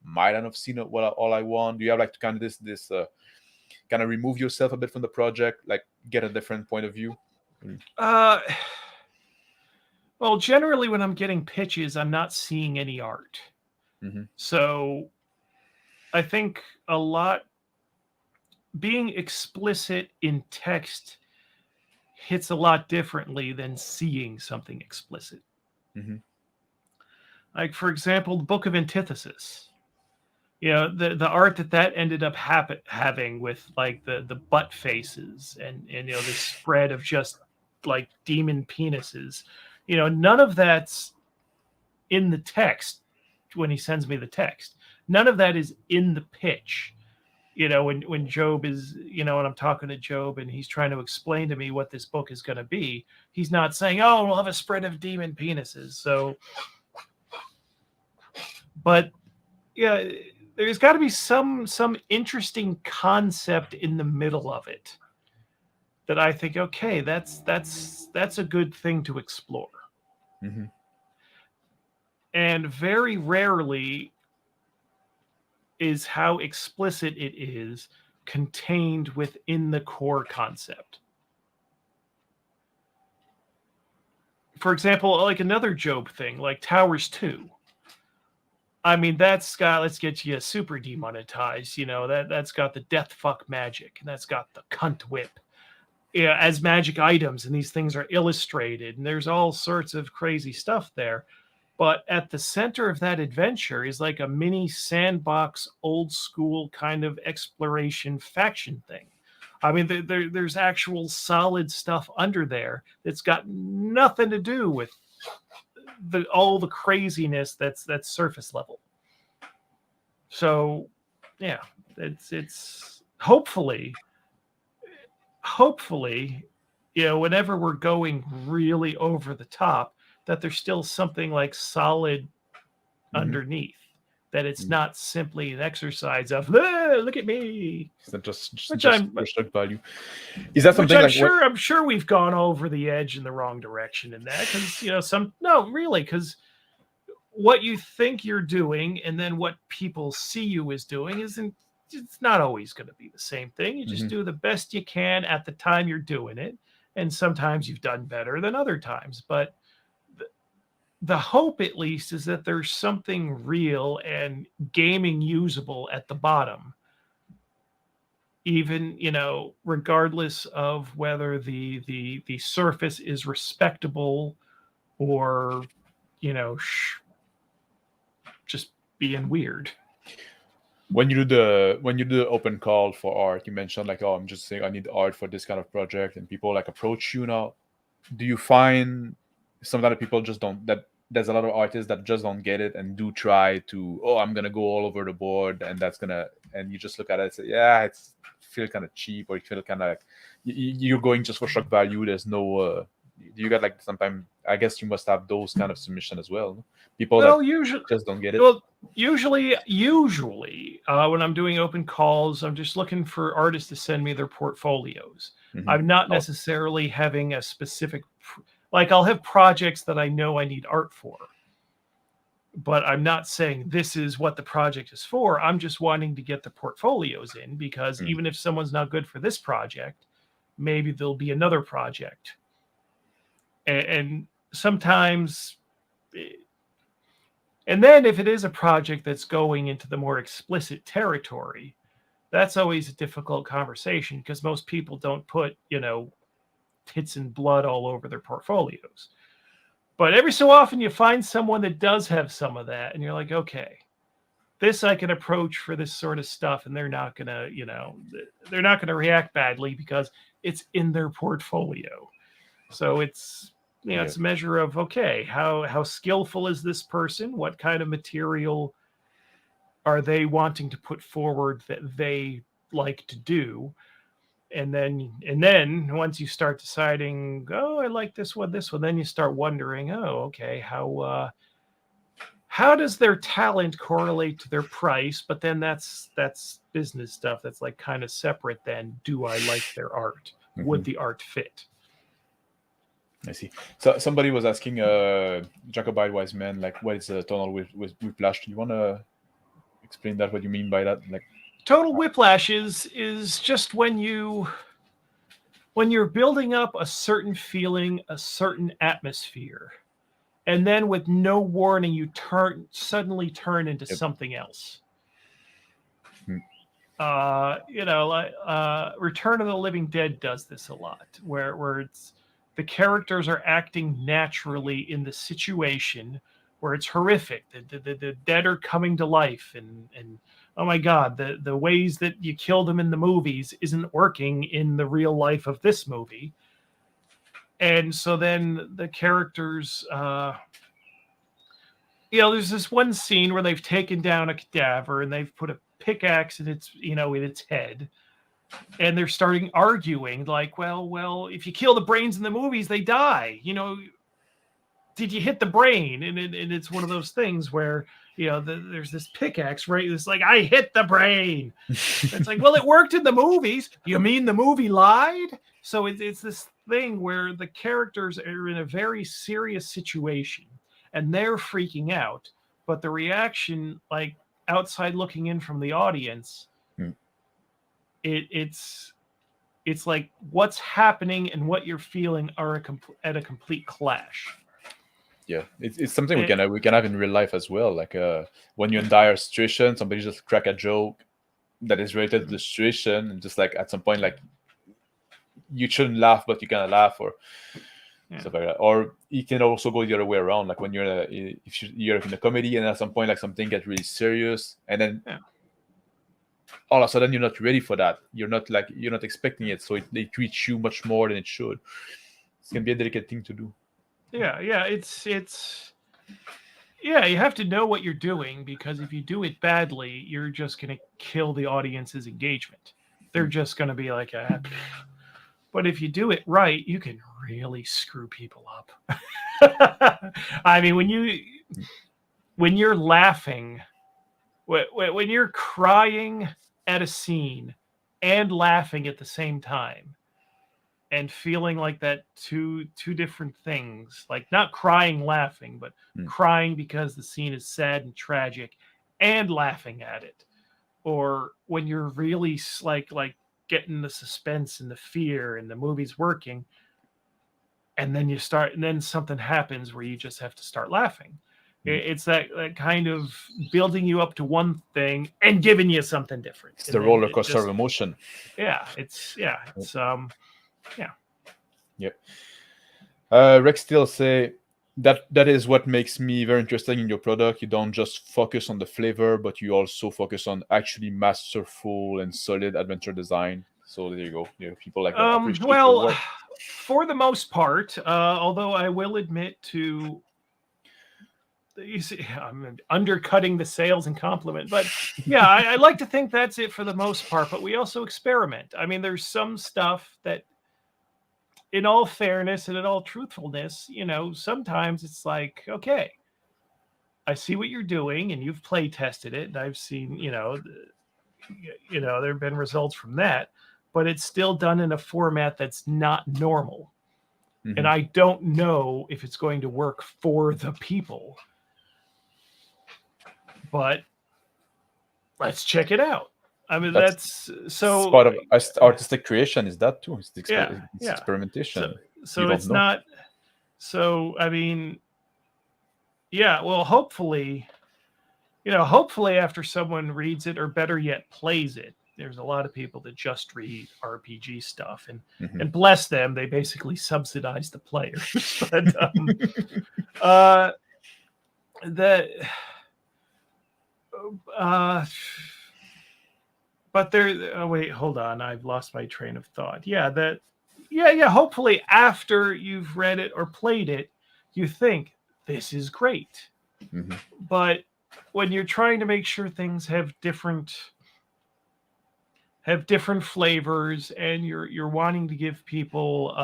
Speaker 1: might not have seen it all I want. Do you have like to kind of this kind of remove yourself a bit from the project, like get a different point of view?
Speaker 2: Well, generally when I'm getting pitches, I'm not seeing any art. So I think a lot being explicit in text hits a lot differently than seeing something explicit. Like, for example, the Book of Antithesis. You know, the art that ended up having with like the butt faces and you know, this spread of just like demon penises. You know, none of that's in the text when he sends me the text. None of that is in the pitch. You know, when Job is, you know, when I'm talking to Job and he's trying to explain to me what this book is going to be, he's not saying, oh, we'll have a spread of demon penises. So, but yeah, there's got to be some interesting concept in the middle of it that I think, okay, that's a good thing to explore. And very rarely is how explicit it is contained within the core concept. For example, like another Job thing, like Towers 2. I mean, that's got, let's get you super demonetized, you know, that's got the death fuck magic, and that's got the cunt whip, yeah, as magic items, and these things are illustrated, and there's all sorts of crazy stuff there. But at the center of that adventure is like a mini sandbox, old school kind of exploration faction thing. I mean, there's actual solid stuff under there that's got nothing to do with all the craziness that's surface level. So, yeah, it's hopefully, you know, whenever we're going really over the top, that there's still something like solid underneath, that it's not simply an exercise of look at me.
Speaker 1: It's not just shock value. Is that something
Speaker 2: I'm sure we've gone over the edge in the wrong direction in that, because you know, because what you think you're doing and then what people see you as doing it's not always going to be the same thing. You just do the best you can at the time you're doing it, and sometimes you've done better than other times, but the hope, at least, is that there's something real and gaming usable at the bottom, even, you know, regardless of whether the surface is respectable or, you know, just being weird.
Speaker 1: when you do the open call for art, you mentioned like, oh, I'm just saying I need art for this kind of project, and people like approach you now. Do you find sometimes people just don't, that there's a lot of artists that just don't get it and do try to, oh, I'm gonna go all over the board, and and you just look at it and say, yeah, it's feel kind of cheap, or you feel kind of like you're going just for shock value. There's no do you get like, sometimes I guess you must have those kind of submission as well, no? People
Speaker 2: Well,
Speaker 1: that
Speaker 2: usually,
Speaker 1: just don't get it.
Speaker 2: well, usually, when I'm doing open calls, I'm just looking for artists to send me their portfolios. I'm not necessarily having a specific, like I'll have projects that I know I need art for, but I'm not saying this is what the project is for. I'm just wanting to get the portfolios in, because even if someone's not good for this project, maybe there'll be another project. And sometimes, and then if it is a project that's going into the more explicit territory, that's always a difficult conversation, because most people don't put, tits and blood all over their portfolios. But every so often you find someone that does have some of that, and you're like, okay, this I can approach for this sort of stuff, and they're not gonna react badly because it's in their portfolio. So it's, it's a measure of, okay, how skillful is this person? What kind of material are they wanting to put forward that they like to do? And then once you start deciding, oh, I like this one, then you start wondering, oh, okay, how does their talent correlate to their price? But then that's business stuff. That's like kind of separate. Then, do I like their art? Would the art fit?
Speaker 1: I see. So somebody was asking Jacobite Wise Man, like, what is a tonal whiplash? Do you want to explain that? What you mean by that? Like,
Speaker 2: tonal whiplash is just when you're building up a certain feeling, a certain atmosphere, and then with no warning, you suddenly turn into something else. Return of the Living Dead does this a lot, where it's the characters are acting naturally in the situation where it's horrific. The dead are coming to life, and oh my God, the ways that you kill them in the movies isn't working in the real life of this movie. And so then the characters, there's this one scene where they've taken down a cadaver and they've put a pickaxe in its, in its head. And they're starting arguing, like, well, if you kill the brains in the movies, they die. Did you hit the brain? And it's one of those things where, there's this pickaxe, right? It's like, I hit the brain. It's like, well, it worked in the movies. You mean the movie lied? So it's this thing where the characters are in a very serious situation and they're freaking out. But the reaction, like outside looking in from the audience, it's like what's happening and what you're feeling are at a complete clash.
Speaker 1: Yeah, it's something we can have in real life as well. Like when you're in dire situation, somebody just crack a joke that is related to the situation, and just like at some point, like you shouldn't laugh, but you kind of laugh, or stuff like that. Or you can also go the other way around. Like when you're in a comedy, and at some point, like something gets really serious, and then all of a sudden you're not ready for that. You're not expecting it, so they treat you much more than it should. It's gonna be a delicate thing to do.
Speaker 2: Yeah, you have to know what you're doing, because if you do it badly, you're just going to kill the audience's engagement. They're just going to be like, but if you do it right, you can really screw people up. I mean, when you're laughing, when you're crying at a scene and laughing at the same time, and feeling like that two different things, like not crying laughing, but crying because the scene is sad and tragic, and laughing at it. Or when you're really like getting the suspense and the fear and the movie's working, and then something happens where you just have to start laughing. It's that kind of building you up to one thing and giving you something different.
Speaker 1: It's the roller coaster of emotion.
Speaker 2: Yeah.
Speaker 1: Yep. Rex still say, that is what makes me very interested in your product. You don't just focus on the flavor, but you also focus on actually masterful and solid adventure design. So there you go. People like that appreciate your
Speaker 2: Well,
Speaker 1: work.
Speaker 2: for the most part, although I will admit to, you see, I'm undercutting the sales and compliment, but yeah, I like to think that's it for the most part. But we also experiment. I mean, there's some stuff that, in all fairness and in all truthfulness, sometimes it's like, okay, I see what you're doing, and you've play tested it, and I've seen, there have been results from that, but it's still done in a format that's not normal.
Speaker 1: Mm-hmm.
Speaker 2: And I don't know if it's going to work for the people, but let's check it out. I mean, that's so
Speaker 1: part of artistic creation is that too. It's experimentation.
Speaker 2: So it's not. So I mean, yeah. Well, hopefully after someone reads it, or better yet, plays it. There's a lot of people that just read RPG stuff, and bless them, they basically subsidize the players. But there. Oh, wait, hold on. I've lost my train of thought. Yeah. Hopefully, after you've read it or played it, you think this is great.
Speaker 1: Mm-hmm.
Speaker 2: But when you're trying to make sure things have different flavors, and you're wanting to give people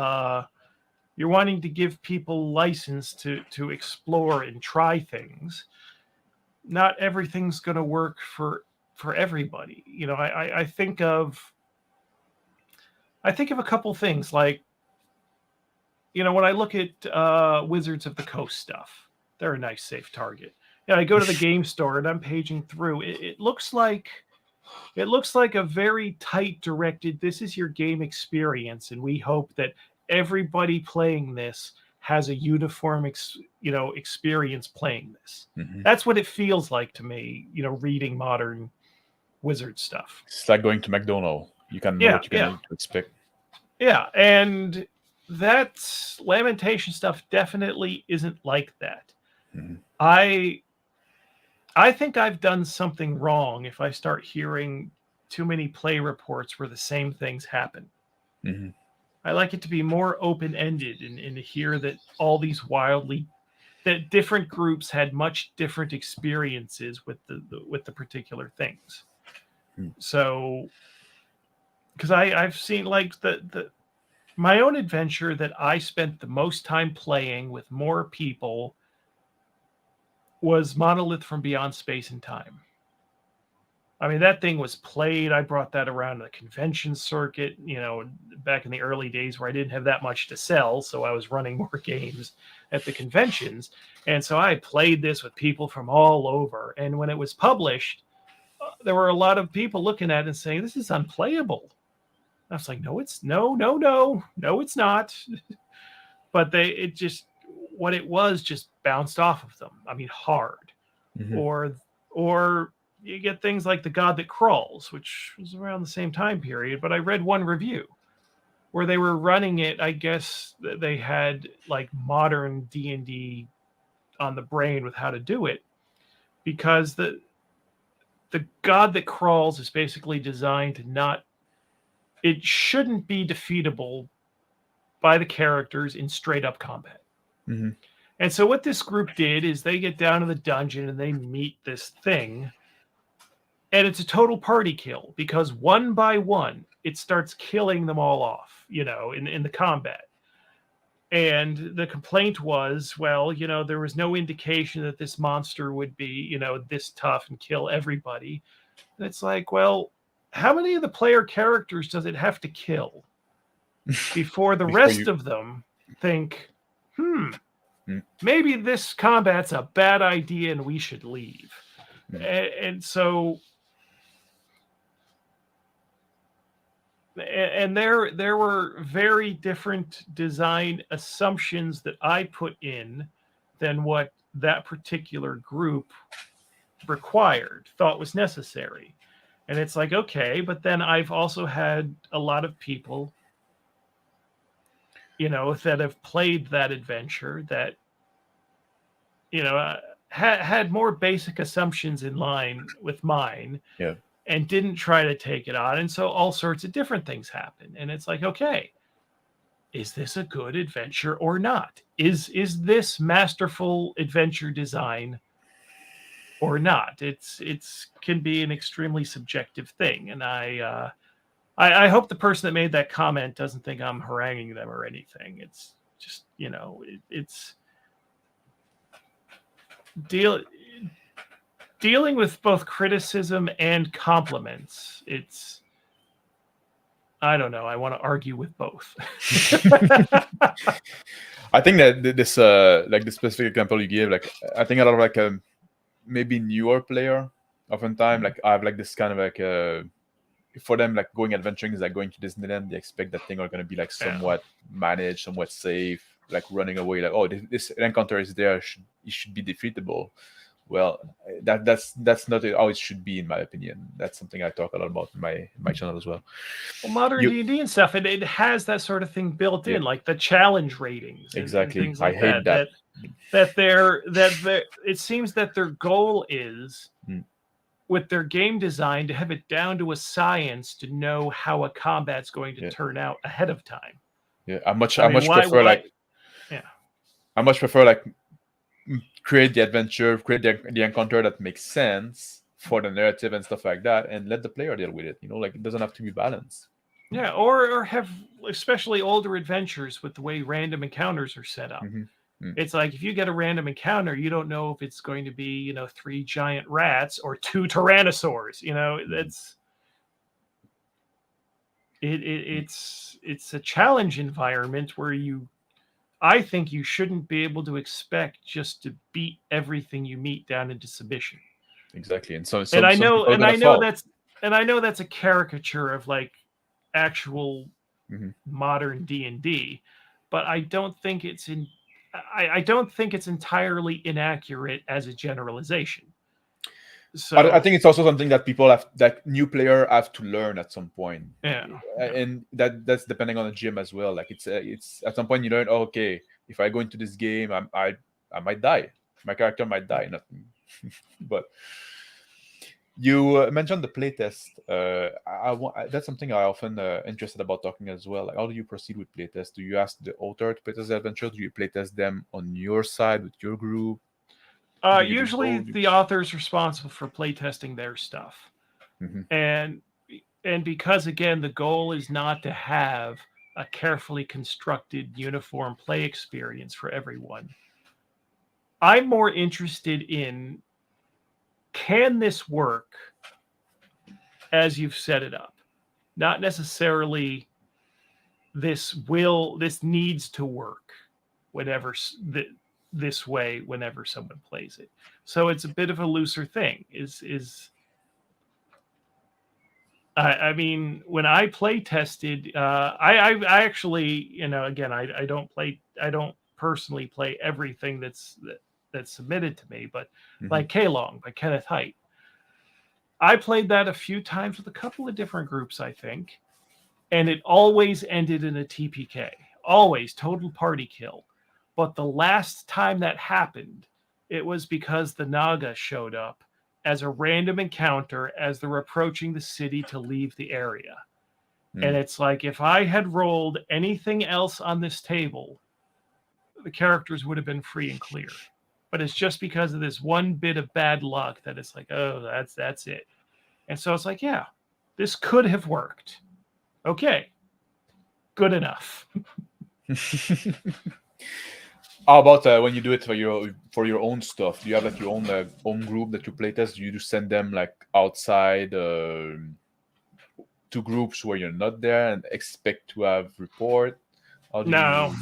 Speaker 2: license to explore and try things, not everything's going to work for everybody. I think of a couple things, like, when I look at Wizards of the Coast stuff, they're a nice safe target. I go to the game store and I'm paging through. It looks like a very tight directed, this is your game experience, and we hope that everybody playing this has a uniform experience playing this.
Speaker 1: Mm-hmm.
Speaker 2: That's what it feels like to me, reading modern Wizard stuff.
Speaker 1: It's like going to McDonald's. You can know what you can expect.
Speaker 2: Yeah, and that Lamentation stuff definitely isn't like that.
Speaker 1: Mm-hmm.
Speaker 2: I think I've done something wrong if I start hearing too many play reports where the same things happen.
Speaker 1: Mm-hmm.
Speaker 2: I like it to be more open-ended, and to hear that all these that different groups had much different experiences with the particular things.
Speaker 1: Mm-hmm.
Speaker 2: So, because I've seen, like, my own adventure that I spent the most time playing with more people was Monolith from Beyond Space and Time. I mean, that thing was played. I brought that around the convention circuit, back in the early days where I didn't have that much to sell, so I was running more games at the conventions. And so I played this with people from all over. And when it was published, there were a lot of people looking at it and saying, this is unplayable. I was like, no, it's not. But what it was just bounced off of them. I mean, hard.
Speaker 1: Mm-hmm.
Speaker 2: Or you get things like The God That Crawls, which was around the same time period, but I read one review where they were running it. I guess they had like modern D&D on the brain with how to do it, because the God That Crawls is basically designed to it shouldn't be defeatable by the characters in straight up combat.
Speaker 1: Mm-hmm.
Speaker 2: And so what this group did is they get down to the dungeon and they meet this thing, and it's a total party kill, because one by one it starts killing them all off, in the combat. And the complaint was, well, there was no indication that this monster would be, this tough and kill everybody. And it's like, well, how many of the player characters does it have to kill before the rest of them think, maybe this combat's a bad idea and we should leave? And so, and there were very different design assumptions that I put in than what that particular group thought was necessary. And it's like, okay, but then I've also had a lot of people, that have played that adventure that had more basic assumptions in line with mine,
Speaker 1: Yeah.
Speaker 2: and didn't try to take it on, and so all sorts of different things happen, and it's like, okay, is this a good adventure or not? Is this masterful adventure design or not? It's can be an extremely subjective thing, and I hope the person that made that comment doesn't think I'm haranguing them or anything. It's just, it's dealing with both criticism and compliments. It's, I don't know. I want to argue with both.
Speaker 1: I think that this like the specific example you gave, like I think a lot of like maybe newer player, oftentimes like I have like this kind of like for them, like going adventuring is like going to Disneyland. They expect that thing are going to be like somewhat managed, somewhat safe, like running away, like, oh, this encounter is there, it should be defeatable. Well, that's not how it should be, in my opinion. That's something I talk a lot about in my channel as well.
Speaker 2: Well, modern D&D and stuff, it has that sort of thing built in, like the challenge ratings and things like
Speaker 1: I hate that.
Speaker 2: That it seems that their goal is with their game design to have it down to a science to know how a combat's going to turn out ahead of time.
Speaker 1: Yeah, I much prefer like create the adventure, create the encounter that makes sense for the narrative and stuff like that, and let the player deal with it. Like it doesn't have to be balanced.
Speaker 2: Yeah, or have especially older adventures with the way random encounters are set up. It's like if you get a random encounter, you don't know if it's going to be 3 giant rats or 2 tyrannosaurs. It's a challenge environment where I think you shouldn't be able to expect just to beat everything you meet down into submission.
Speaker 1: Exactly, and so
Speaker 2: I know that's a caricature of like actual modern D&D, but I don't think it's entirely inaccurate as a generalization. So
Speaker 1: I think it's also something that new player have to learn at some point.
Speaker 2: Yeah.
Speaker 1: And that's depending on the GM as well. Like it's at some point you learn, oh, okay, if I go into this game, I might die. My character might die. Nothing. But you mentioned the playtest. That's something I often interested about talking as well. Like, how do you proceed with playtest? Do you ask the author to playtest the adventure? Do you playtest them on your side with your group?
Speaker 2: Usually the author's responsible for playtesting their stuff. And because, again, the goal is not to have a carefully constructed uniform play experience for everyone, I'm more interested in, can this work as you've set it up? Not necessarily this needs to work whenever this way whenever someone plays it. So it's a bit of a looser thing. I mean, when I play tested, I actually, again, I don't personally play everything that's submitted to me, but like K-Long by Kenneth Haidt, I played that a few times with a couple of different groups, I think, and it always ended in a TPK, always total party kill. But the last time that happened, it was because the Naga showed up as a random encounter as they're approaching the city to leave the area. And it's like, if I had rolled anything else on this table, the characters would have been free and clear. But it's just because of this one bit of bad luck that it's like, oh, that's it. And so it's like, yeah, this could have worked. Okay, good enough.
Speaker 1: How about when you do it for your own stuff? Do you have like your own group that you playtest? Do you just send them like outside to groups where you're not there and expect to have report?
Speaker 2: No,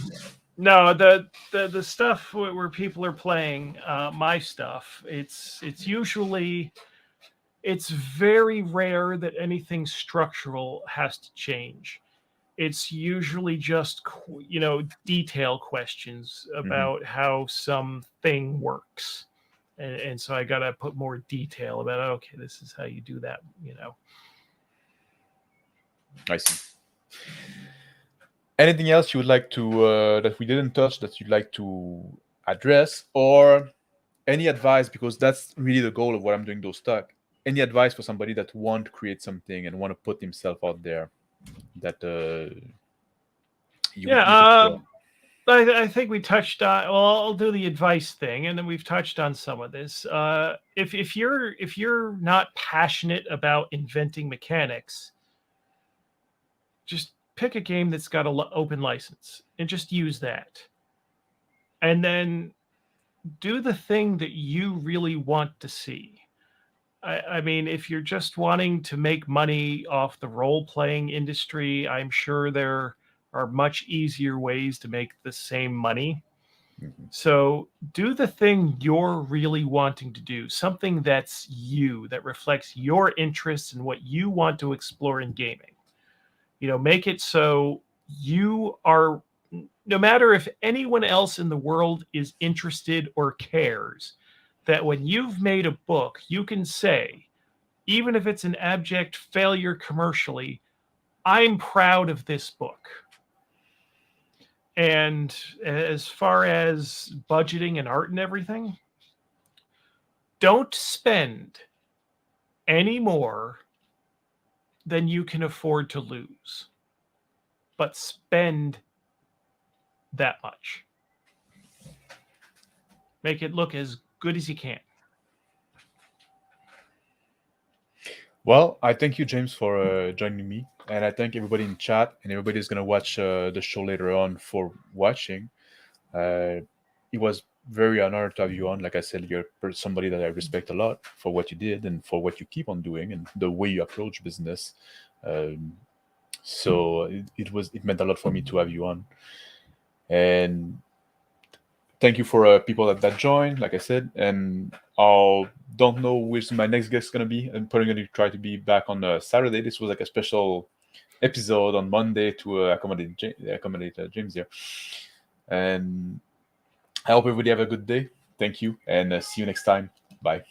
Speaker 2: the stuff where people are playing my stuff, it's very rare that anything structural has to change. It's usually just, detail questions about how something works. And so I got to put more detail about, okay, this is how you do that,
Speaker 1: I see. Anything else you would like to, that we didn't touch, that you'd like to address? Or any advice, because that's really the goal of what I'm doing those talk. Any advice for somebody that want to create something and want to put himself out there that you could share?
Speaker 2: I think we touched on. Well, I'll do the advice thing, and then we've touched on some of this. If you're not passionate about inventing mechanics, just pick a game that's got an open license and just use that. And then do the thing that you really want to see. I mean, if you're just wanting to make money off the role-playing industry, I'm sure there are much easier ways to make the same money.
Speaker 1: Mhm.
Speaker 2: So do the thing you're really wanting to do, something that's you, that reflects your interests and what you want to explore in gaming. Make it so you are, no matter if anyone else in the world is interested or cares, that when you've made a book, you can say, even if it's an abject failure commercially, I'm proud of this book. And as far as budgeting and art and everything, don't spend any more than you can afford to lose, but spend that much. Make it look as good as you can.
Speaker 1: Well, I thank you, James, for joining me, and I thank everybody in chat and everybody who's gonna watch the show later on for watching. It was very honored to have you on. Like I said, you're somebody that I respect a lot for what you did and for what you keep on doing and the way you approach business. So it meant a lot for me to have you on. And thank you for people that joined, like I said. And I don't know which my next guest is gonna be. I'm probably gonna try to be back on Saturday. This was like a special episode on Monday to accommodate James here. And I hope everybody have a good day. Thank you, and see you next time. Bye.